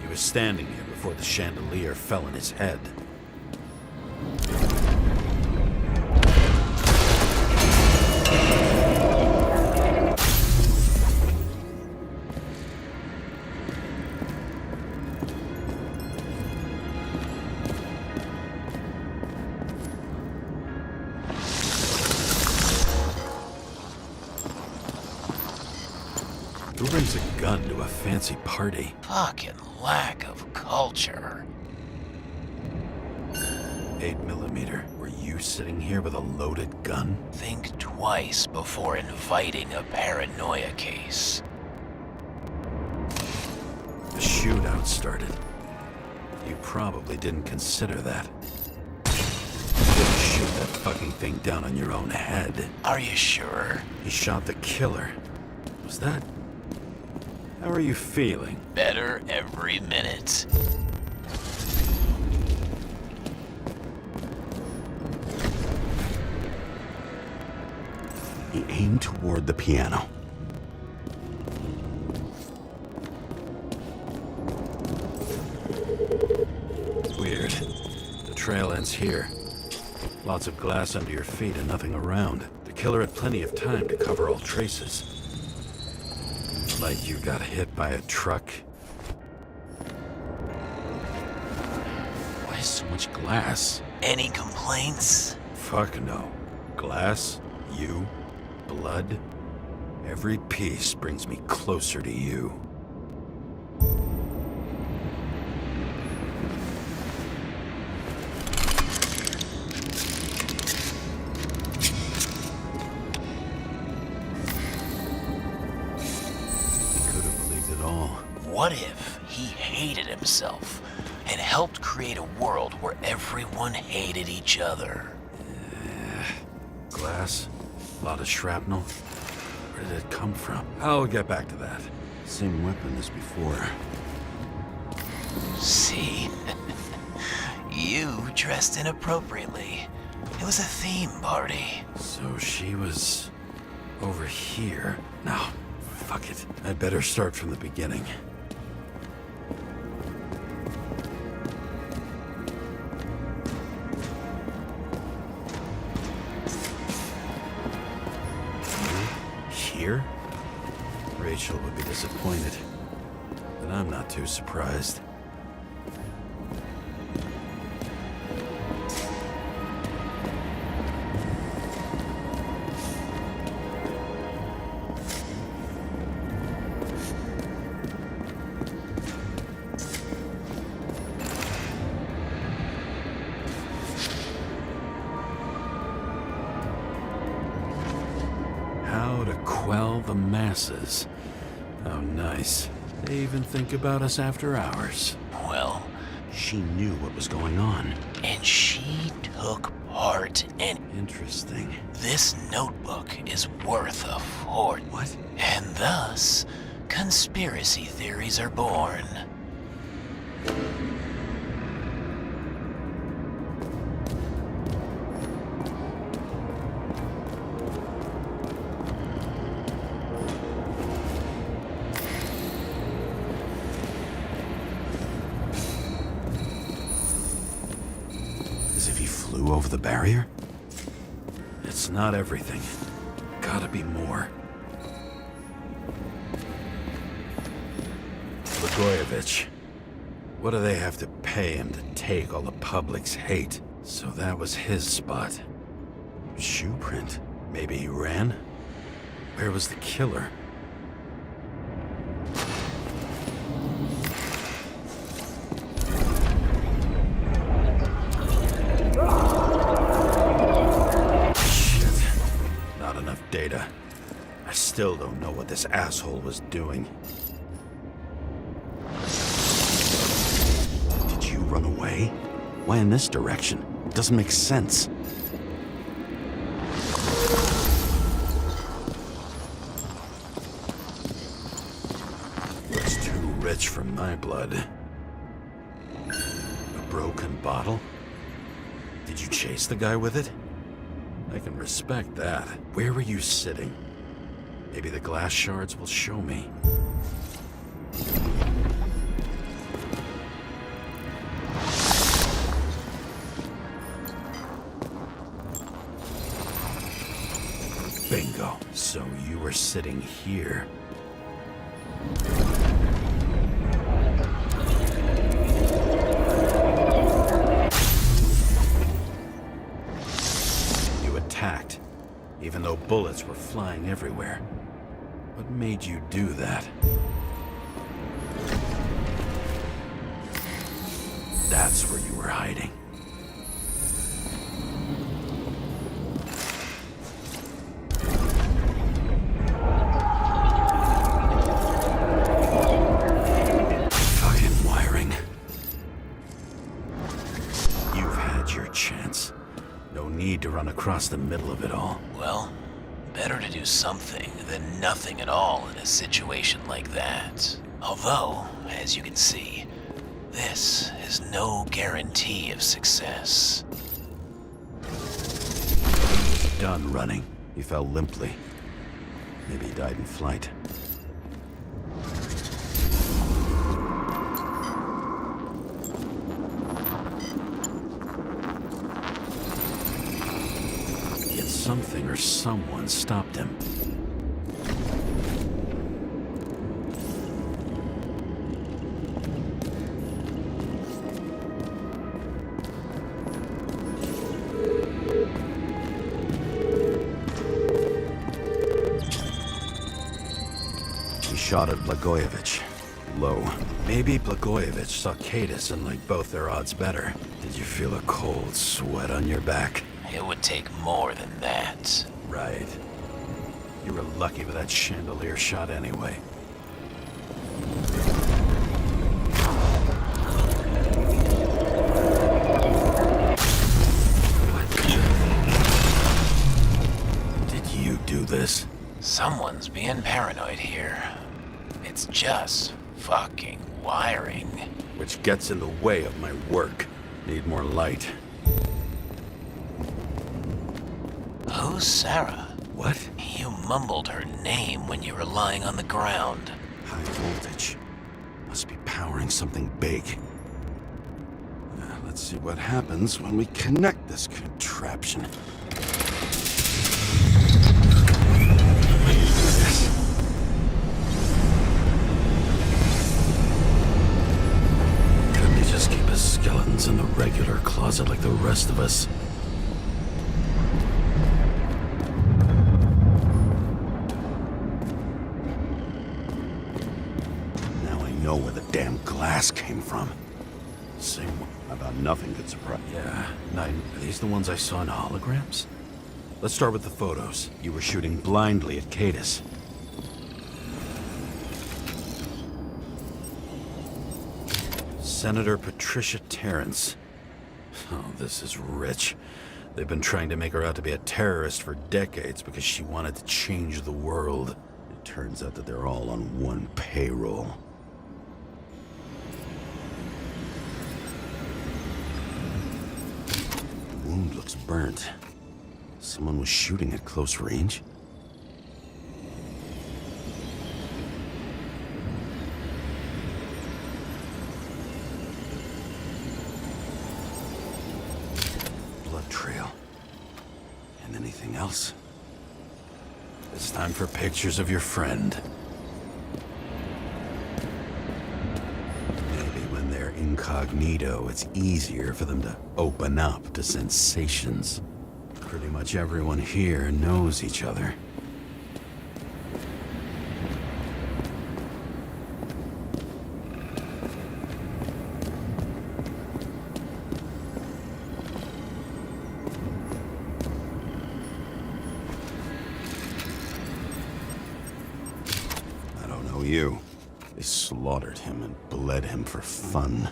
He was standing here before the chandelier fell on his head. Who brings a gun to a fancy party? Fucking lack of culture. 8mm. Were you sitting here with a loaded gun? Think twice before inviting a paranoia case. The shootout started. You probably didn't consider that. You didn't shoot that fucking thing down on your own head. Are you sure? He shot the killer. Was that... How are you feeling? Better every minute. He aimed toward the piano. Weird. The trail ends here. Lots of glass under your feet and nothing around. The killer had plenty of time to cover all traces. Like you got hit by a truck. Why so much glass? Any complaints? Fuck no. Glass, you, blood. Every piece brings me closer to you. What if he hated himself and helped create a world where everyone hated each other? Glass, a lot of shrapnel. Where did it come from? I'll get back to that. Same weapon as before. See? You dressed inappropriately. It was a theme party. So she was over here. No, fuck it. I'd better start from the beginning. Here? Rachel would be disappointed. But I'm not too surprised. the masses. Oh, nice. They even think about us after hours. Well, She knew what was going on. and she took part in. Interesting. This notebook is worth a fortune. What? And thus, conspiracy theories are born. As if he flew over the barrier? It's not everything. Gotta be more. Blagojevich. What do they have to pay him to take all the public's hate? So that was his spot. Shoe print. Maybe he ran? Where was the killer? Shit. Not enough data. I still don't know what this asshole was doing. Did you run away? Why in this direction? It doesn't make sense. It's too rich for my blood. A broken bottle? Did you chase the guy with it? I can respect that. Where were you sitting? Maybe the glass shards will show me. Bingo. So you were sitting here. You attacked, even though bullets were flying everywhere. What made you do that? That's where you were hiding. Fucking wiring. You've had your chance. No need to run across the middle of it all. Well, better to do something than nothing at all in a situation like that. Although, as you can see, this is no guarantee of success. Done running. He fell limply. Maybe he died in flight. Yet something or someone stopped him. He shot at Blagojevich. Low. Maybe Blagojevich saw Cadis and liked both their odds better. Did you feel a cold sweat on your back? It would take more than that. Right. You were lucky with that chandelier shot anyway. What? Did you do this? Someone's being paranoid here. It's just fucking wiring. Which gets in the way of my work. Need more light. Who's Sarah? What? You mumbled her name when you were lying on the ground. High voltage. Must be powering something big. Let's see what happens when we connect this contraption. Couldn't he just keep his skeletons in the regular closet like the rest of us? Know where the damn glass came from. Same one. About nothing could surprise. Yeah. Are these the ones I saw in holograms? Let's start with the photos. You were shooting blindly at Cadis. Senator Patricia Terrence. Oh, this is rich. They've been trying to make her out to be a terrorist for decades because she wanted to change the world. It turns out that they're all on one payroll. The wound looks burnt. Someone was shooting at close range? Blood trail. And anything else? It's time for pictures of your friend. Maybe when they're incognito, it's easier for them to open up to sensations. Pretty much everyone here knows each other. I don't know you. They slaughtered him and bled him for fun.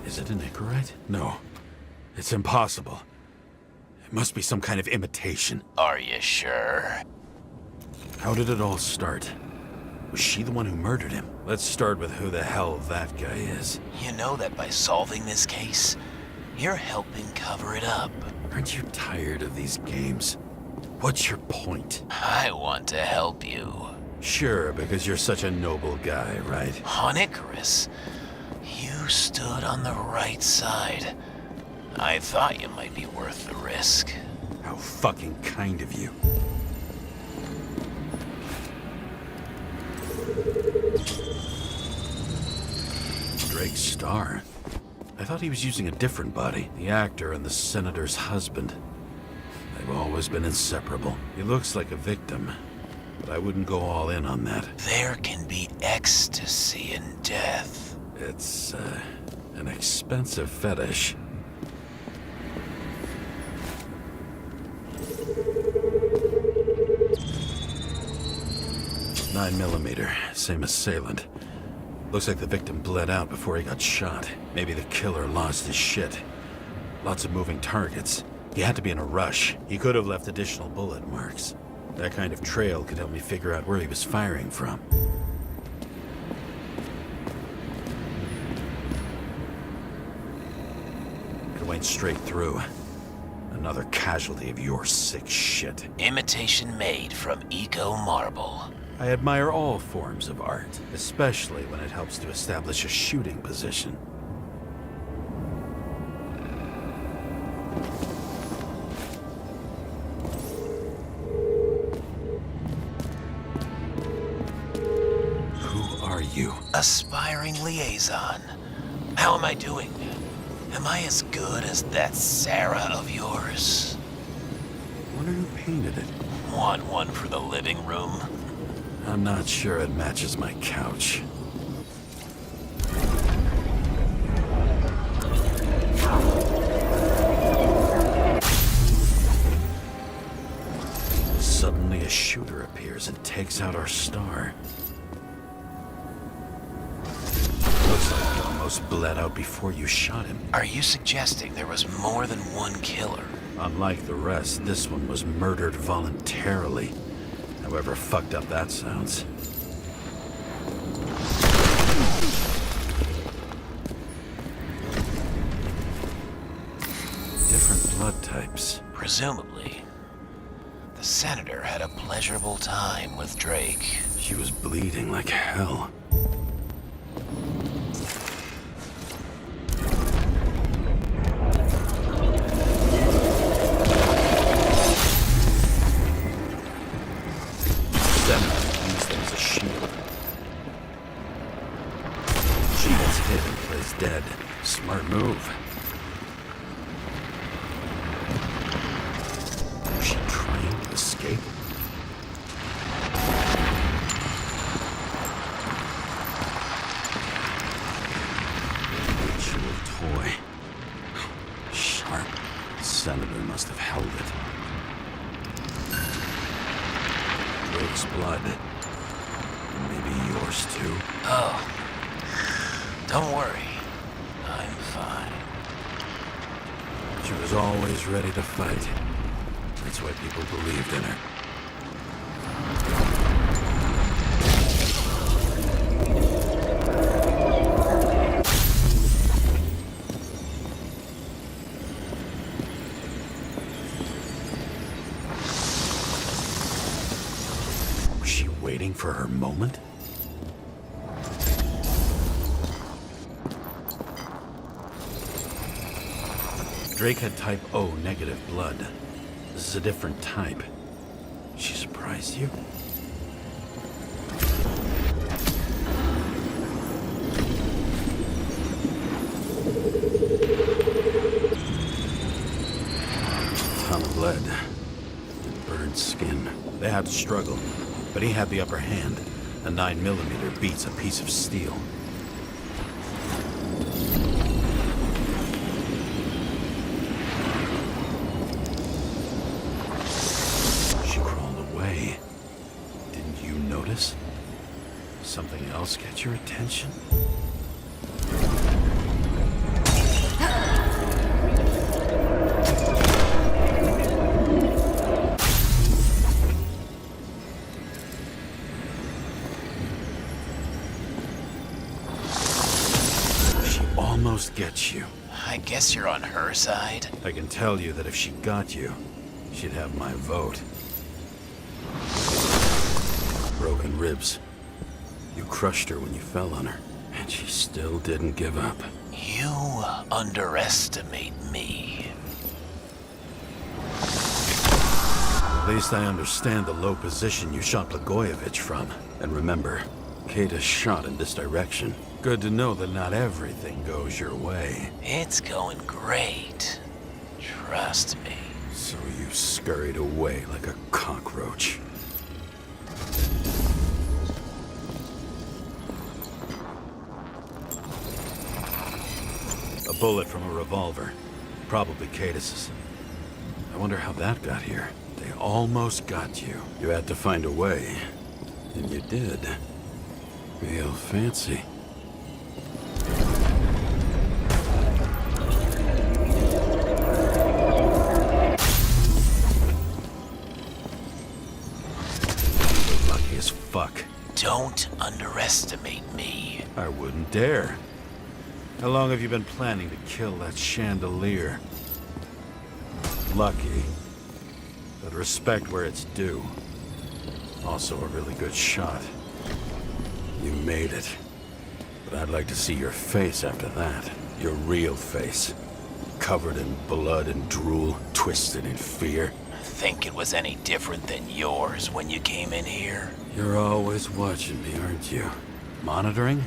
Is it an Icarite? No. It's impossible. It must be some kind of imitation. Are you sure? How did it all start? Was she the one who murdered him? Let's start with who the hell that guy is. You know that by solving this case, you're helping cover it up. Aren't you tired of these games? What's your point? I want to help you. Sure, because you're such a noble guy, right? On Icarus, you stood on the right side. I thought you might be worth the risk. How fucking kind of you. Drake's star. I thought he was using a different body. The actor and the senator's husband. They've always been inseparable. He looks like a victim, but I wouldn't go all in on that. There can be ecstasy in death. It's, an expensive fetish. 9mm, same assailant. Looks like the victim bled out before he got shot. Maybe the killer lost his shit. Lots of moving targets. He had to be in a rush. He could have left additional bullet marks. That kind of trail could help me figure out where he was firing from. It went straight through. Another casualty of your sick shit. Imitation made from eco marble. I admire all forms of art, especially when it helps to establish a shooting position. Who are you? Aspiring liaison. How am I doing? Am I as good as that Sarah of yours? Wonder who painted it. Want one for the living room? I'm not sure it matches my couch. Suddenly a shooter appears and takes out our star. Looks like he almost bled out before you shot him. Are you suggesting there was more than one killer? Unlike the rest, this one was murdered voluntarily. However fucked up that sounds. Different blood types. Presumably, the senator had a pleasurable time with Drake. She was bleeding like hell. Dead. Smart move. Was she trying to escape? Ritual toy. Sharp. Senator must have held it. Drake's blood. Maybe yours. yours too? Oh, don't worry. I'm fine. She was always ready to fight. That's why people believed in her. Was she waiting for her moment? Drake had type O negative blood. This is a different type. She surprised you? Ton of blood. And burned skin. They had to struggle, but he had the upper hand. A 9mm beats a piece of steel. Something else get your attention? She almost gets you. I guess you're on her side. I can tell you that if she got you, she'd have my vote. Broken ribs. You crushed her when you fell on her, and she still didn't give up. You underestimate me. At least I understand the low position you shot Blagojevich from. And remember, Kata shot in this direction. Good to know that not everything goes your way. It's going great. Trust me. So you scurried away like a cockroach. A bullet from a revolver. Probably Cadis's. I wonder how that got here. They almost got you. You had to find a way. And you did. Real fancy. You're lucky as fuck. Don't underestimate me. I wouldn't dare. How long have you been planning to kill that chandelier? Lucky. But respect where it's due. Also a really good shot. You made it. But I'd like to see your face after that. Your real face. Covered in blood and drool, twisted in fear. Think it was any different than yours when you came in here? You're always watching me, aren't you? Monitoring?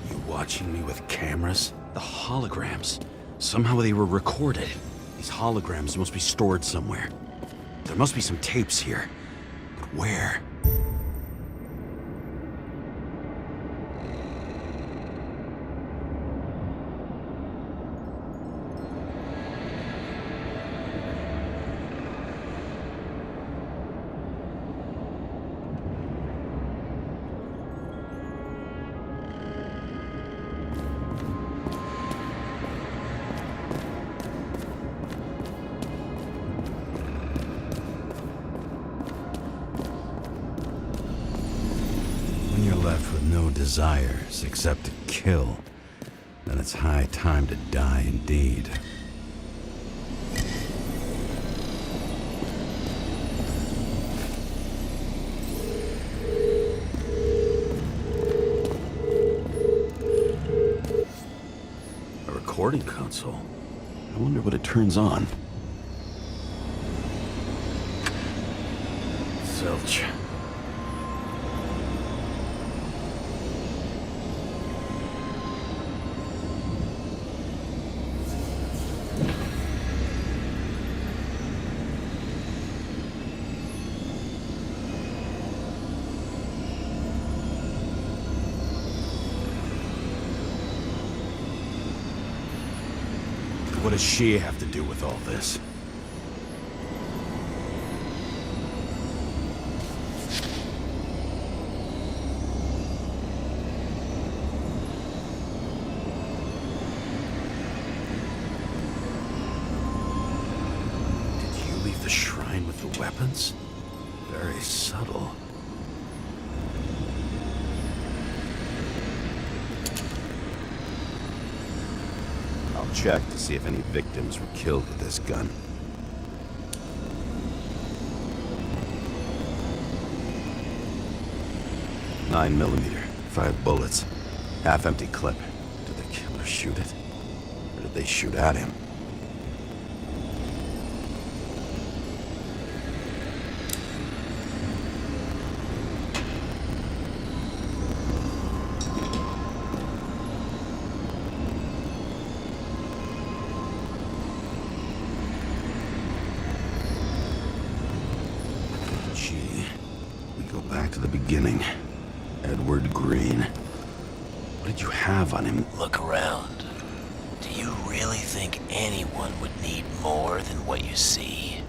You watching me with cameras? The holograms. Somehow they were recorded. These holograms must be stored somewhere. There must be some tapes here. But where? Left with no desires except to kill, then it's high time to die indeed. A recording console? I wonder what it turns on. Zilch. What does she have to do with all this? check to see if any victims were killed with this gun. .9mm, 5 bullets, half-empty clip. Did the killer shoot it? Or did they shoot at him? Gee, we go back to the beginning. Edward Green. What did you have on him? Look around. Do you really think anyone would need more than what you see?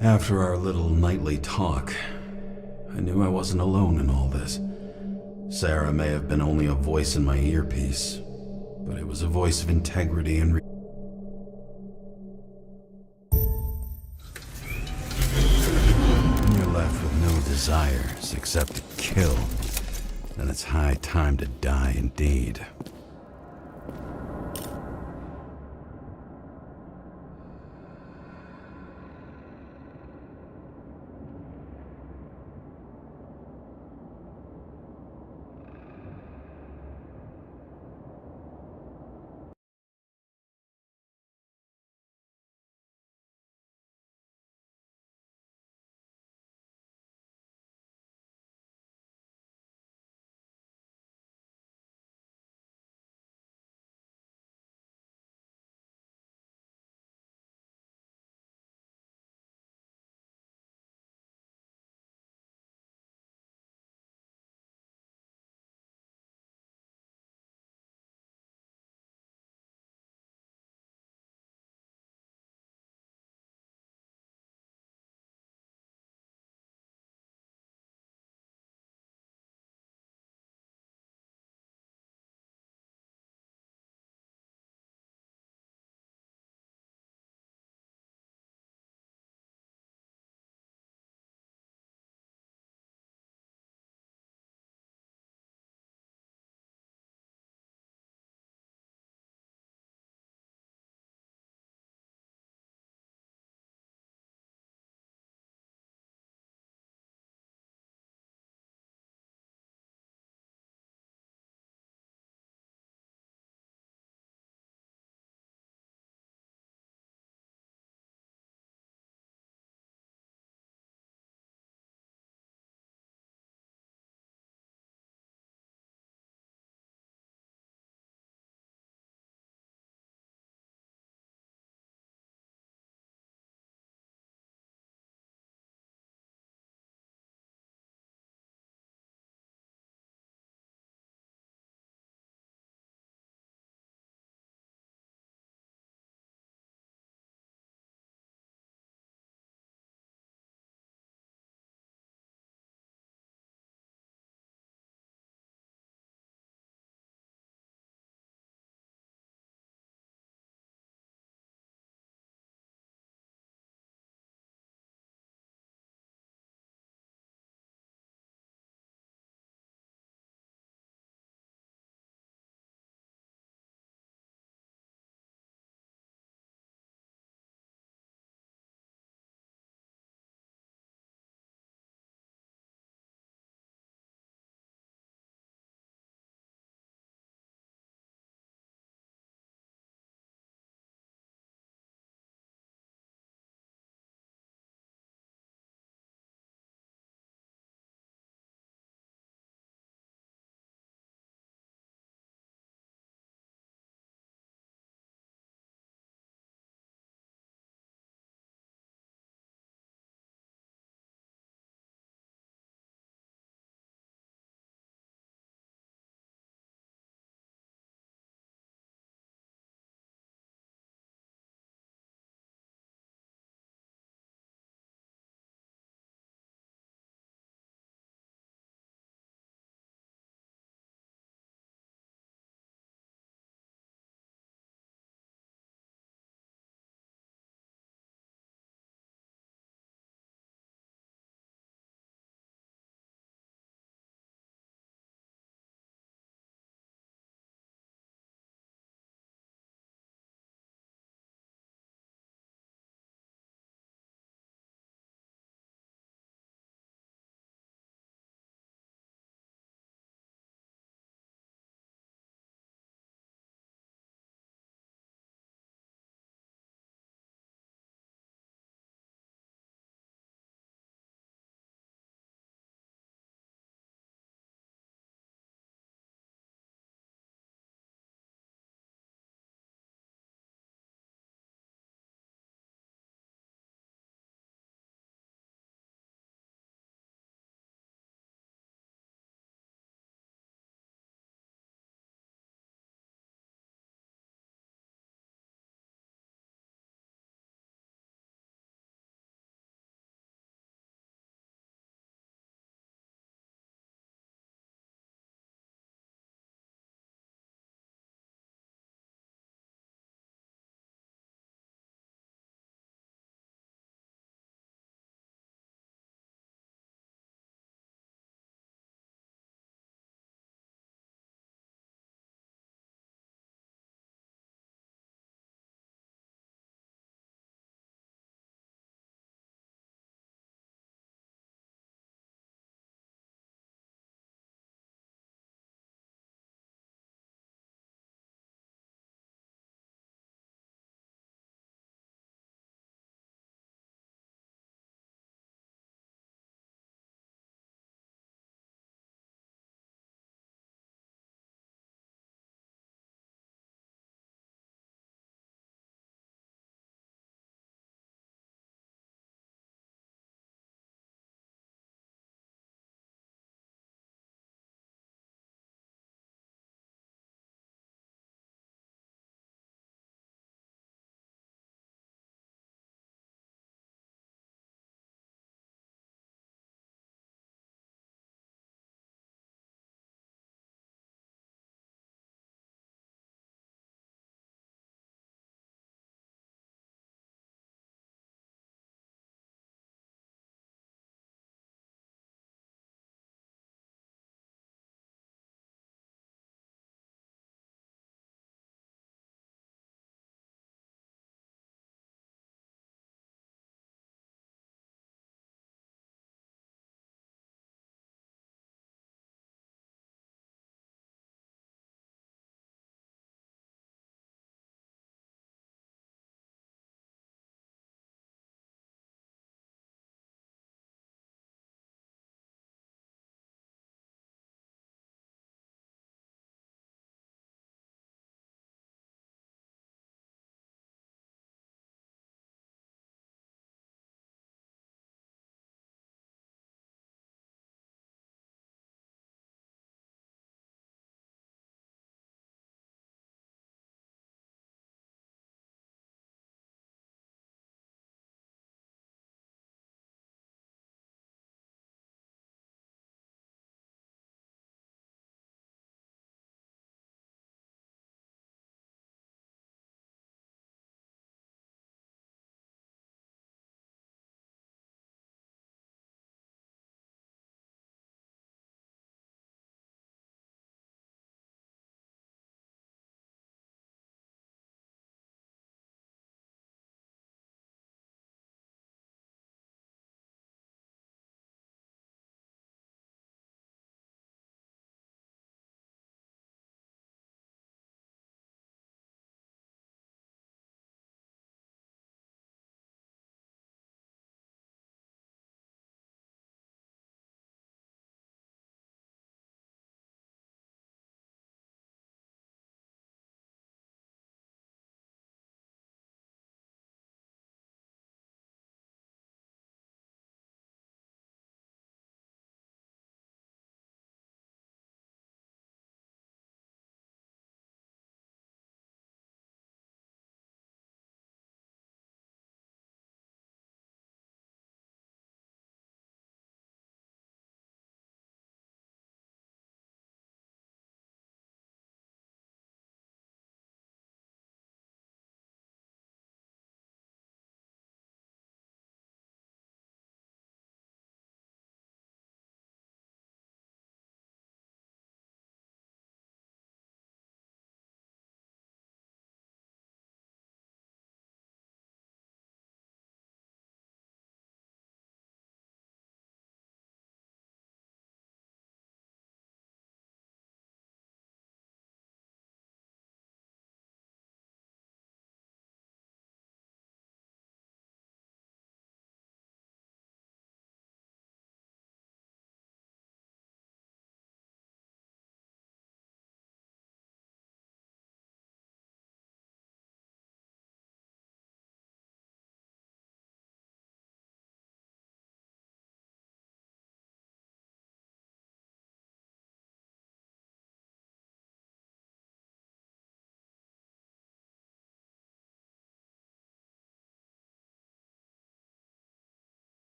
After our little nightly talk, I knew I wasn't alone in all this. Sarah may have been only a voice in my earpiece, but it was a voice of integrity and when you're left with no desires except to kill, then it's high time to die indeed.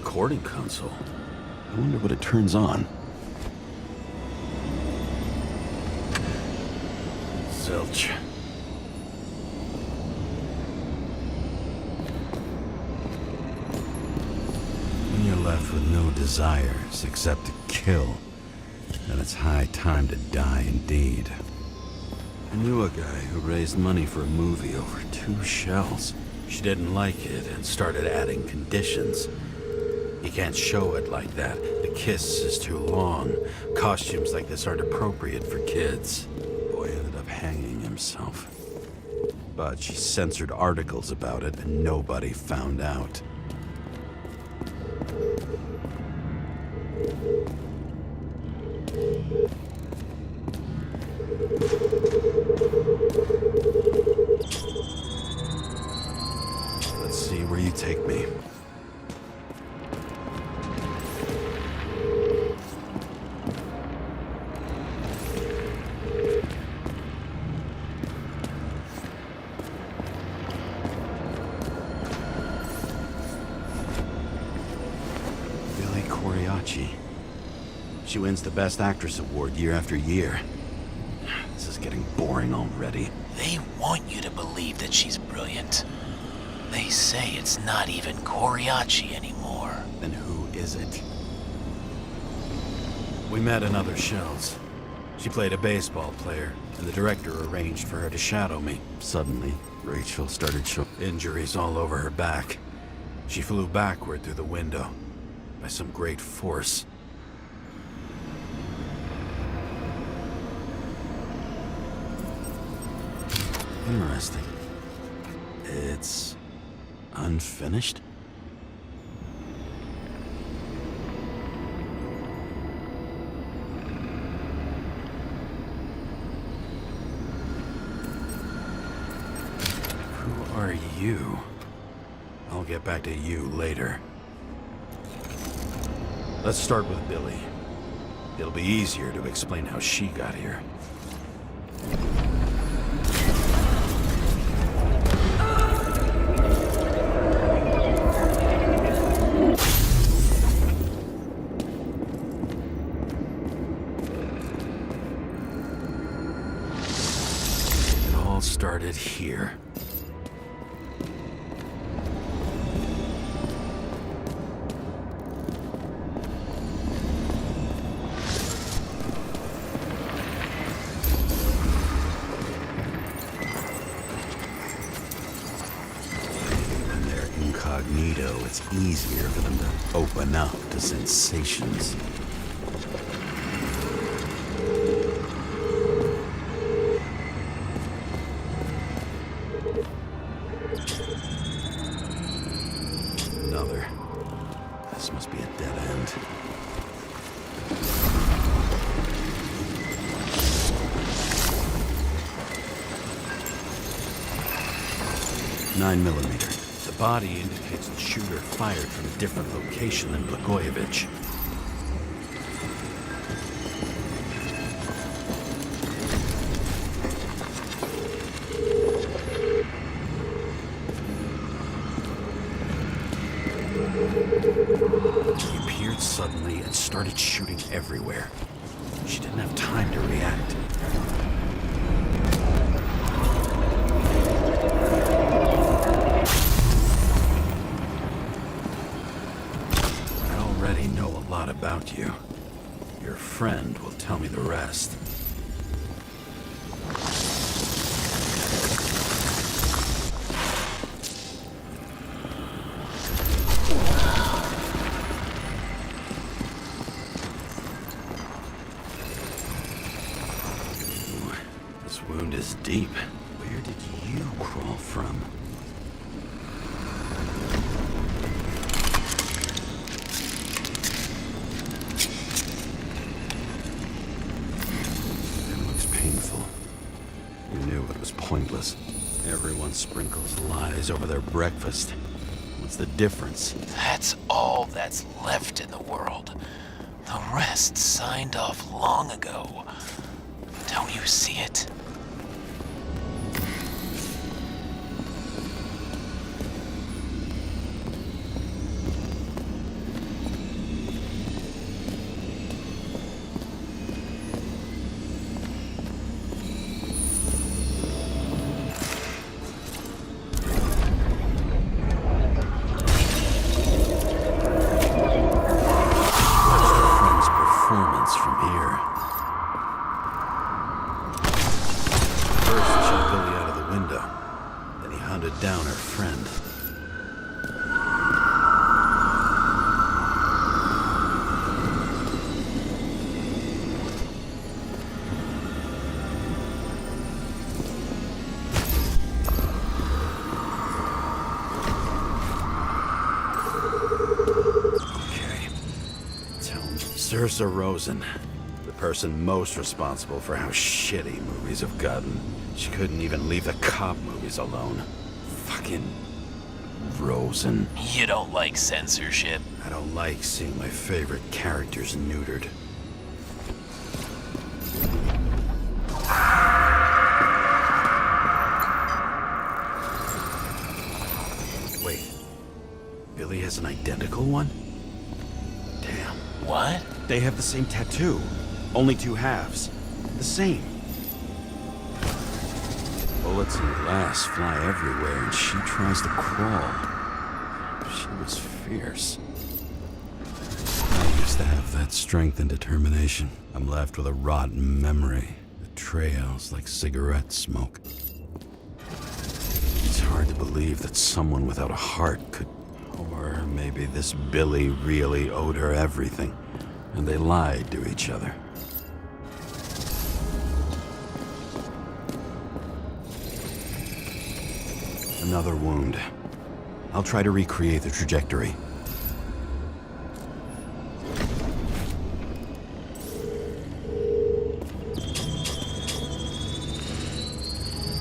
recording console. I wonder what it turns on. Zilch. When you're left with no desires except to kill, then it's high time to die indeed. I knew a guy who raised money for a movie over 2 shells. She didn't like it and started adding conditions. You can't show it like that. The kiss is too long. Costumes like this aren't appropriate for kids. The boy ended up hanging himself. But she censored articles about it and nobody found out. Let's see where you take me. She wins the Best Actress award year after year. This is getting boring already. They want you to believe that she's brilliant. They say it's not even Coriaci anymore. Then who is it? We met in other shells. She played a baseball player, and the director arranged for her to shadow me. Suddenly, Rachel started showing injuries all over her back. She flew backward through the window by some great force. Interesting. It's unfinished? Who are you? I'll get back to you later. Let's start with Billy. It'll be easier to explain how she got here. Started here. When they're incognito, it's easier for them to open up to sensations. This must be a dead end. .9mm. The body indicates the shooter fired from a different location than Blagojevich. He appeared suddenly and started shooting everywhere. She didn't have time to react. I already know a lot about you. Your friend will tell me the rest. Wound is deep. Where did you crawl from? It looks painful. You knew it was pointless. Everyone sprinkles lies over their breakfast. What's the difference? That's all that's left in the world. The rest signed off long ago. Don't you see it? Saoirse Rosen. The person most responsible for how shitty movies have gotten. She couldn't even leave the cop movies alone. Fucking Rosen. You don't like censorship? I don't like seeing my favorite characters neutered. Wait. Billy has an identical one? Damn. What? They have the same tattoo. Only two halves. The same. Bullets and glass fly everywhere, and she tries to crawl. She was fierce. I used to have that strength and determination. I'm left with a rotten memory that trails like cigarette smoke. It's hard to believe that someone without a heart could... Or maybe this Billy really owed her everything, and they lied to each other. Another wound. I'll try to recreate the trajectory.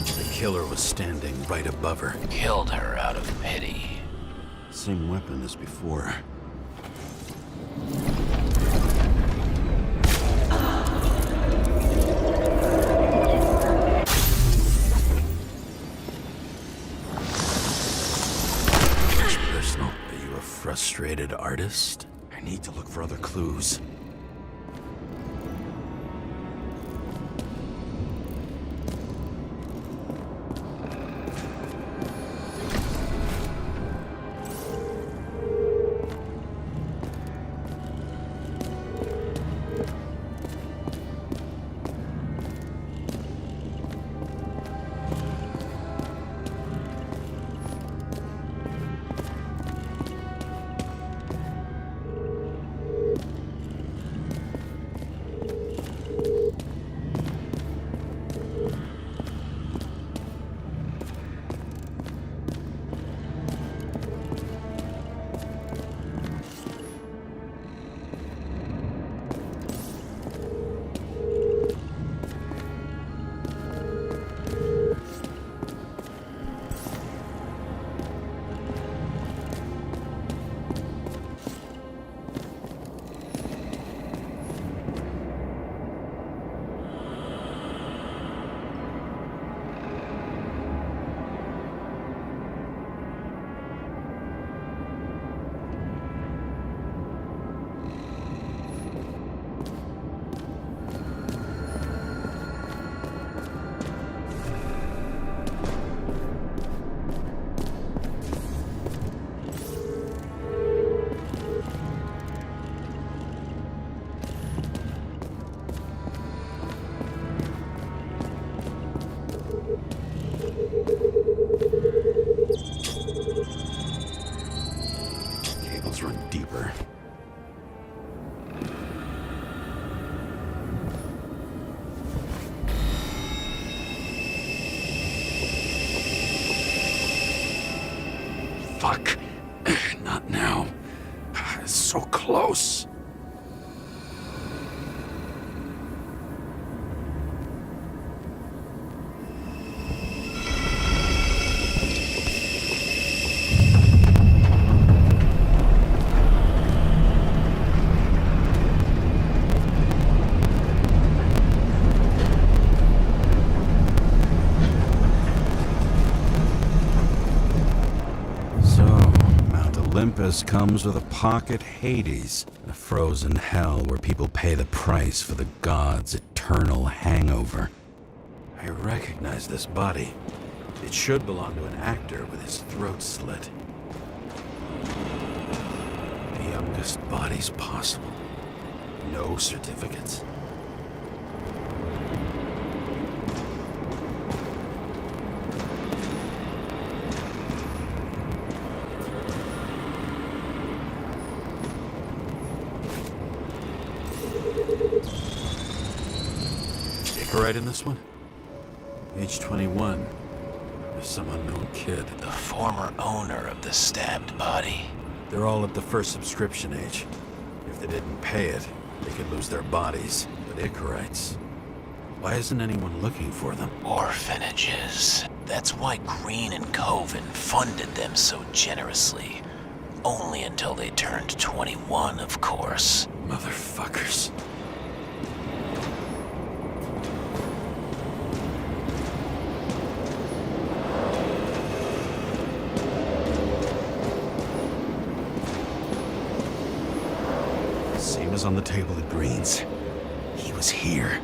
The killer was standing right above her. Killed her out of pity. Same weapon as before. Personal. Are you a frustrated artist? I need to look for other clues. Cables run deeper. Fuck. Not now. It's so close. Olympus comes with a pocket Hades, a frozen hell where people pay the price for the gods' eternal hangover. I recognize this body. It should belong to an actor with his throat slit. The youngest bodies possible. No certificates. Right in this one? Age 21. There's some unknown kid. The former owner of the stabbed body. They're all at the first subscription age. If they didn't pay it, They could lose their bodies, but Icarites... Why isn't anyone looking for them? Orphanages. That's why Green and Coven funded them so generously. Only until they turned 21, of course. Motherfuckers. Same as on the table at Green's. He was here.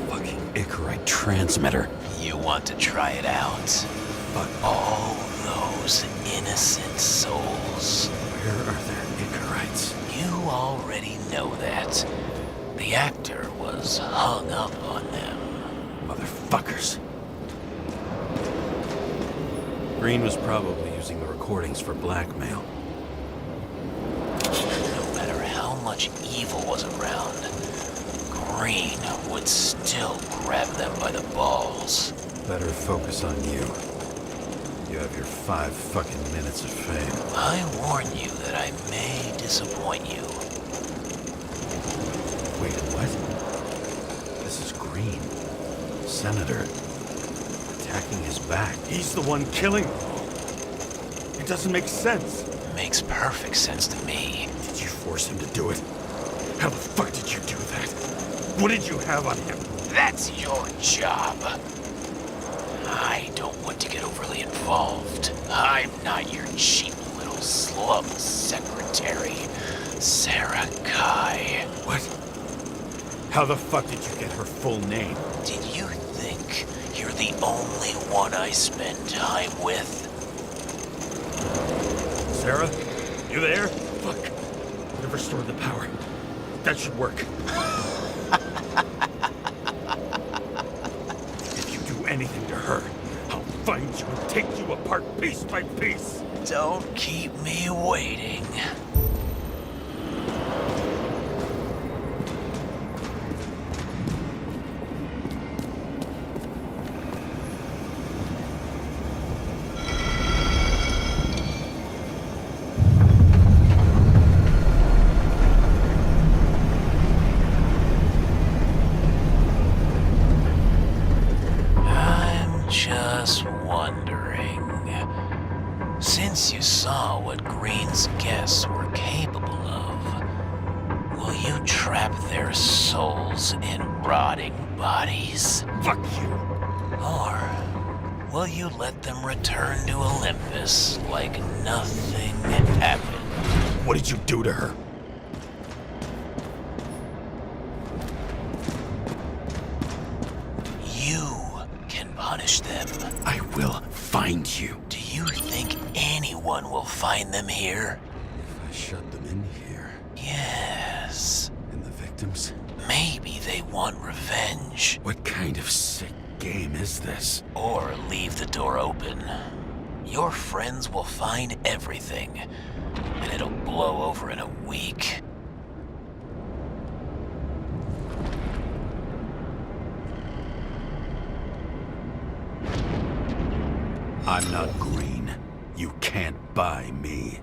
Fucking Icarite transmitter. You want to try it out? But all those innocent souls. Where are their Icarites? You already know that. The actor was hung up on them. Motherfuckers. Green was probably using the recordings for blackmail. No matter how much evil was around, Green would still grab them by the balls. Better focus on you. You have your 5 fucking minutes of fame. I warn you that I may disappoint you. Wait, what? This is Green. Senator. Attacking his back. He's the one killing them. It doesn't make sense. Makes perfect sense to me. Did you force him to do it? How the fuck did you do that? What did you have on him? That's your job. I don't want to get overly involved. I'm not your cheap little slum secretary, Sarah Kai. What? How the fuck did you get her full name? Did you think you're the only one I spend time with? Sarah? You there? Fuck. I've restored the power. That should work. If you do anything to her, I'll find you and take you apart piece by piece. Don't keep me waiting. Just wondering, since you saw what Green's guests were capable of, will you trap their souls in rotting bodies? Fuck you! Or will you let them return to Olympus like nothing happened? What did you do to her? Punish them. I will find you. Do you think anyone will find them here? If I shut them in here. Yes. And the victims? Maybe they want revenge. What kind of sick game is this? Or leave the door open. Your friends will find everything, and it'll blow over in a week. I'm not Green. You can't buy me.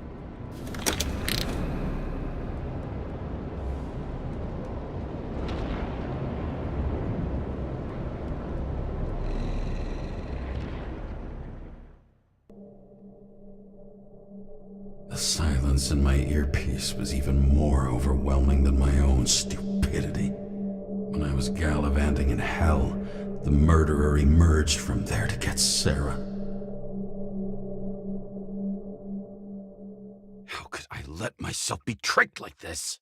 The silence in my earpiece was even more overwhelming than my own stupidity. When I was gallivanting in hell, the murderer emerged from there to get Sarah. How could I let myself be tricked like this?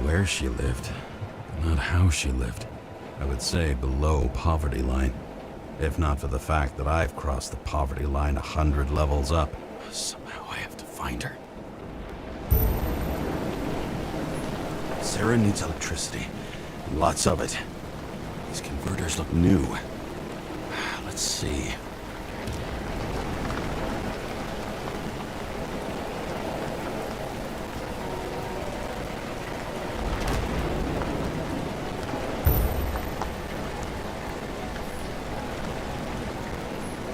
Where she lived, not how she lived. I would say below poverty line, if not for the fact that I've crossed the poverty line 100 levels up. Somehow I have to find her. Sarah needs electricity. And lots of it. These converters look new. Let's see.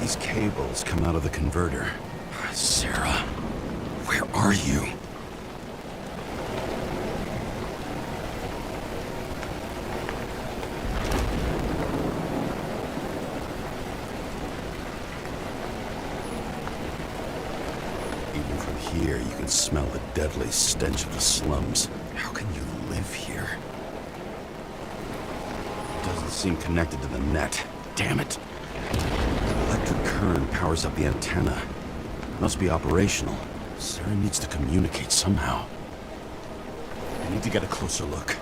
These cables come out of the converter. Sarah, where are you? Even from here, you can smell the deadly stench of the slums. How can you live here? It doesn't seem connected to the net. Damn it. Electric current powers up the antenna. Must be operational. Sarah needs to communicate somehow. I need to get a closer look.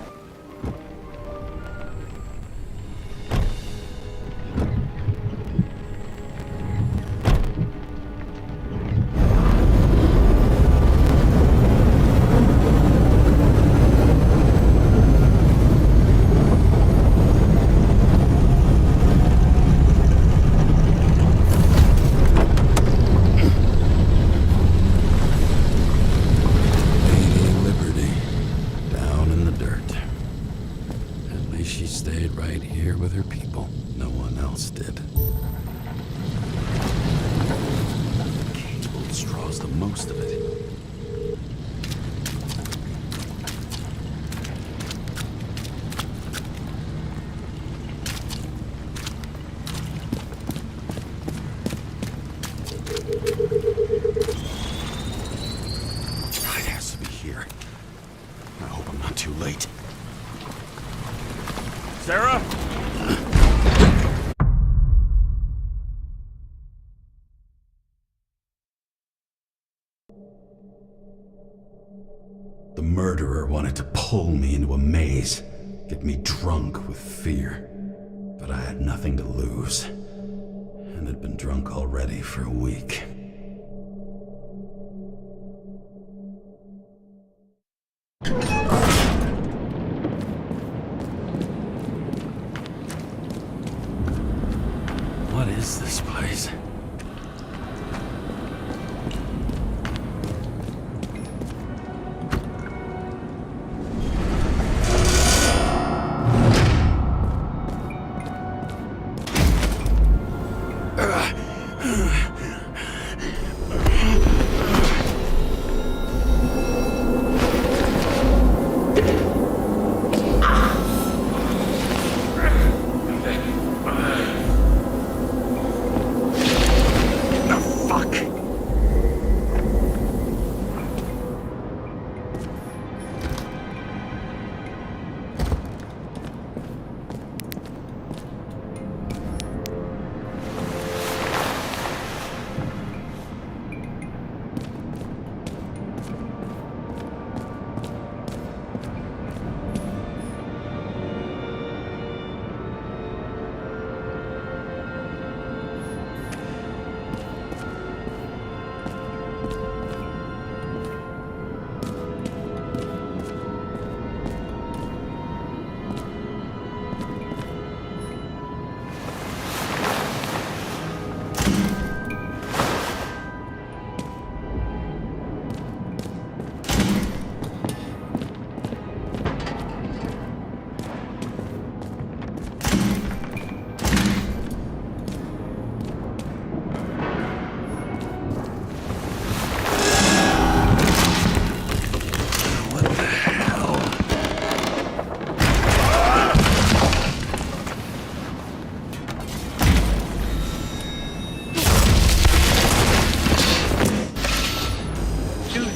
Most of it. It has to be here. I hope I'm not too late. Sarah? The murderer wanted to pull me into a maze, get me drunk with fear. But I had nothing to lose, and had been drunk already for a week. What is this place?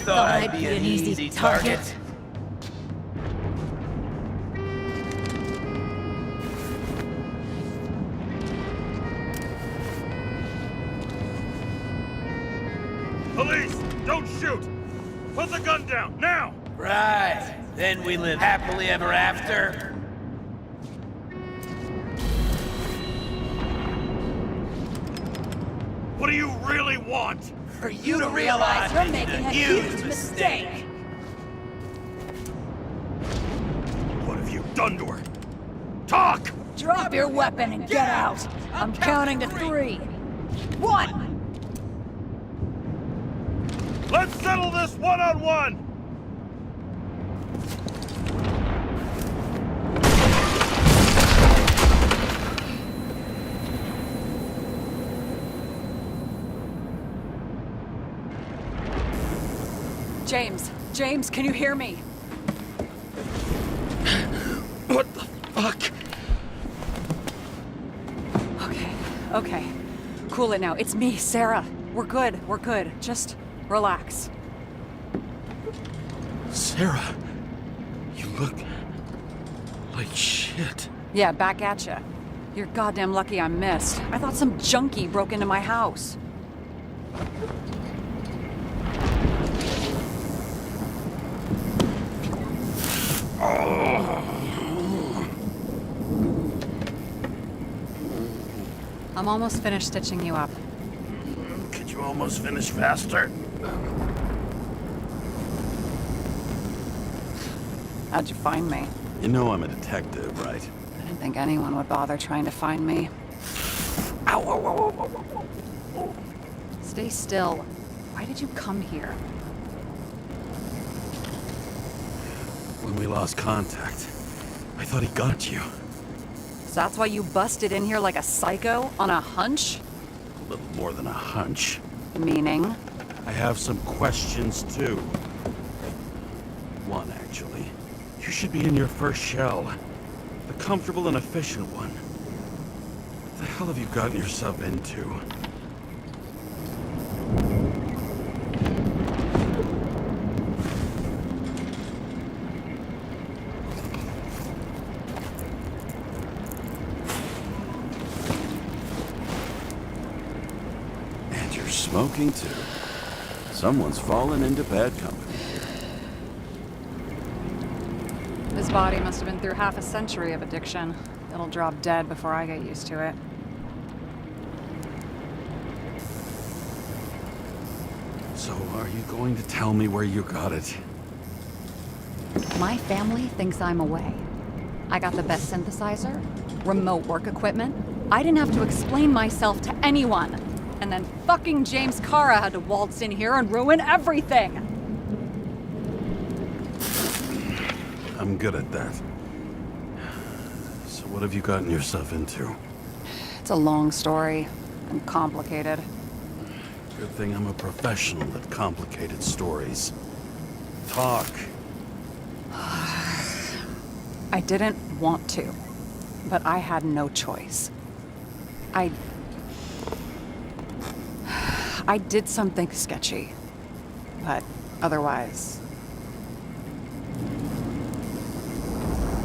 I'd be an easy target. Police! Don't shoot! Put the gun down, now! Right. Then we live happily ever after. What do you really want? For you to realize you're making a huge mistake. gun door? Talk! Drop your weapon and get out. I'm counting to 3. 1! Let's settle this one-on-one! James, can you hear me? What the fuck? Okay. Cool it now. It's me, Sarah. We're good. Just relax. Sarah, you look like shit. Yeah, back at ya. You're goddamn lucky I missed. I thought some junkie broke into my house. I'm almost finished stitching you up. Could you almost finish faster? How'd you find me? You know I'm a detective, right? I didn't think anyone would bother trying to find me. Ow, ow, ow, ow, ow, ow. Stay still. Why did you come here? When we lost contact, I thought he got you. So that's why you busted in here like a psycho on a hunch? A little more than a hunch. Meaning? I have some questions, too. One, actually. You should be in your first shell. The comfortable and efficient one. What the hell have you gotten yourself into? And you're smoking, too. Someone's fallen into bad company. This body must have been through half a century of addiction. It'll drop dead before I get used to it. So are you going to tell me where you got it? My family thinks I'm away. I got the best synthesizer, remote work equipment. I didn't have to explain myself to anyone. And then fucking James Kara had to waltz in here and ruin everything. I'm good at that. So what have you gotten yourself into? It's a long story and complicated. Good thing I'm a professional at complicated stories. Talk. I didn't want to, but I had no choice. I did something sketchy, but otherwise...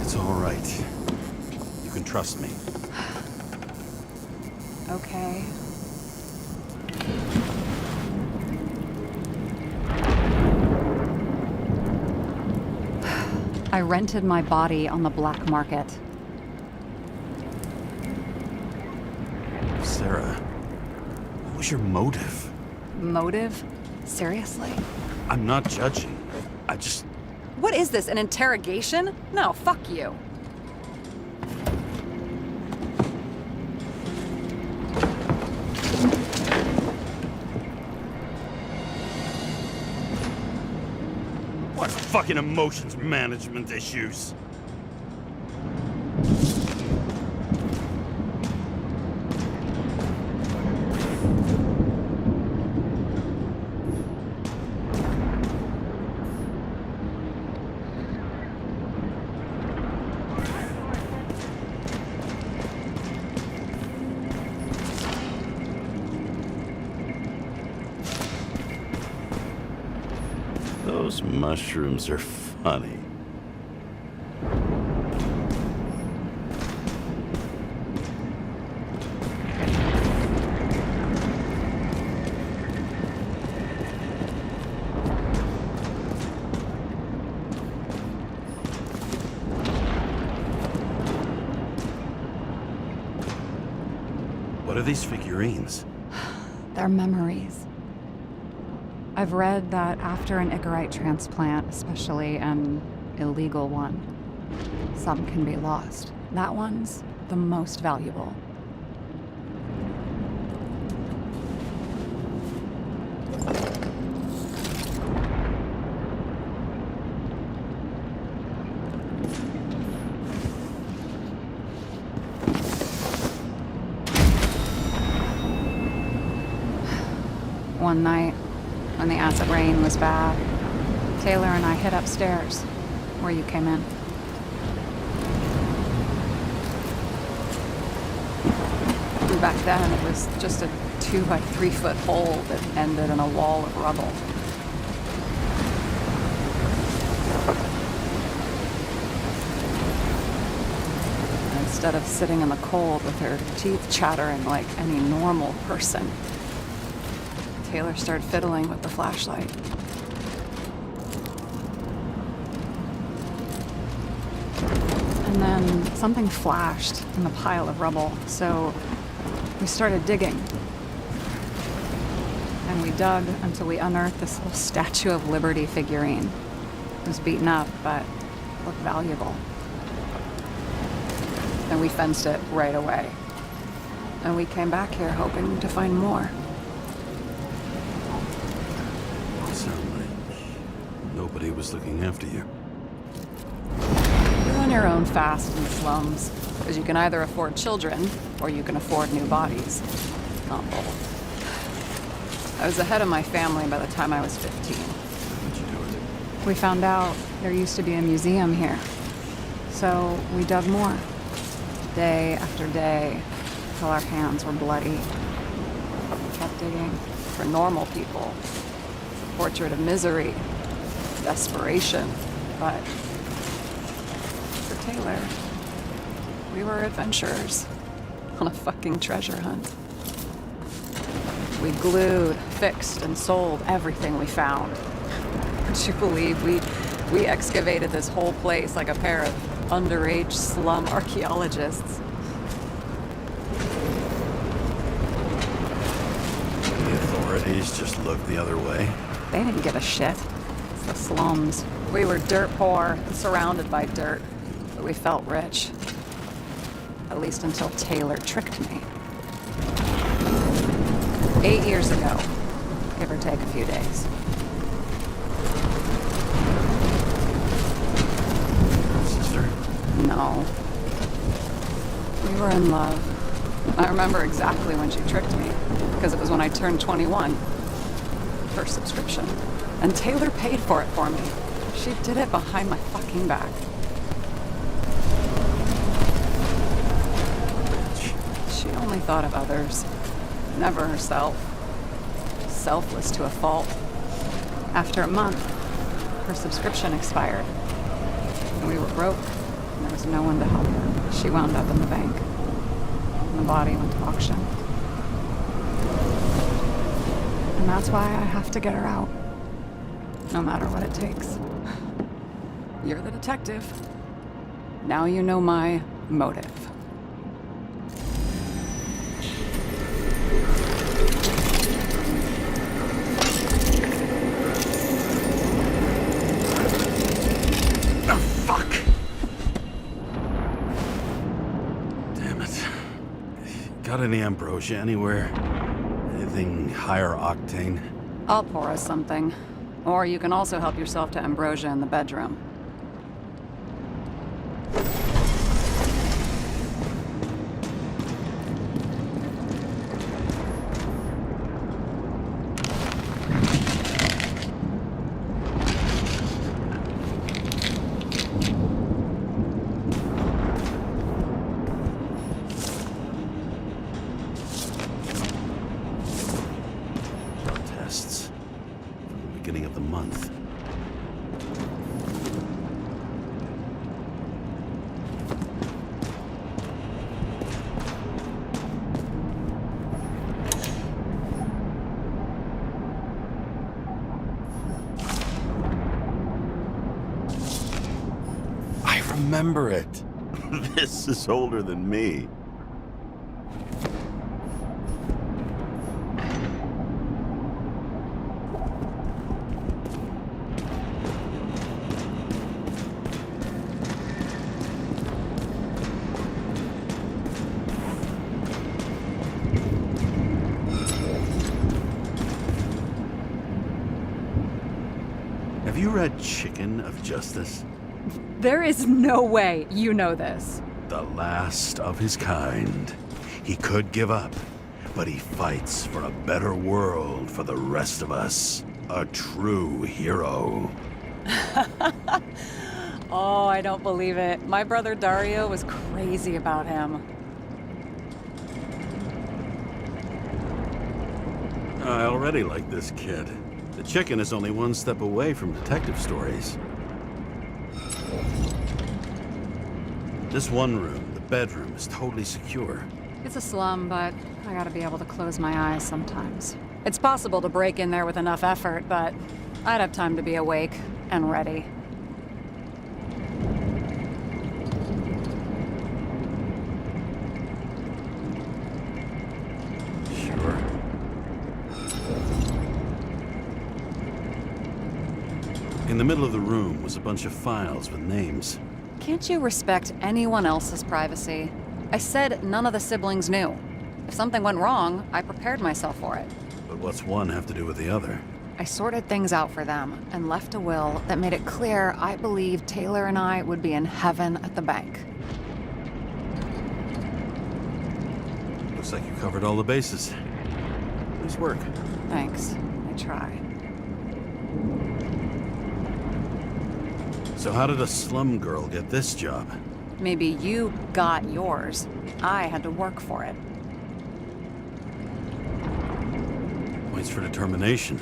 It's all right. You can trust me. Okay. I rented my body on the black market. Sarah, what was your motive? Motive? Seriously? I'm not judging. I just... What is this, an interrogation? No, fuck you. What fucking emotions management issues? Those mushrooms are funny. What are these figurines? They're memories. I've read that after an Icarite transplant, especially an illegal one, Some can be lost. That one's the most valuable. One night, when the acid rain was bad, Taylor and I hid upstairs, where you came in. And back then, it was just a 2 by 3 foot hole that ended in a wall of rubble. Instead of sitting in the cold with her teeth chattering like any normal person, Taylor started fiddling with the flashlight. And then something flashed in the pile of rubble, so we started digging. And we dug until we unearthed this little Statue of Liberty figurine. It was beaten up, but looked valuable. And we fenced it right away. And we came back here hoping to find more. Nobody was looking after you. You're on your own fast in the slums, because you can either afford children, or you can afford new bodies. Not both. I was ahead of my family by the time I was 15. How'd you do it? We found out there used to be a museum here. So we dug more. Day after day, till our hands were bloody. We kept digging for normal people. It's a portrait of misery. Desperation, but for Taylor, we were adventurers on a fucking treasure hunt. We glued, fixed, and sold everything we found. Would you believe we excavated this whole place like a pair of underage slum archaeologists? The authorities just looked the other way. They didn't give a shit. The slums. We were dirt poor, surrounded by dirt, but we felt rich. At least until Taylor tricked me. 8 years ago, give or take a few days. Sister? No. We were in love. I remember exactly when she tricked me, because it was when I turned 21. First subscription. And Taylor paid for it for me. She did it behind my fucking back. She only thought of others, never herself. Selfless to a fault. After a month, her subscription expired. We were broke, and there was no one to help her. She wound up in the bank. And the body went to auction. And that's why I have to get her out. No matter what it takes. You're the detective. Now you know my motive. Oh, fuck! Damn it. Got any ambrosia anywhere? Anything higher octane? I'll pour us something. Or you can also help yourself to ambrosia in the bedroom. Tests. From the beginning of the month. I remember it. This is older than me. read Chicken of Justice? There is no way you know this. The last of his kind. He could give up, but he fights for a better world for the rest of us. A true hero. Oh, I don't believe it. My brother Dario was crazy about him. I already like this kid. The chicken is only one step away from detective stories. This one room, the bedroom, is totally secure. It's a slum, but I gotta be able to close my eyes sometimes. It's possible to break in there with enough effort, but I'd have time to be awake and ready. Sure. In the middle of the room was a bunch of files with names. Can't you respect anyone else's privacy? I said none of the siblings knew. If something went wrong, I prepared myself for it. But what's one have to do with the other? I sorted things out for them and left a will that made it clear I believed Taylor and I would be in heaven at the bank. Looks like you covered all the bases. Nice work. Thanks. I try. So how did a slum girl get this job? Maybe you got yours. I had to work for it. Points for determination.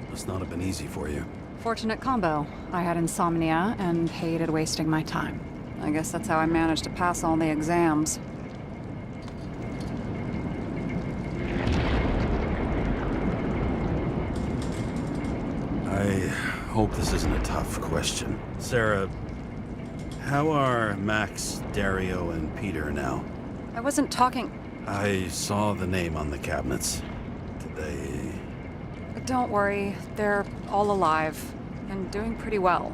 Must not have been easy for you. Fortunate combo. I had insomnia and hated wasting my time. I guess that's how I managed to pass all the exams. I hope this isn't a tough question. Sarah, how are Max, Dario, and Peter now? I wasn't talking... I saw the name on the cabinets. Did they... Don't worry, they're all alive and doing pretty well.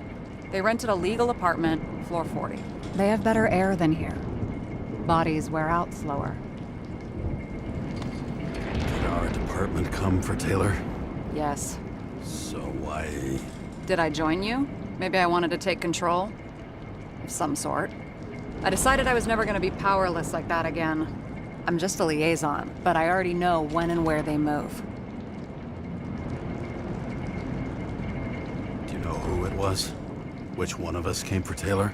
They rented a legal apartment, floor 40. They have better air than here. Bodies wear out slower. Did our department come for Taylor? Yes. So why... Did I join you? Maybe I wanted to take control? Of some sort. I decided I was never going to be powerless like that again. I'm just a liaison, but I already know when and where they move. Do you know who it was? Which one of us came for Taylor?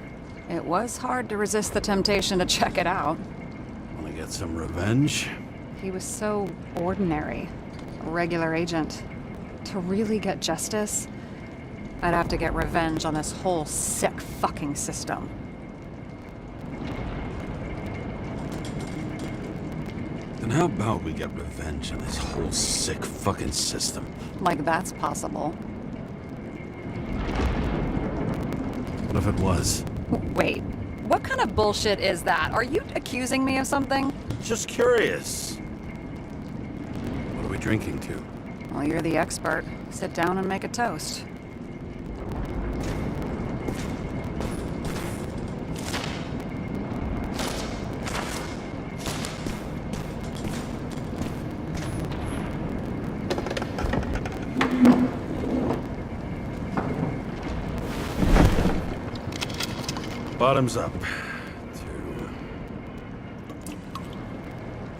It was hard to resist the temptation to check it out. Want to get some revenge? He was so ordinary. A regular agent. To really get justice, I'd have to get revenge on this whole sick fucking system. Then how about we get revenge on this whole sick fucking system? Like that's possible. What if it was? Wait, what kind of bullshit is that? Are you accusing me of something? Just curious. What are we drinking to? Well, you're the expert. Sit down and make a toast. Bottoms up. To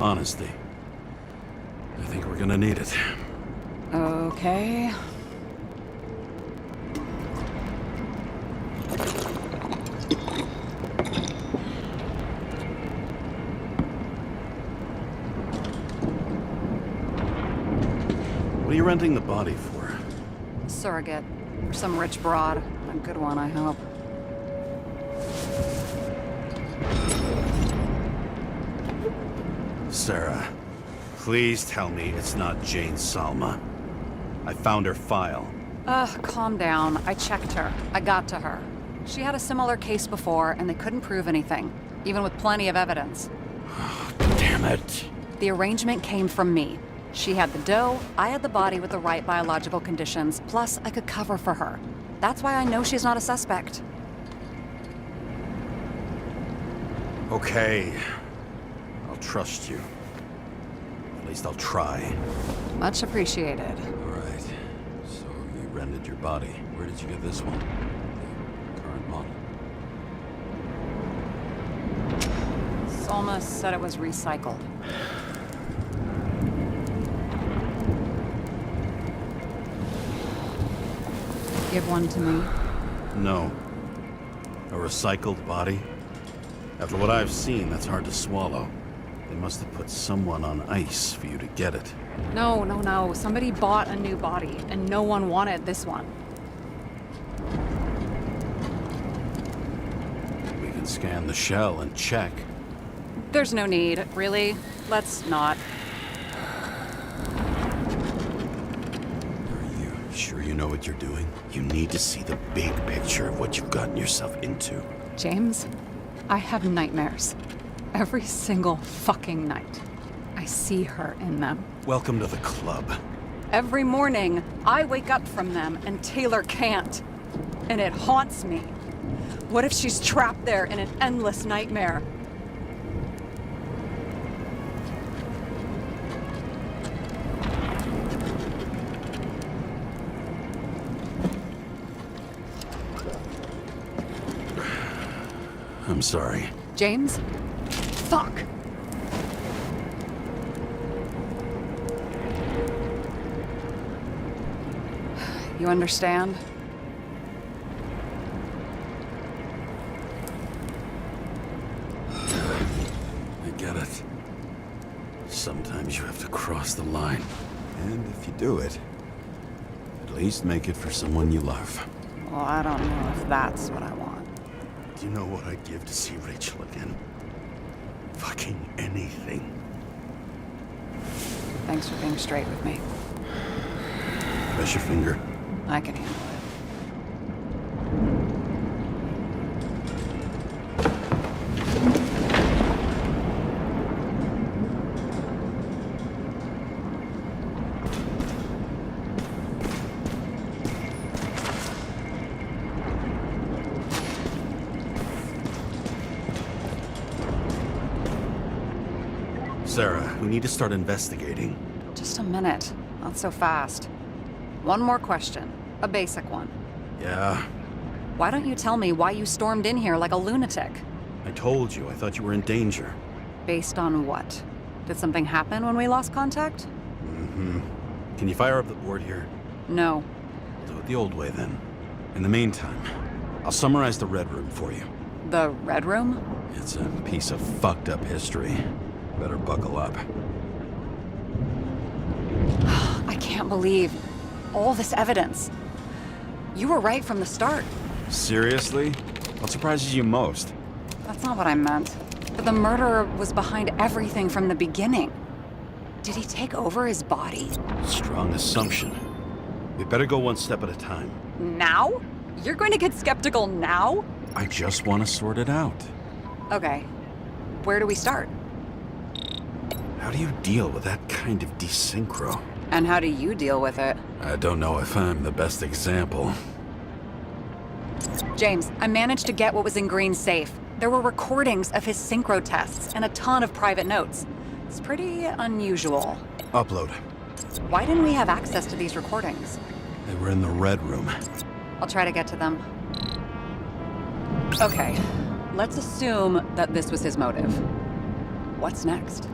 honesty. I think we're gonna need it. Okay. What are you renting the body for? Surrogate. For some rich broad. A good one, I hope. Sarah, please tell me it's not Jane Salma. I found her file. Calm down. I checked her. I got to her. She had a similar case before, and they couldn't prove anything, even with plenty of evidence. Damn it. The arrangement came from me. She had the dough, I had the body with the right biological conditions, plus I could cover for her. That's why I know she's not a suspect. Okay. I'll trust you. At least I'll try. Much appreciated. All right. So you rented your body. Where did you get this one? The current model. Salma said it was recycled. Give one to me. No. A recycled body? After what I've seen, that's hard to swallow. They must have put someone on ice for you to get it. No. Somebody bought a new body, and no one wanted this one. We can scan the shell and check. There's no need, really. Let's not. Are you sure you know what you're doing? You need to see the big picture of what you've gotten yourself into. James, I have nightmares. Every single fucking night. I see her in them. Welcome to the club. Every morning, I wake up from them and Taylor can't. And it haunts me. What if she's trapped there in an endless nightmare? I'm sorry. James? Fuck! You understand? I get it. Sometimes you have to cross the line. And if you do it, at least make it for someone you love. Well, I don't know if that's what I want. Do you know what I'd give to see Rachel again? Fucking anything. Thanks for being straight with me. Press your finger. I can handle it. Sarah, we need to start investigating. Just a minute. Not so fast. One more question. A basic one. Yeah, Why don't you tell me why you stormed in here like a lunatic? I told you. I thought you were in danger. Based on what? Did something happen when we lost contact? Mm-hmm. Can you fire up the board here? No. Do it the old way, then. In the meantime, I'll summarize the Red Room for you. The Red Room? It's a piece of fucked up history. Better buckle up. I can't believe all this evidence. You were right from the start. Seriously? What surprises you most? That's not what I meant. But the murderer was behind everything from the beginning. Did he take over his body? Strong assumption. We better go one step at a time. Now? You're going to get skeptical now? I just want to sort it out. Okay. Where do we start? How do you deal with that kind of desynchro? And how do you deal with it? I don't know if I'm the best example. James, I managed to get what was in Green's safe. There were recordings of his synchro tests and a ton of private notes. It's pretty unusual. Upload. Why didn't we have access to these recordings? They were in the Red Room. I'll try to get to them. Okay, let's assume that this was his motive. What's next?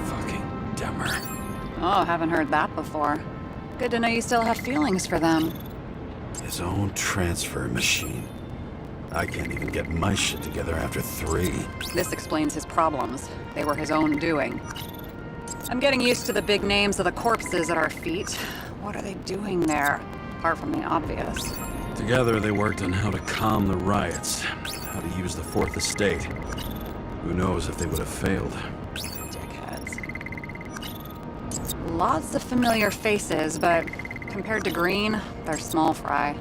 Fucking Demmer. Oh, haven't heard that before. Good to know you still have feelings for them. His own transfer machine. I can't even get my shit together after 3. This explains his problems. They were his own doing. I'm getting used to the big names of the corpses at our feet. What are they doing there? Apart from the obvious. Together they worked on how to calm the riots, how to use the Fourth Estate. Who knows if they would have failed. Dickheads. Lots of familiar faces, but compared to Green, they're small fry.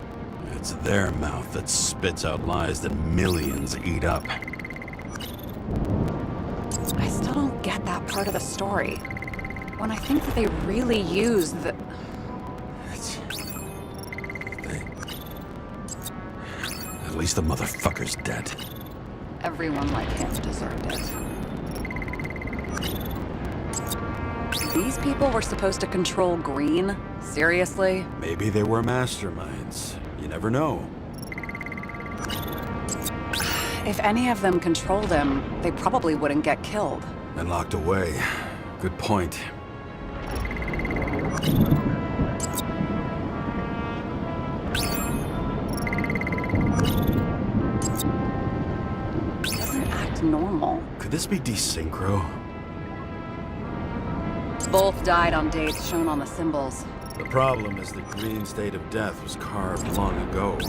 It's their mouth that spits out lies that millions eat up. I still don't get that part of the story. When I think that they really use the... At least the motherfucker's dead. Everyone like him deserved it. These people were supposed to control Green? Seriously? Maybe they were masterminds. You never know. If any of them controlled him, they probably wouldn't get killed. And locked away. Good point. Doesn't act normal. Could this be desynchro? Both died on dates shown on the symbols. The problem is that Green's date of death was carved long ago.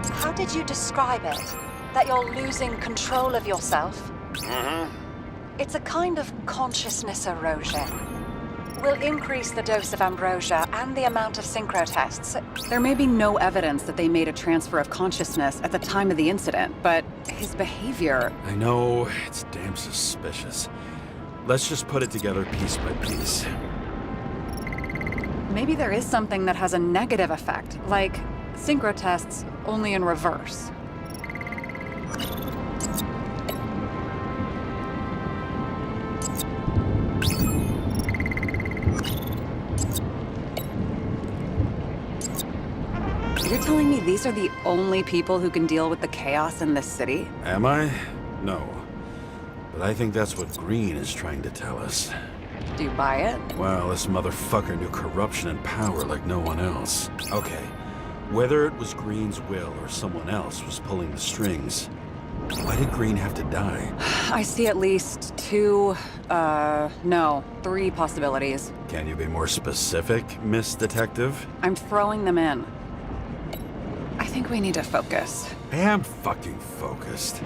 How did you describe it? That you're losing control of yourself? It's a kind of consciousness erosion. We'll increase the dose of ambrosia and the amount of synchro tests. There may be no evidence that they made a transfer of consciousness at the time of the incident, but his behavior... I know, it's damn suspicious. Let's just put it together piece by piece. Maybe there is something that has a negative effect, like synchro tests only in reverse. You're telling me these are the only people who can deal with the chaos in this city? Am I? No. But I think that's what Green is trying to tell us. Do you buy it? Well, this motherfucker knew corruption and power like no one else. Okay, whether it was Green's will or someone else was pulling the strings, why did Green have to die? I see at least three possibilities. Can you be more specific, Miss Detective? I'm throwing them in. I think we need to focus. I am fucking focused.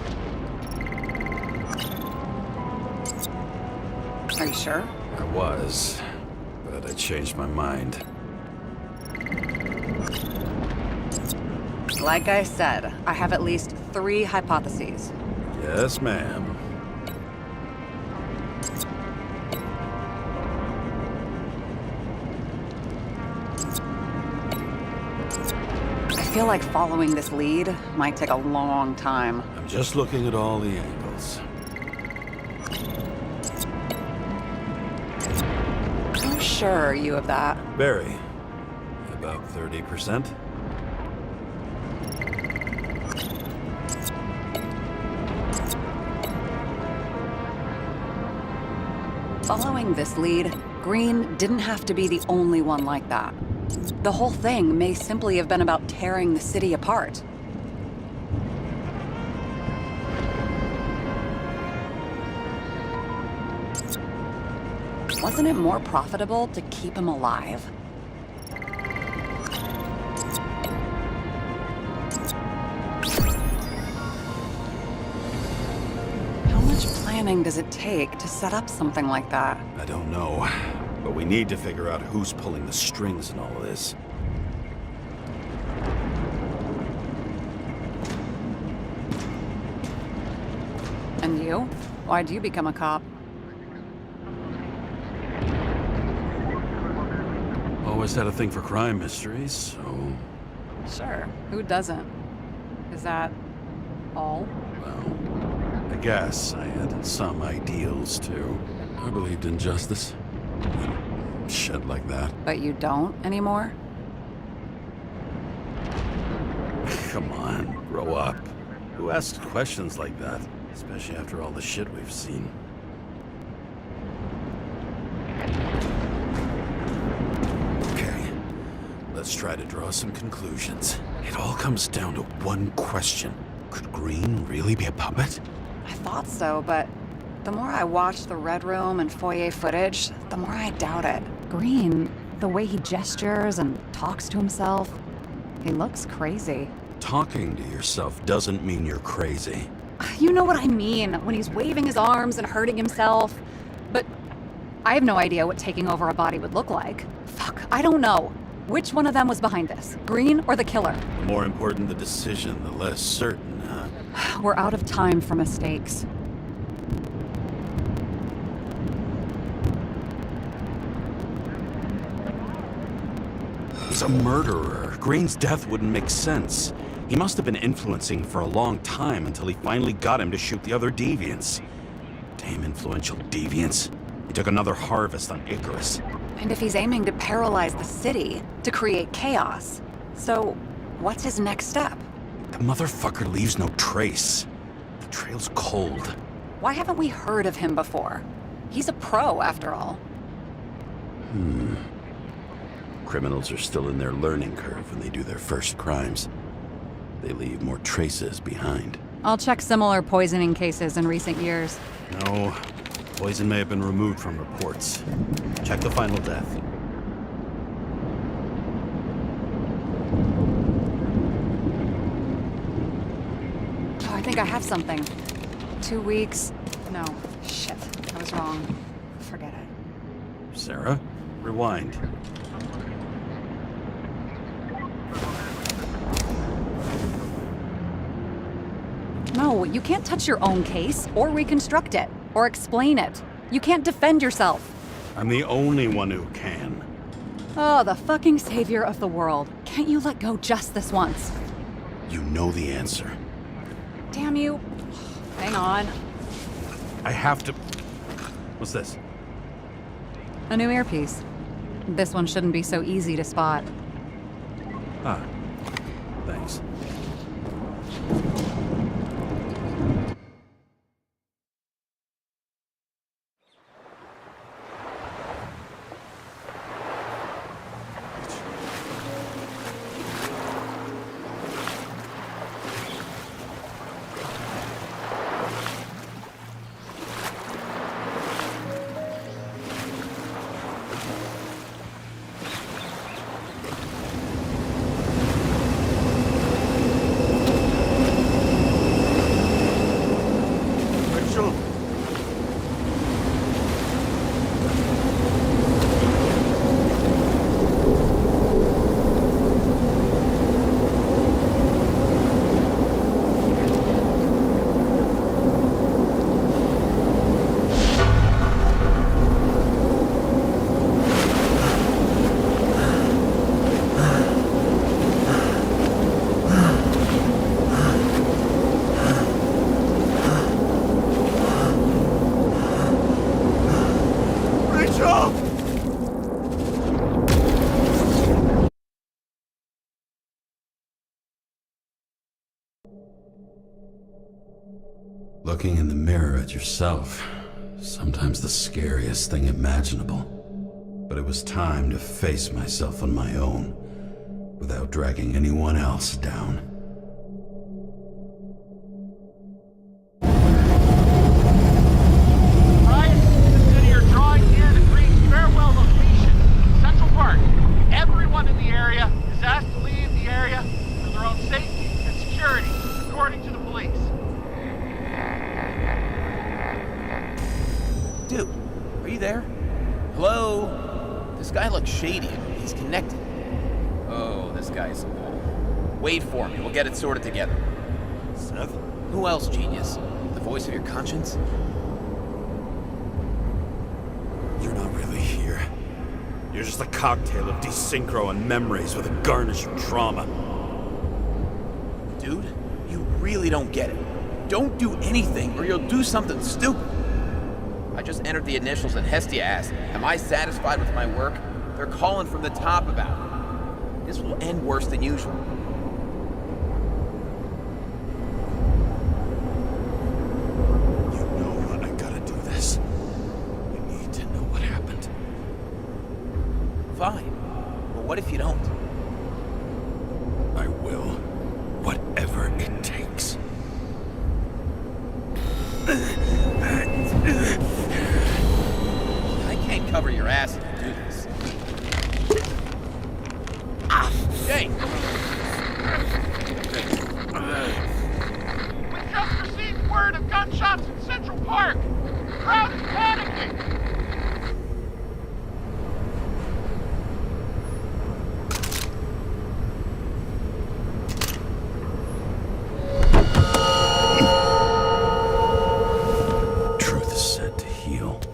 Are you sure? I was, but I changed my mind. Like I said, I have at least three hypotheses. Yes, ma'am. I feel like following this lead might take a long time. I'm just looking at all the angles. How sure are you of that? Barry, about 30%? Following this lead, Green didn't have to be the only one like that. The whole thing may simply have been about tearing the city apart. Wasn't it more profitable to keep him alive? How much planning does it take to set up something like that? I don't know, but we need to figure out who's pulling the strings in all of this. And you? Why'd you become a cop? Always had a thing for crime mysteries, so... Sure. Who doesn't? Is that all? Well, I guess I had some ideals, too. I believed in justice. And shit like that. But you don't anymore? Come on, grow up. Who asks questions like that? Especially after all the shit we've seen. Let's Let's try to draw some conclusions. It all comes down to one question. Could Green really be a puppet? I thought so, but the more I watch the Red Room and foyer footage, the more I doubt it. Green, the way he gestures and talks to himself, he looks crazy. Talking to yourself doesn't mean you're crazy. You know what I mean, when he's waving his arms and hurting himself. But I have no idea what taking over a body would look like. Fuck, I don't know. Which one of them was behind this? Green or the killer? The more important the decision, the less certain, huh? We're out of time for mistakes. He's a murderer. Green's death wouldn't make sense. He must have been influencing for a long time until he finally got him to shoot the other deviants. Damn influential deviants. He took another harvest on Icarus. And if he's aiming to paralyze the city, to create chaos, so what's his next step? The motherfucker leaves no trace. The trail's cold. Why haven't we heard of him before? He's a pro, after all. Criminals are still in their learning curve when they do their first crimes. They leave more traces behind. I'll check similar poisoning cases in recent years. No, poison may have been removed from reports. Check the final death. Oh, I think I have something. 2 weeks. No, shit. I was wrong. Forget it. Sarah, rewind. No, you can't touch your own case, or reconstruct it, or explain it. You can't defend yourself. I'm the only one who can. Oh, the fucking savior of the world. Can't you let go just this once? You know the answer. Damn you. Hang on. I have to... What's this? A new earpiece. This one shouldn't be so easy to spot. Ah, thanks. Looking in the mirror at yourself, sometimes the scariest thing imaginable. But it was time to face myself on my own, without dragging anyone else down. Ryan, the city are drawing near the Green's farewell location, Central Park. Everyone in the area is asked to leave the area for their own safety and security, according to the police. Dude, are you there? Hello? This guy looks shady. He's connected. Oh, this guy's... Wait for me. We'll get it sorted together. Seth? Who else, genius? The voice of your conscience? You're not really here. You're just a cocktail of desynchro and memories with a garnish of trauma. Dude, you really don't get it. Don't do anything or you'll do something stupid. I just entered the initials and Hestia asked, am I satisfied with my work? They're calling from the top about it. This will end worse than usual. You know I gotta do this. You need to know what happened. Fine. But what if you don't?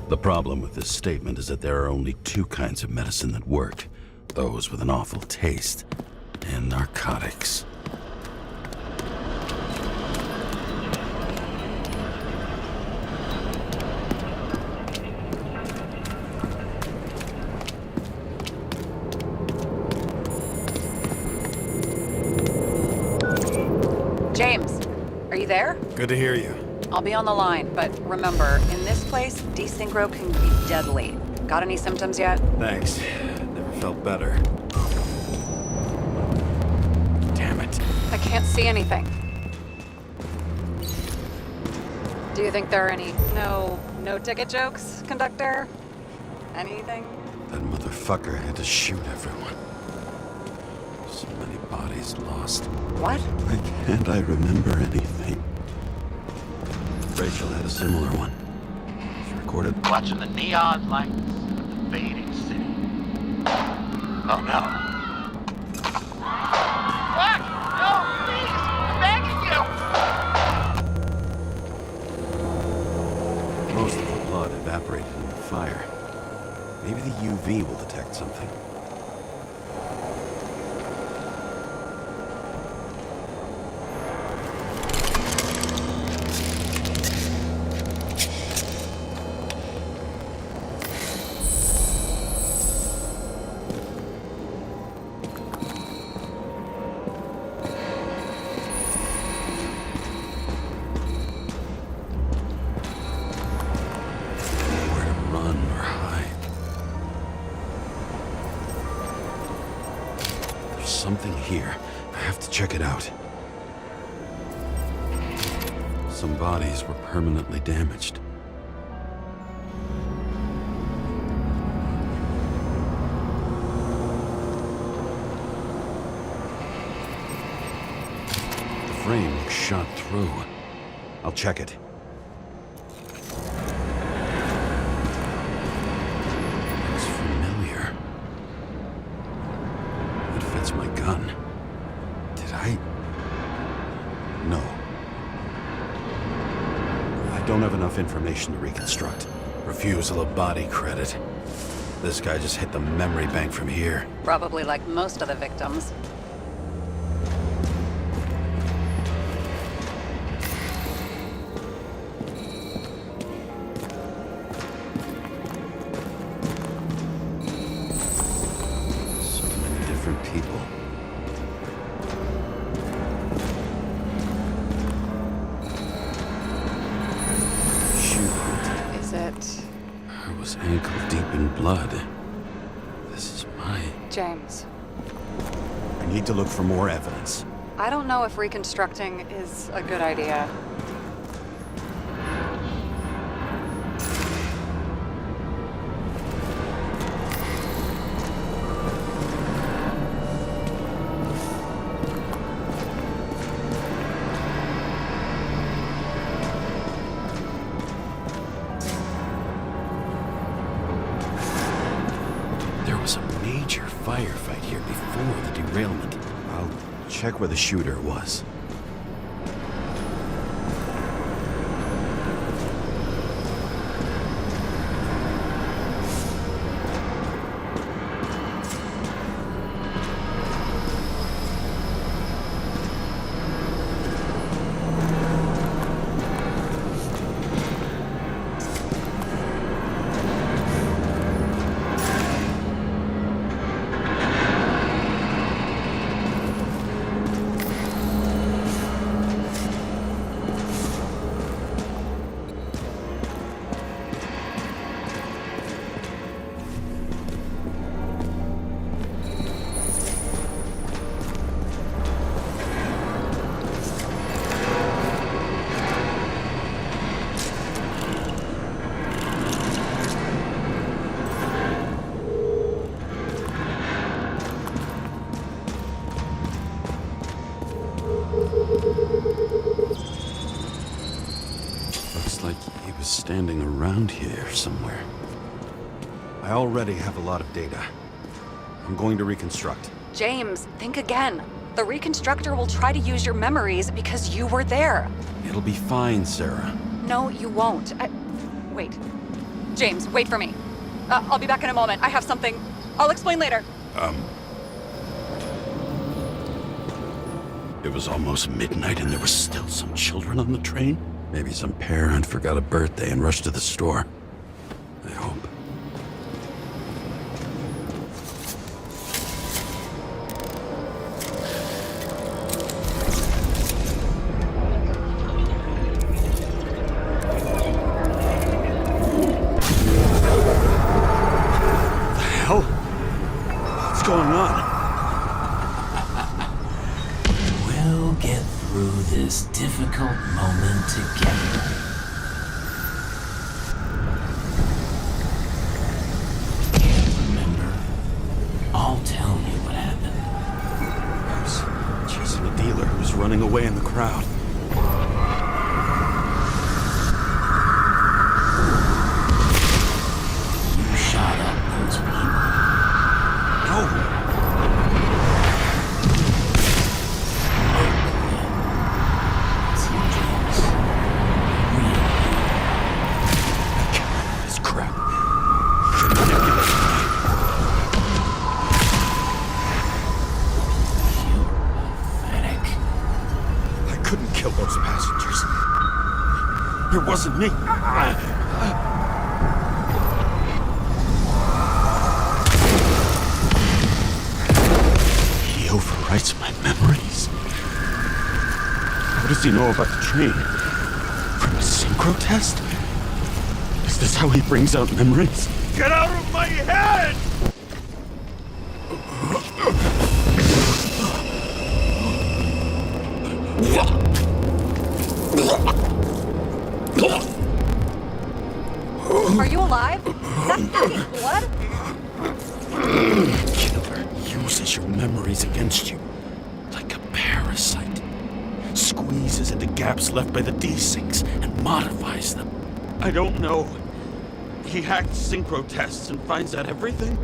The problem with this statement is that there are only two kinds of medicine that work. Those with an awful taste, and narcotics. James, are you there? Good to hear you. I'll be on the line, but remember, in this place, desynchro can be deadly. Got any symptoms yet? Thanks. Never felt better. Damn it. I can't see anything. Do you think there are any no-ticket jokes, conductor? Anything? That motherfucker had to shoot everyone. So many bodies lost. What? Why can't I remember anything? Rachel had a similar one. She recorded Watching the neon lights of the fading city. Oh no. What? No, please! I'm begging you! most of the blood evaporated in the fire. Maybe the UV will detect something. Something here. I have to check it out. Some bodies were permanently damaged. The frame was shot through. I'll check it. Looks familiar. It fits my gun. Did I? No. I don't have enough information to reconstruct. Refusal of body credit. This guy just hit the memory bank from here. Probably like most of the victims. People. Shoot. Is it? I was ankle deep in blood. This is mine. James. I need to look for more evidence. I don't know if reconstructing is a good idea. Firefight here before the derailment. I'll check where the shooter was. Looks like he was standing around here somewhere. I already have a lot of data. I'm going to reconstruct. James, think again. The reconstructor will try to use your memories because you were there. It'll be fine, Sarah. No, you won't. Wait. James, wait for me. I'll be back in a moment. I have something. I'll explain later. It was almost midnight and there were still some children on the train? Maybe some parent forgot a birthday and rushed to the store. I hope. Going on? We'll get through this difficult moment together. Can't remember? I'll tell you what happened. I was chasing a dealer who was running away in the crowd. You shot up those people. No! This crap. You're manipulating me. Pathetic. I couldn't kill those passengers. It wasn't me. He overwrites my memories. What does he know about the train? From a synchro test? Is this how he brings out memories? Get out of my head! Are you alive? Is that blood? Killer uses your memories against you. Like a parasite. Squeezes into gaps left by the D-Syncs and modifies them. I don't know. He hacked synchro tests and finds out everything.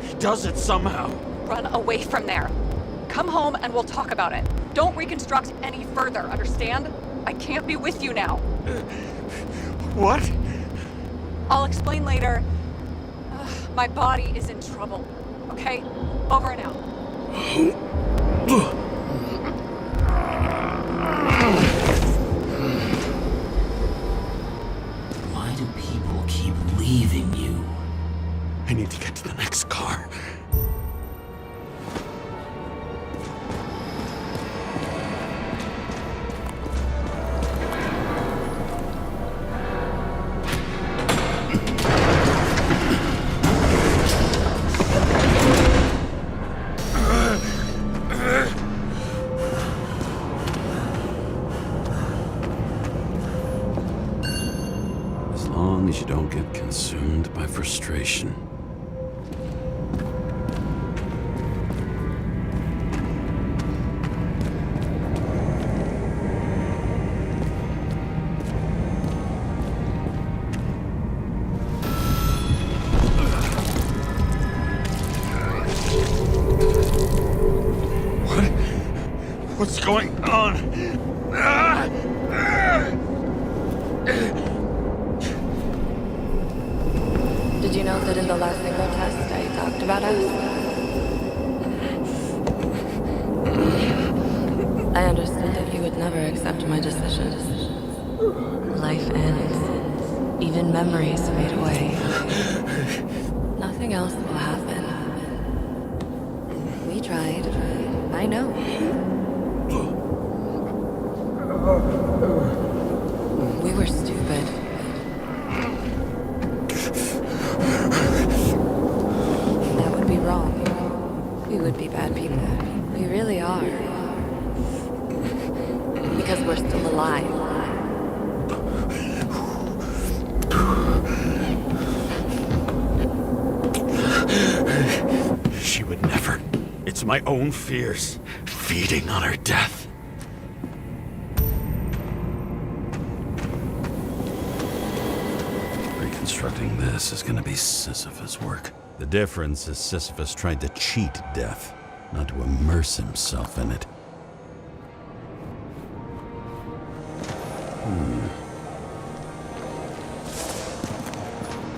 He does it somehow. Run away from there. Come home and we'll talk about it. Don't reconstruct any further, understand? I can't be with you now. What? I'll explain later. My body is in trouble. Okay? Over and out. Why do people keep leaving you? I need to get to the next car. As long as you don't get consumed by frustration. What's going on? Did you know that in the last synchro test I talked about us? I understood that you would never accept my decisions. Life ends. Even memories fade away. Nothing else will happen. We tried. I know. We were stupid. That would be wrong. We would be bad people. We really are. Because we're still alive. She would never. It's my own fears, feeding on her death. Reconstructing this is gonna be Sisyphus work. The difference is Sisyphus tried to cheat death, not to immerse himself in it.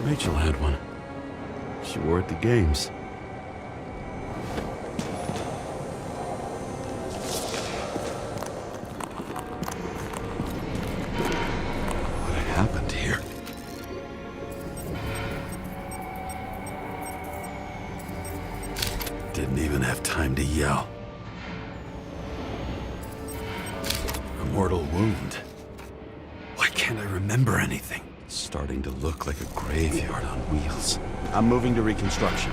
Rachel had one. She wore it to games. What happened here? Didn't even have time to yell. A mortal wound. Why can't I remember anything? It's starting to look like a graveyard on wheels. I'm moving to reconstruction.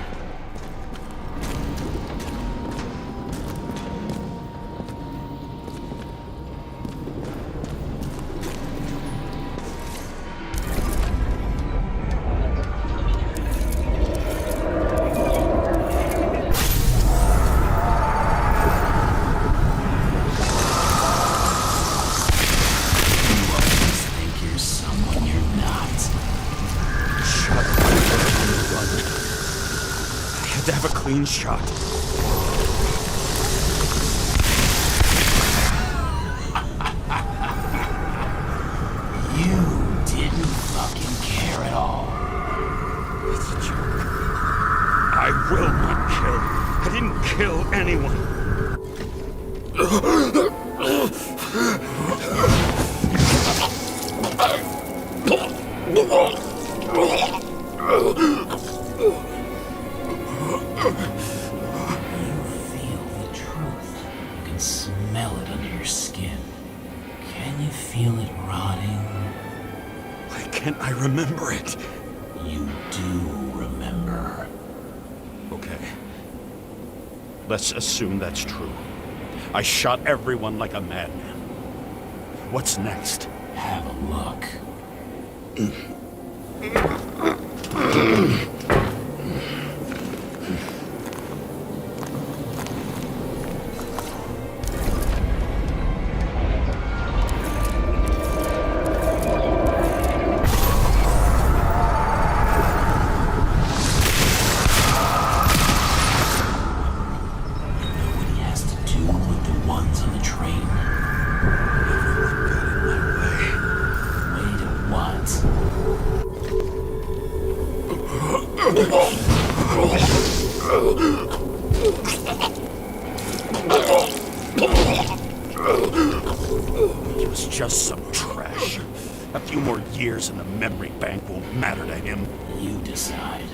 To have a clean shot. You didn't fucking care at all. It's a joke. I will not kill. I didn't kill anyone. Smell it under your skin. Can you feel it rotting? Why can't I remember it? You do remember. Okay. Let's assume that's true. I shot everyone like a madman. What's next? Have a look. He was just some trash. A few more years in the memory bank won't matter to him. You decide.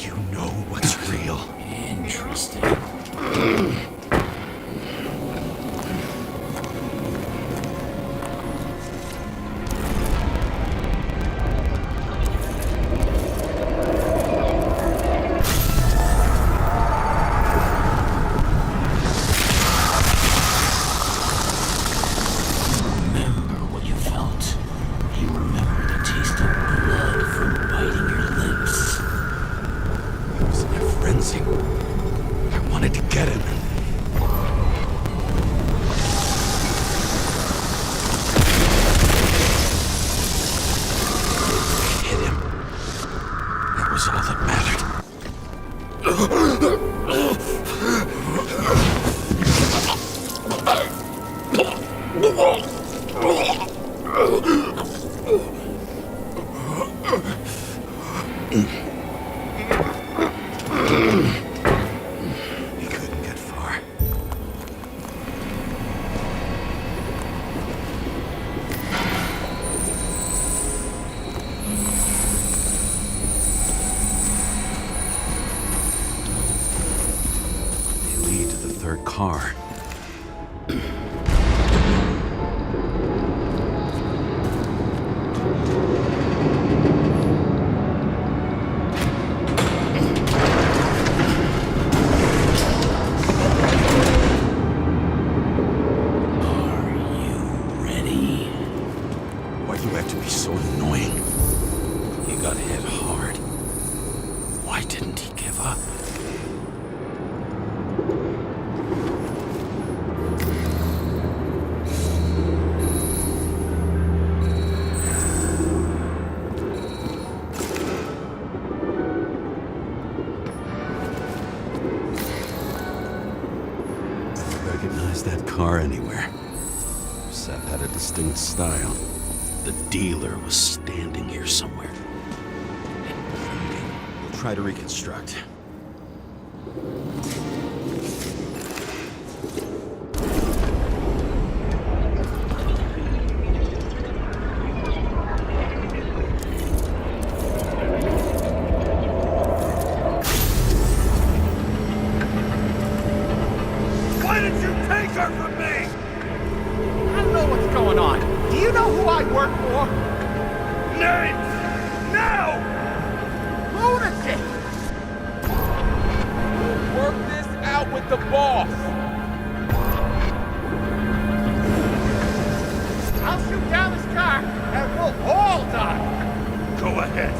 You know what's real. Interesting. I wanted to get him. Hit him. That was all that mattered. He couldn't get far. They lead to the third car. You have to be so annoying. He got hit hard. Why didn't he give up? I recognize that car anywhere. Seth had a distinct style. The dealer was standing here somewhere. We'll try to reconstruct. Why did you take her from me? I don't know what's going on. Do you know who I work for? Names! Now! Lunatic! We'll work this out with the boss. I'll shoot down this car and we'll all die. Go ahead.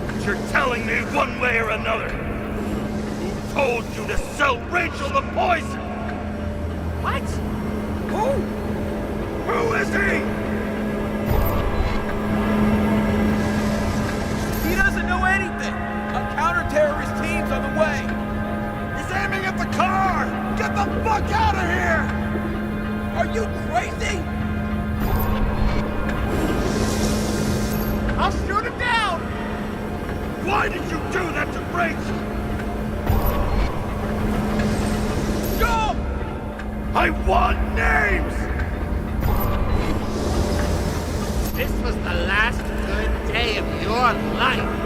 But you're telling me one way or another. Who told you to sell Rachel the poison? What? Who? Who is he? He doesn't know anything. A counter-terrorist team's on the way. He's aiming at the car! Get the fuck out of here! Are you crazy? I'll shoot him down! Why did you do that to Rachel? Go! I want names! This was the last good day of your life.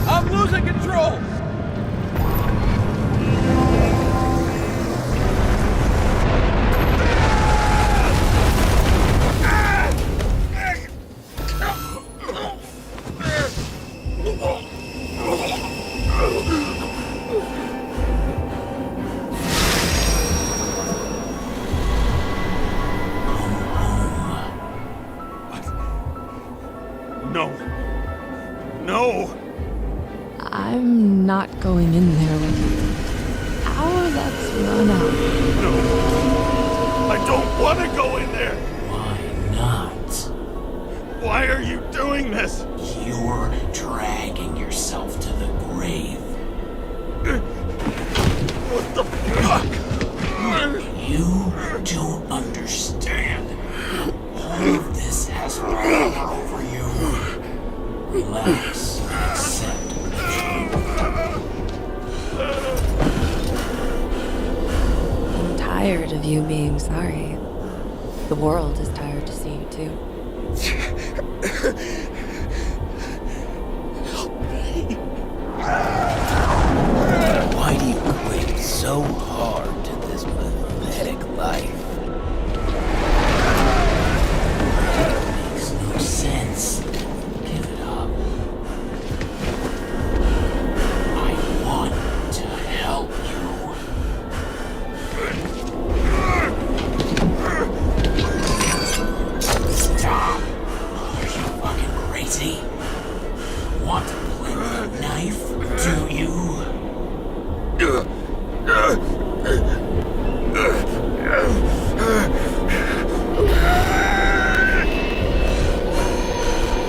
I'm losing control. No. No! I'm not going in there with you. Our luck's run out. No. I don't want to go in there! Why not? Why are you doing this? You're dragging yourself to the grave. What the fuck? You don't understand. All of this has power over you. Relax and accept the truth. I'm tired of you being sorry. The world is tired to see you too. Why do you cling so hard to this pathetic life? It makes no sense. Give it up. I want to help you. Stop. Are you fucking crazy? Want to play with a knife, do you?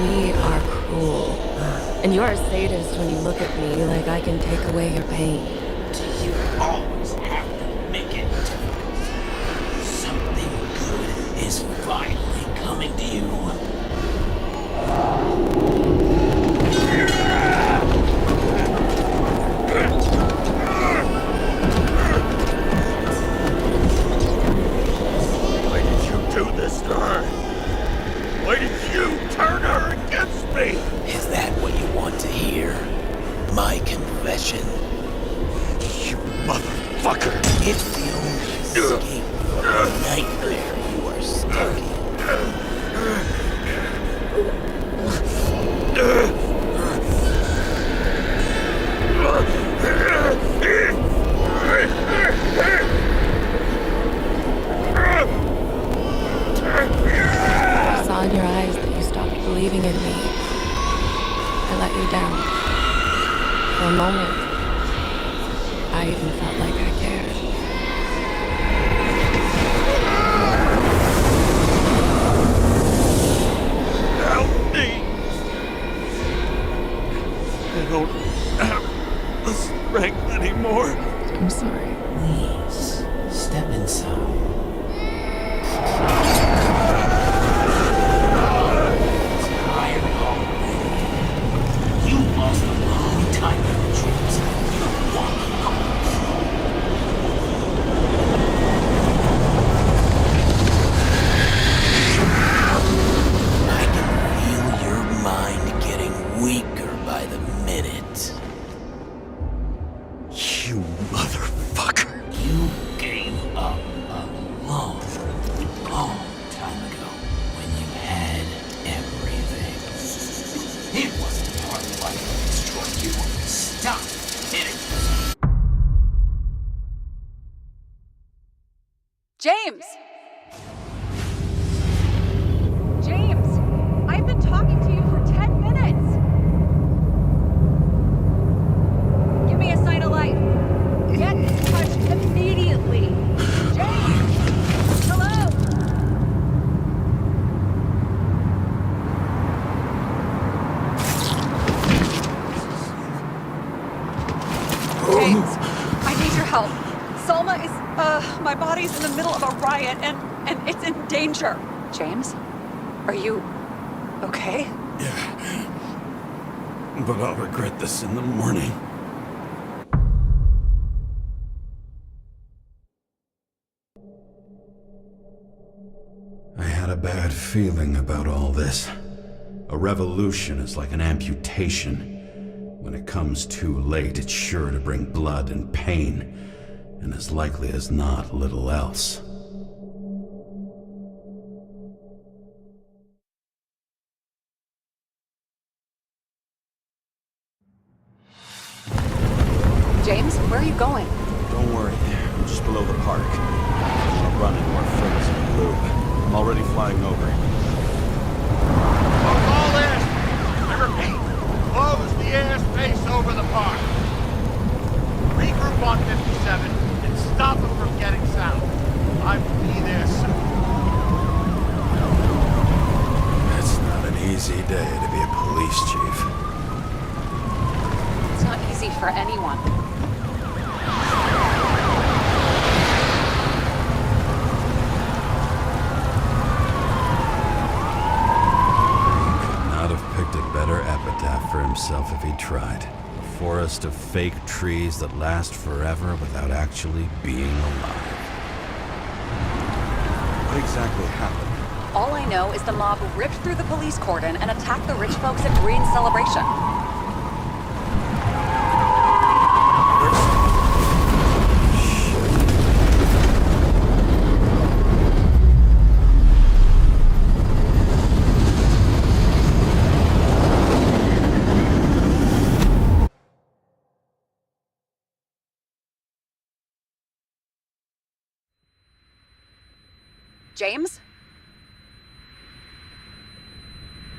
We are cruel. And you're a sadist when you look at me like I can take away your pain. Do you always have to make it difficult? Something good is finally coming to you. Why did you do this to her? Why did you turn her against me? Is that what you want to hear? My confession? You motherfucker! It's the only escape from the nightmare you are stuck I saw in your eyes that you stopped believing in me. I let you down. For a moment, I even felt like I cared. Help me! news. James, I've been talking to you for 10 minutes. Give me a sign of life. Get in touch immediately. James! Hello? James, I need your help. Salma is, my body's in the middle of a riot and it's in danger. James, are you okay? Yeah. But I'll regret this in the morning. I had a bad feeling about all this. A revolution is like an amputation. When it comes too late, it's sure to bring blood and pain, and as likely as not, little else. James, where are you going? Don't worry, I'm just below the park. I'll run into our friends in blue. I'm already flying over. All in! I repeat, close the airspace over the park. Regroup on 57 and stop them from getting south. I will be there soon. It's not an easy day to be a police chief. It's not easy for anyone. Better epitaph for himself if he tried. A forest of fake trees that last forever without actually being alive. What exactly happened? All I know is the mob ripped through the police cordon and attacked the rich folks at Green's celebration. James?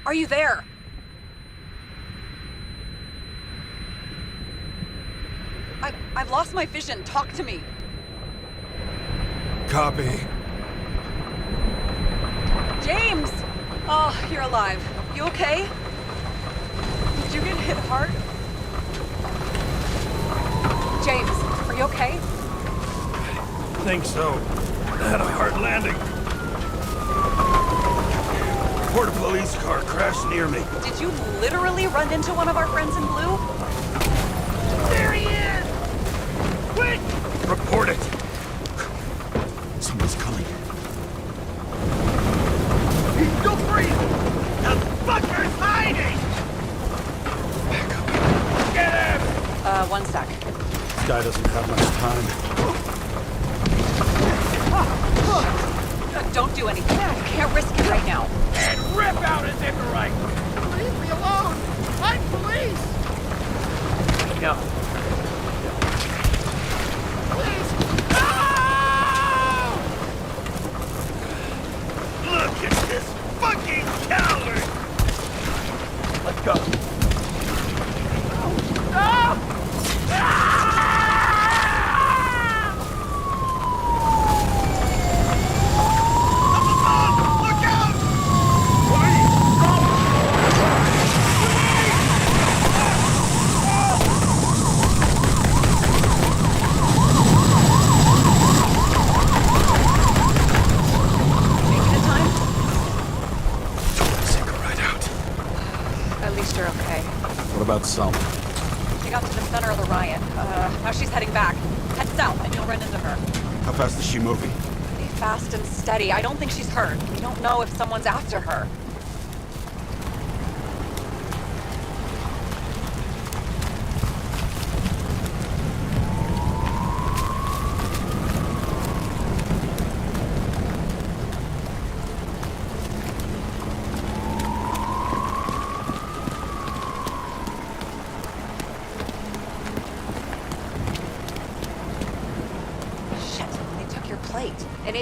Are you there? I've lost my vision. Talk to me. Copy. James! Oh, you're alive. You okay? Did you get hit hard? James, are you okay? I think so. I had a hard landing. Report a police car crashed near me. Did you literally run into one of our friends in blue? There he is! Quick! Report it. Someone's coming. He's still breathing! The fucker's hiding! Back up. Get him! One sec. This guy doesn't have much time. Don't do anything. I can't risk it right now. And rip out his Icarite! Leave me alone! I'm police! No. Please! No! Look at this fucking coward! Let's go. No! What about Salma? She got to the center of the riot. Now she's heading back. Head south and you'll run into her. How fast is she moving? Be fast and steady. I don't think she's hurt. We don't know if someone's after her.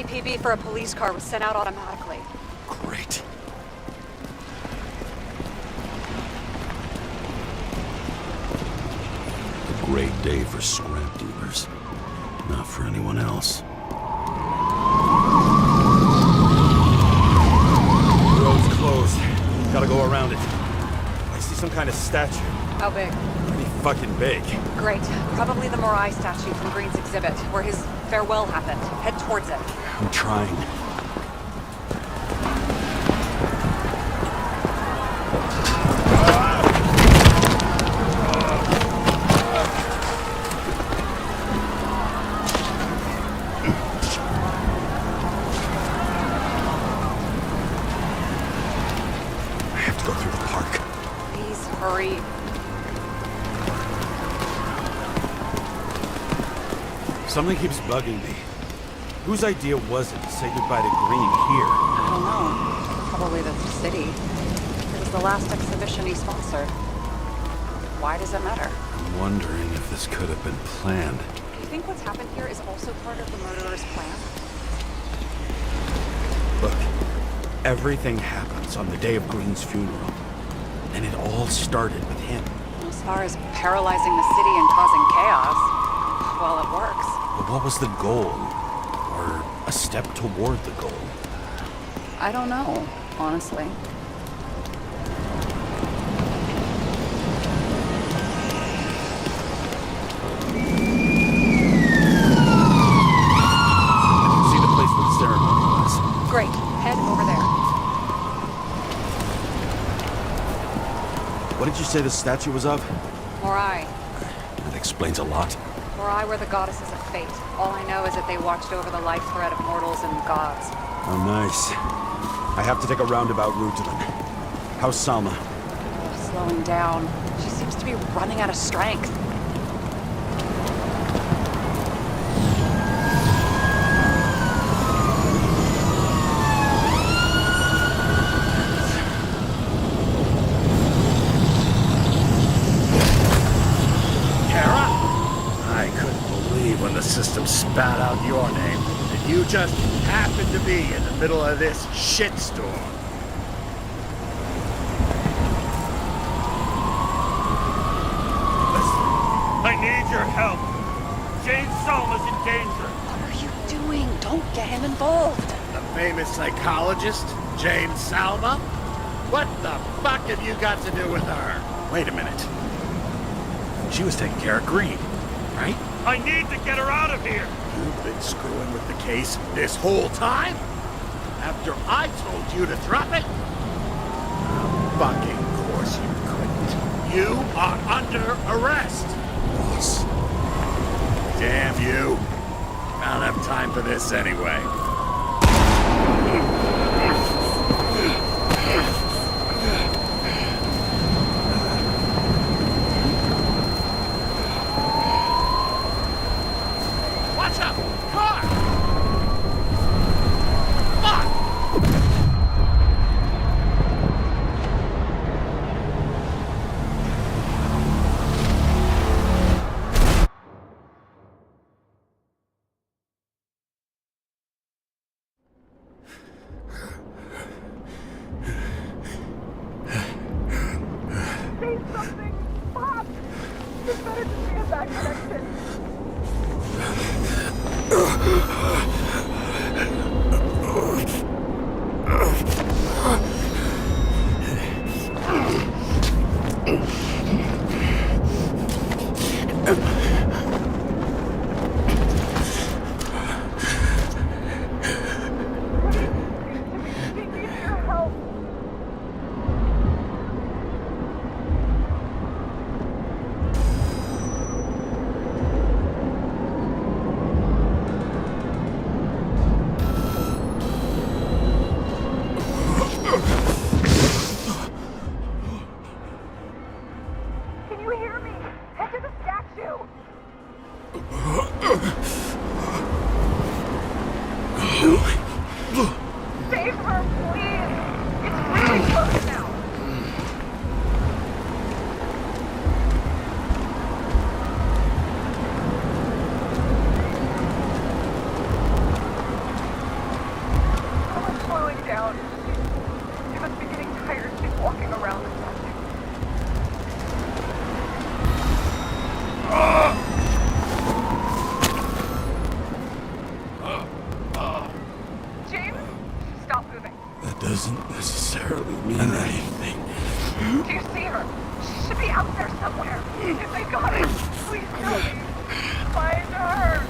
PB for a police car was sent out automatically. Great. A great day for scrap dealers. Not for anyone else. The road's closed. Gotta go around it. I see some kind of statue. How big? Pretty fucking big. Great. Probably the Morai statue from Green's exhibit, where his farewell happened. Head towards it. I'm trying. I have to go through the park. Please hurry. Something keeps bugging me. Whose idea was it to say goodbye to Green here? I don't know. Probably the city. It was the last exhibition he sponsored. Why does it matter? I'm wondering if this could have been planned. Do you think what's happened here is also part of the murderer's plan? Look, everything happens on the day of Green's funeral. And it all started with him. As far as paralyzing the city and causing chaos, well, it works. But what was the goal? Or a step toward the goal? I don't know, honestly. See the place where the ceremony was. Great. Head over there. What did you say the statue was of? Morai. That explains a lot. Morai were the goddesses of fate. All I know is that they watched over the life thread of mortals and gods. Oh, nice. I have to take a roundabout route to them. How's Salma? Slowing down. She seems to be running out of strength. I couldn't believe when the system spat out your name that you just happened to be in the middle of this shitstorm. I need your help. Jane Salma's in danger. What are you doing? Don't get him involved. The famous psychologist, Jane Salma? What the fuck have you got to do with her? Wait a minute. She was taking care of Green, right? I need to get her out of here. You've been screwing with the case this whole time? After I told you to drop it? Fucking course you couldn't. You are under arrest. Boss. Damn you. I don't have time for this anyway. down. She must be getting tired. She's walking around the statue. James, stop moving. That doesn't necessarily mean anything. Do you see her? She should be out there somewhere. If they got it, please tell me. Find her.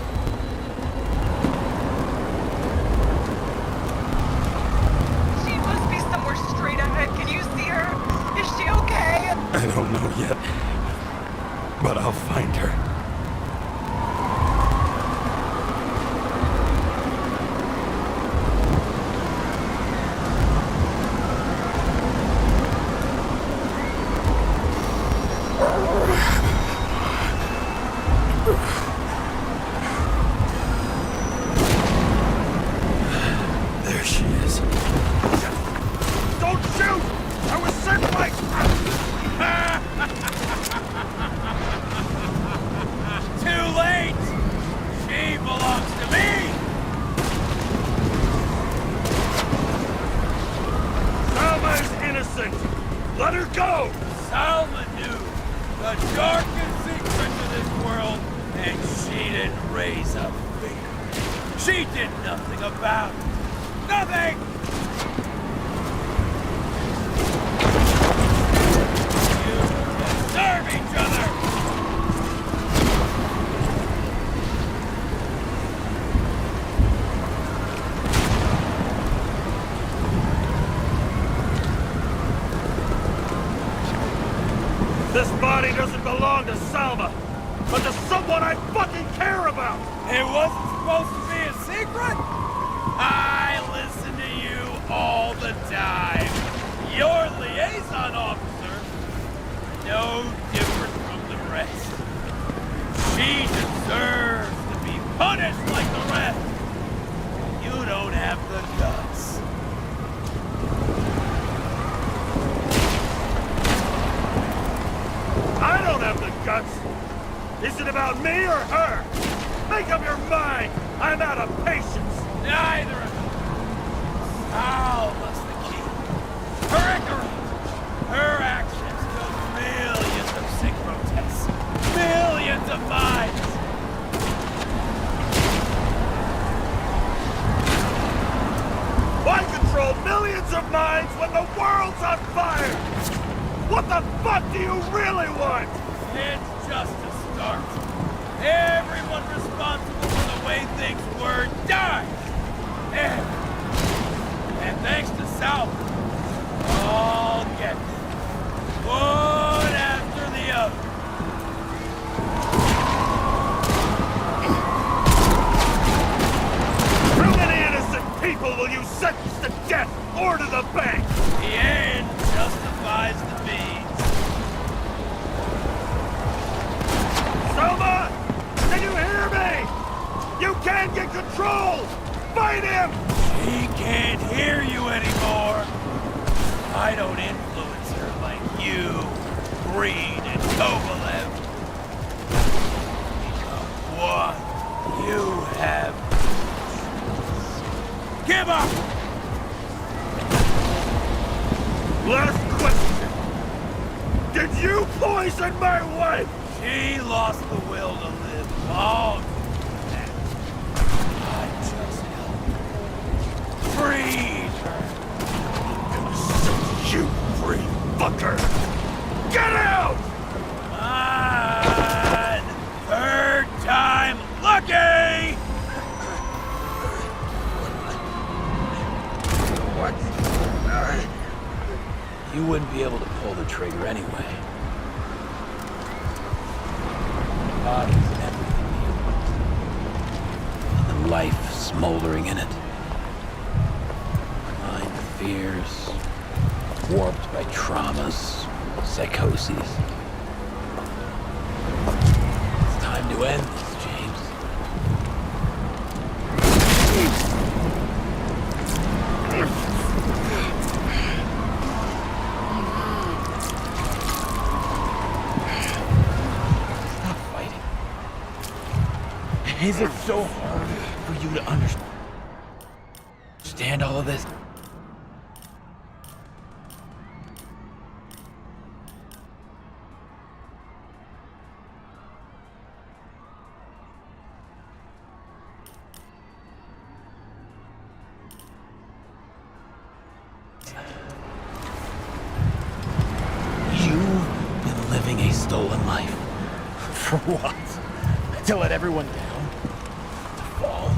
She must be somewhere straight ahead. Can you see her? Is she okay? I don't know yet, but I'll find her. There she is. Don't shoot! I was sent by... Too late! She belongs to me! Salma is innocent! Let her go! Salma knew the darkest secret to this world, and she didn't raise a finger. She did nothing about it. Nothing! You deserve each other! This body doesn't belong to Salma, but to someone I fucking care about! It wasn't supposed to be a secret? I listen to you all the time. Your liaison officer, no different from the rest. She deserves to be punished like the rest. You don't have the guts. I don't have the guts. Is it about me or her? Make up your mind. I'm out of patience. Neither of them. Salma's the key. Her ignorance. Her actions killed millions of synchro tests. Millions of minds. Why control millions of minds when the world's on fire? What the fuck do you really want? It's just a start. Everyone responsible for the way things were died. And thanks to South, all get one after the other. How many innocent people will you sentence to death or to the bank? The end justifies the means. Selma! Can you hear me? You can't get control! Fight him! He can't hear you anymore. I don't influence her like you, Green, and Kovalev. Become one. You have... Give up! Last question. Did you poison my wife? She lost the will to live long. I just helped freed her. You free fucker! Get out! On! Third time lucky! What? You wouldn't be able to pull the trigger anyway. Bodies and everything here. And life smoldering in it. Mind fears, warped by traumas, psychoses. It's time to end this, James. Stop fighting. Is it so hard for you to understand all of this? stolen life. For what? To let everyone down? To fall?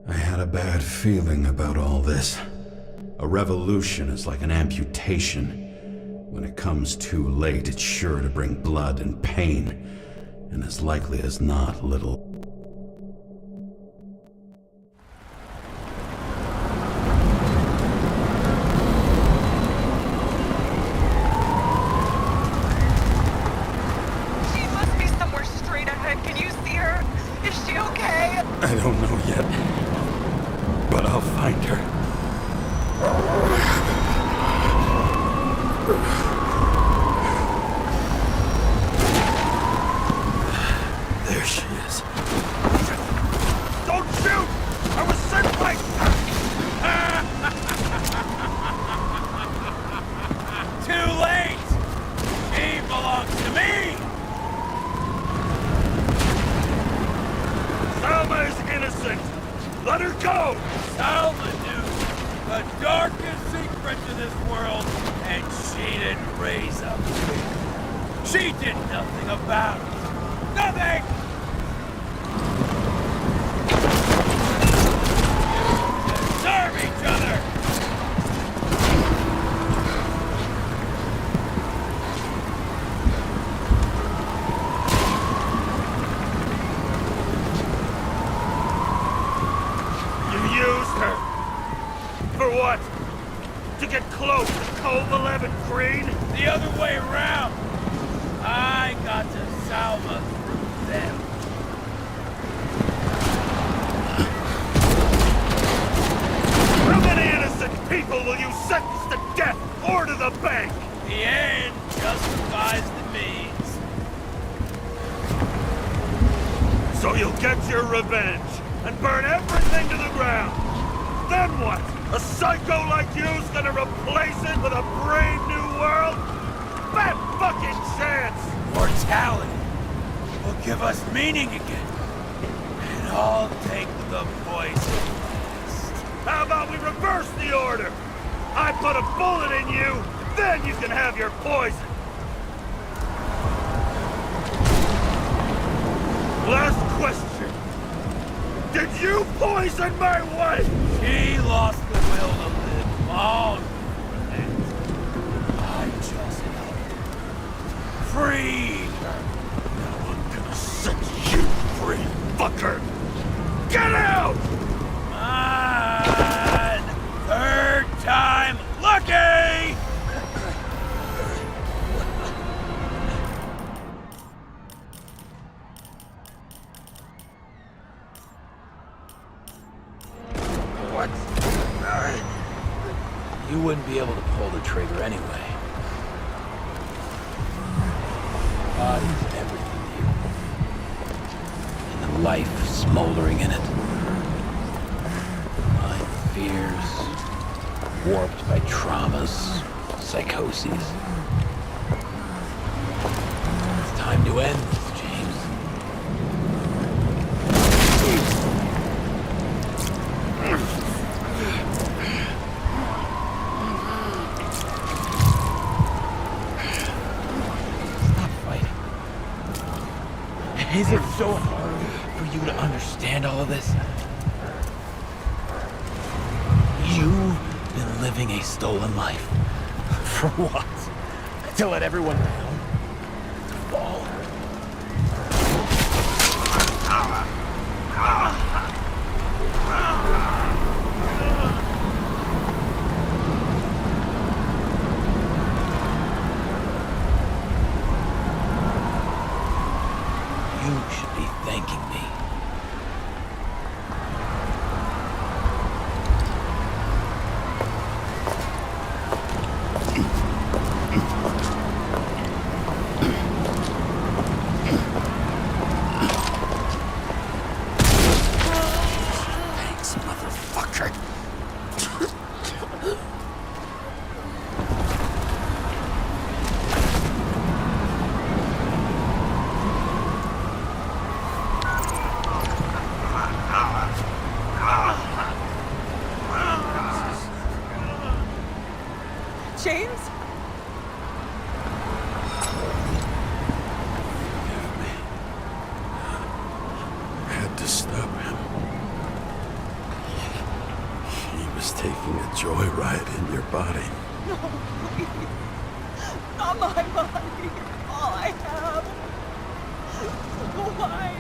I had a bad feeling about all this. A revolution is like an amputation. When it comes too late, it's sure to bring blood and pain, and as likely as not, little... She must be somewhere straight ahead. Can you see her? Is she okay? I don't know yet, but I'll find her. There she is. Don't shoot! I was sent by... Too late! She belongs to me! Salma is innocent! Let her go! Salma knew the darkest secret to this world, and she didn't raise a finger. She did nothing about it. Nothing! You deserve each other! You used her! For what? To get close to Cove 11 Green? The other way around! I got to Salma through them. How many innocent people will you sentence to death or to the bank? The end justifies the means. So you'll get your revenge and burn everything to the ground. Then what? A psycho like you's gonna replace it with a brave new world? Bad fucking chance! Mortality will give us meaning again. And I'll take the poison. How about we reverse the order? I put a bullet in you, then you can have your poison. Last question. Did you poison my wife? She lost the will to live long. And I just helped freed her. Now I'm gonna set you free, fucker! Get out! Mine! Third time lucky! What? You wouldn't be able to pull the trigger anyway. Body's everything to you. And the life smoldering in it. My fears, warped by traumas, psychoses. It's time to end this, James. Is it so hard for you to understand all of this? You've been living a stolen life. For what? To let everyone down? To fall. You should be thanking me. Thanks, motherfucker. James? I had to stop him. He was taking a joyride in your body. No, please. Not my body. All I have. Why?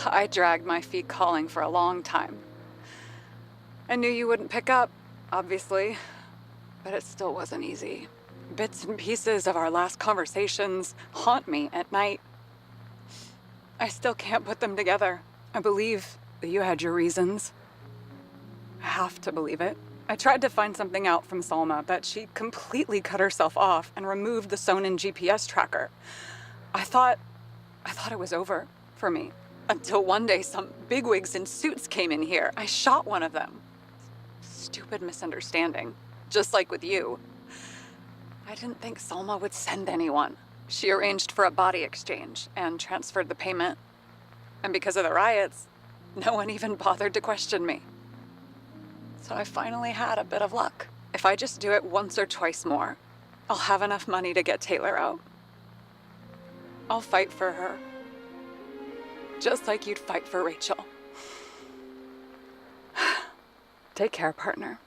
I dragged my feet calling for a long time. I knew you wouldn't pick up, obviously, but it still wasn't easy. Bits and pieces of our last conversations haunt me at night. I still can't put them together. I believe that you had your reasons. I have to believe it. I tried to find something out from Salma, but she completely cut herself off and removed the Sonin GPS tracker. I thought it was over for me. Until one day some bigwigs in suits came in here. I shot one of them. Stupid misunderstanding, just like with you. I didn't think Salma would send anyone. She arranged for a body exchange and transferred the payment. And because of the riots, no one even bothered to question me. So I finally had a bit of luck. If I just do it once or twice more, I'll have enough money to get Taylor out. I'll fight for her. Just like you'd fight for Rachel. Take care, partner.